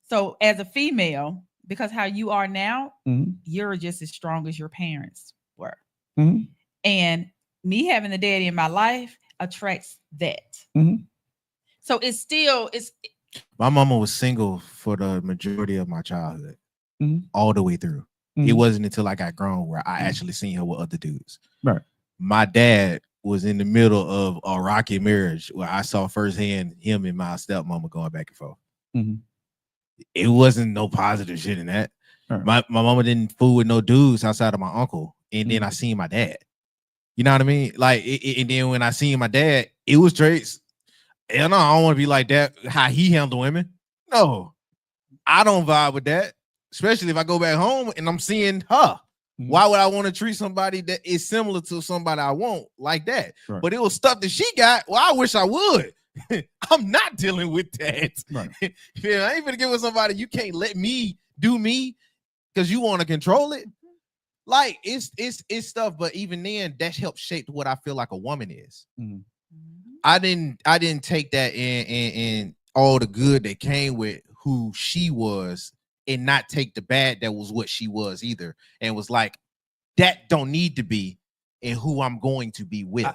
G: so as a female, because how you are now,
B: Mhm.
G: you're just as strong as your parents were.
B: Mhm.
G: And me having the daddy in my life attracts that.
B: Mhm.
G: So it's
C: My mama was single for the majority of my childhood,
B: Mhm.
C: all the way through. It
B: Mhm.
C: wasn't until I got grown where I actually seen her with other dudes.
B: Right.
C: My dad was in the middle of a rocky marriage where I saw firsthand him and my stepmama going back and forth.
B: Mhm.
C: It wasn't no positive shit in that.
B: Right.
C: My mama didn't fool with no dudes outside of my uncle, and then
B: Mhm.
C: I seen my dad. You know what I mean? Like, and then when I seen my dad, it was traits. And I don't want to be like that. How he handle women? No, I don't vibe with that. Especially if I go back home and I'm seeing her.
B: Mhm.
C: Why would I want to treat somebody that is similar to somebody I want like that?
B: Right.
C: But it was stuff that she got. Well, I wish I would. I'm not dealing with that.
B: Right.
C: Yeah, I ain't gonna get with somebody you can't let me do me because you want to control it. Like it's stuff, but even then, that helps shape what I feel like a woman is.
B: Mhm.
C: I didn't take that in all the good that came with who she was and not take the bad that was what she was either, and was like, that don't need to be in who I'm going to be with.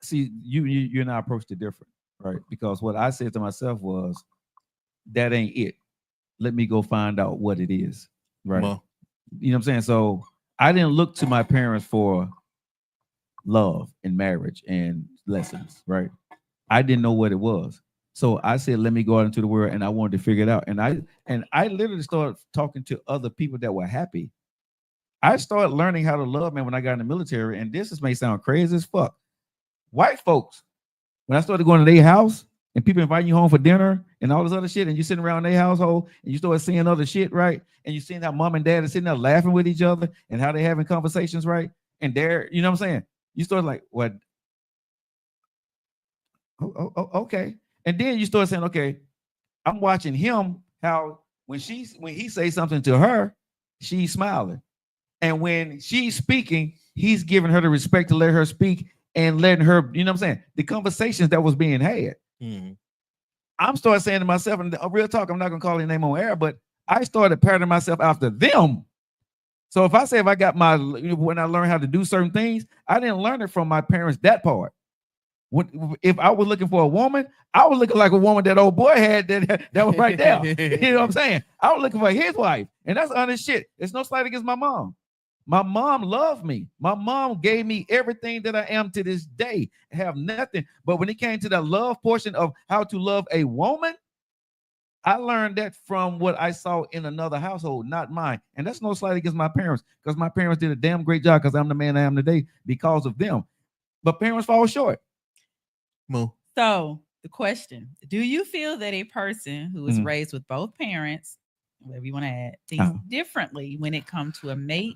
B: See, you and I approached it different, right? Because what I said to myself was, that ain't it. Let me go find out what it is, right?
C: Well,
B: You know what I'm saying? So I didn't look to my parents for love and marriage and lessons, right? I didn't know what it was. So I said, let me go out into the world, and I wanted to figure it out. And I literally started talking to other people that were happy. I started learning how to love, man, when I got in the military. And this may sound crazy as fuck. White folks, when I started going to their house and people inviting you home for dinner and all this other shit, and you sitting around their household and you start seeing other shit, right? And you seeing how mom and dad are sitting there laughing with each other and how they having conversations, right? And they're, you know what I'm saying? You start like, what? Okay. And then you start saying, okay, I'm watching him, how when he says something to her, she's smiling. And when she's speaking, he's giving her the respect to let her speak and letting her, you know what I'm saying? The conversations that was being had.
C: mm-hmm.
B: I'm starting saying to myself, and real talk, I'm not gonna call their name on air, but I started patterning myself after them. So if I got when I learned how to do certain things, I didn't learn it from my parents, that part. If I was looking for a woman, I was looking like a woman that old boy had that was right there. You know what I'm saying? I was looking for his wife, and that's honest shit. It's no slight against my mom. My mom loved me. My mom gave me everything that I am to this day. I have nothing. But when it came to the love portion of how to love a woman, I learned that from what I saw in another household, not mine. And that's no slight against my parents, because my parents did a damn great job, because I'm the man I am today because of them. But parents fall short.
C: Moo.
G: So the question, do you feel that a person who is raised with both parents, whatever you want to add, things
B: Uh-huh.
G: differently when it comes to a mate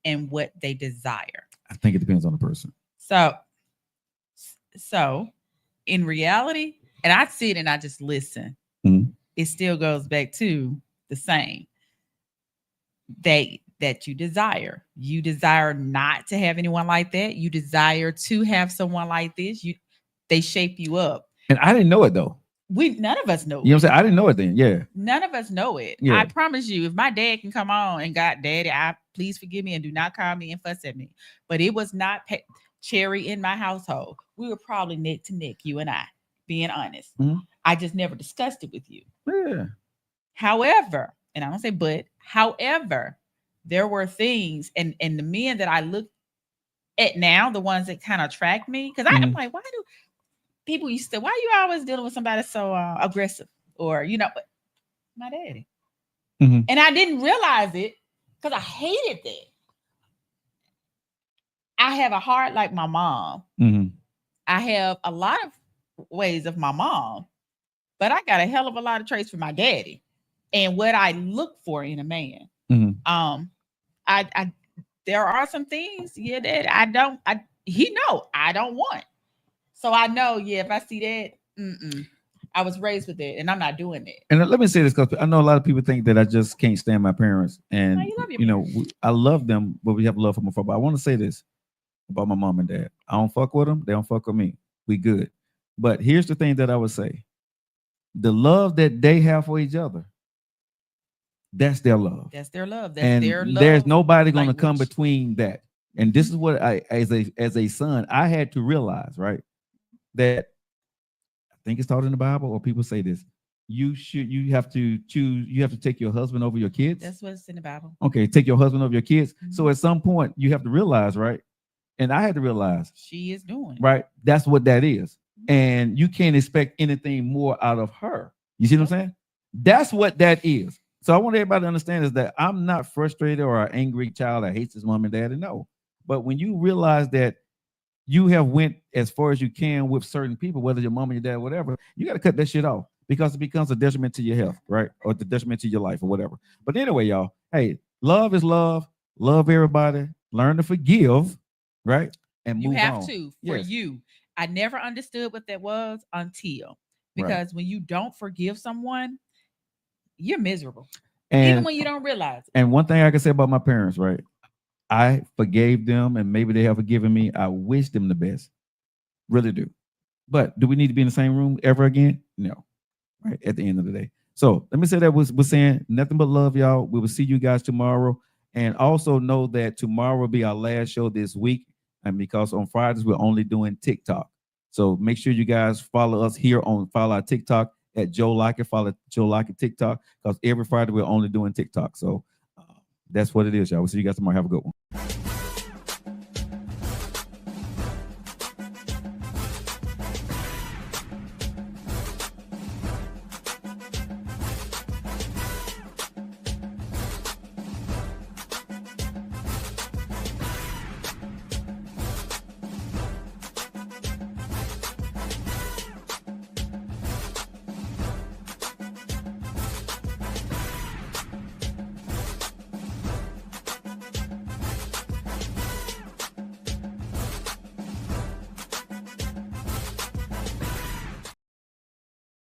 G: and what they desire.
B: I think it depends on the person.
G: So in reality, and I sit and I just listen,
B: Mhm.
G: it still goes back to the same. That you desire. You desire not to have anyone like that. You desire to have someone like this. They shape you up.
B: And I didn't know it though.
G: None of us know.
B: You know what I'm saying? I didn't know it then. Yeah.
G: None of us know it.
B: Yeah.
G: I promise you, if my dad can come on and got daddy, please forgive me and do not call me and fuss at me. But it was not Cherry in my household. We were probably neck to neck, you and I, being honest.
B: Mhm.
G: I just never discussed it with you.
B: Yeah.
G: However, and I don't say but, however, there were things and the men that I look at now, the ones that kind of attract me, because I'm like, why do people used to, why are you always dealing with somebody so aggressive? Or, but my daddy.
B: Mhm.
G: And I didn't realize it because I hated that. I have a heart like my mom.
B: Mhm.
G: I have a lot of ways of my mom, but I got a hell of a lot of traits from my daddy and what I look for in a man.
B: Mhm.
G: I there are some things, that I don't want. So I know, if I see that, I was raised with it and I'm not doing it.
B: And let me say this, because I know a lot of people think that I just can't stand my parents, and
G: No, you love your
B: I love them, but we have love from afar. But I want to say this about my mom and dad: I don't fuck with them; they don't fuck with me. We good. But here's the thing that I would say: the love that they have for each other, that's their love.
G: That's their love. That's
B: And
G: their love.
B: there's nobody going to come
G: language.
B: between that. And this is what I, as a son, I had to realize, right? That I think it's taught in the Bible, or people say this: you have to choose. You have to take your husband over your kids.
G: That's what's in the Bible.
B: Okay, take your husband over your kids. So
G: Mhm.
B: at some point, you have to realize, right? And I had to realize,
G: She is doing.
B: right? That's what that is. And you can't expect anything more out of her. You see what I'm saying? That's what that is. So I want everybody to understand is that I'm not frustrated or an angry child that hates his mom and dad. No. But when you realize that you have went as far as you can with certain people, whether your mom or your dad, whatever, you got to cut that shit off, because it becomes a detriment to your health, right? Or the detriment to your life or whatever. But anyway, y'all, hey, love is love. Love everybody. Learn to forgive, right? And
G: You
B: move
G: have
B: on.
G: to for
B: Yes.
G: you. I never understood what that was until,
B: Right.
G: because when you don't forgive someone, you're miserable. Even
B: And
G: when you don't realize it.
B: and one thing I can say about my parents, right? I forgave them, and maybe they have forgiven me. I wish them the best. Really do. But do we need to be in the same room ever again? No. Right. At the end of the day. So let me say that we're saying nothing but love, y'all. We will see you guys tomorrow. And also know that tomorrow will be our last show this week. And because on Fridays, we're only doing TikTok. So make sure you guys follow us here follow our TikTok at Joe Lockett. Follow Joe Lockett TikTok, because every Friday we're only doing TikTok. So that's what it is, y'all. We'll see you guys tomorrow. Have a good one.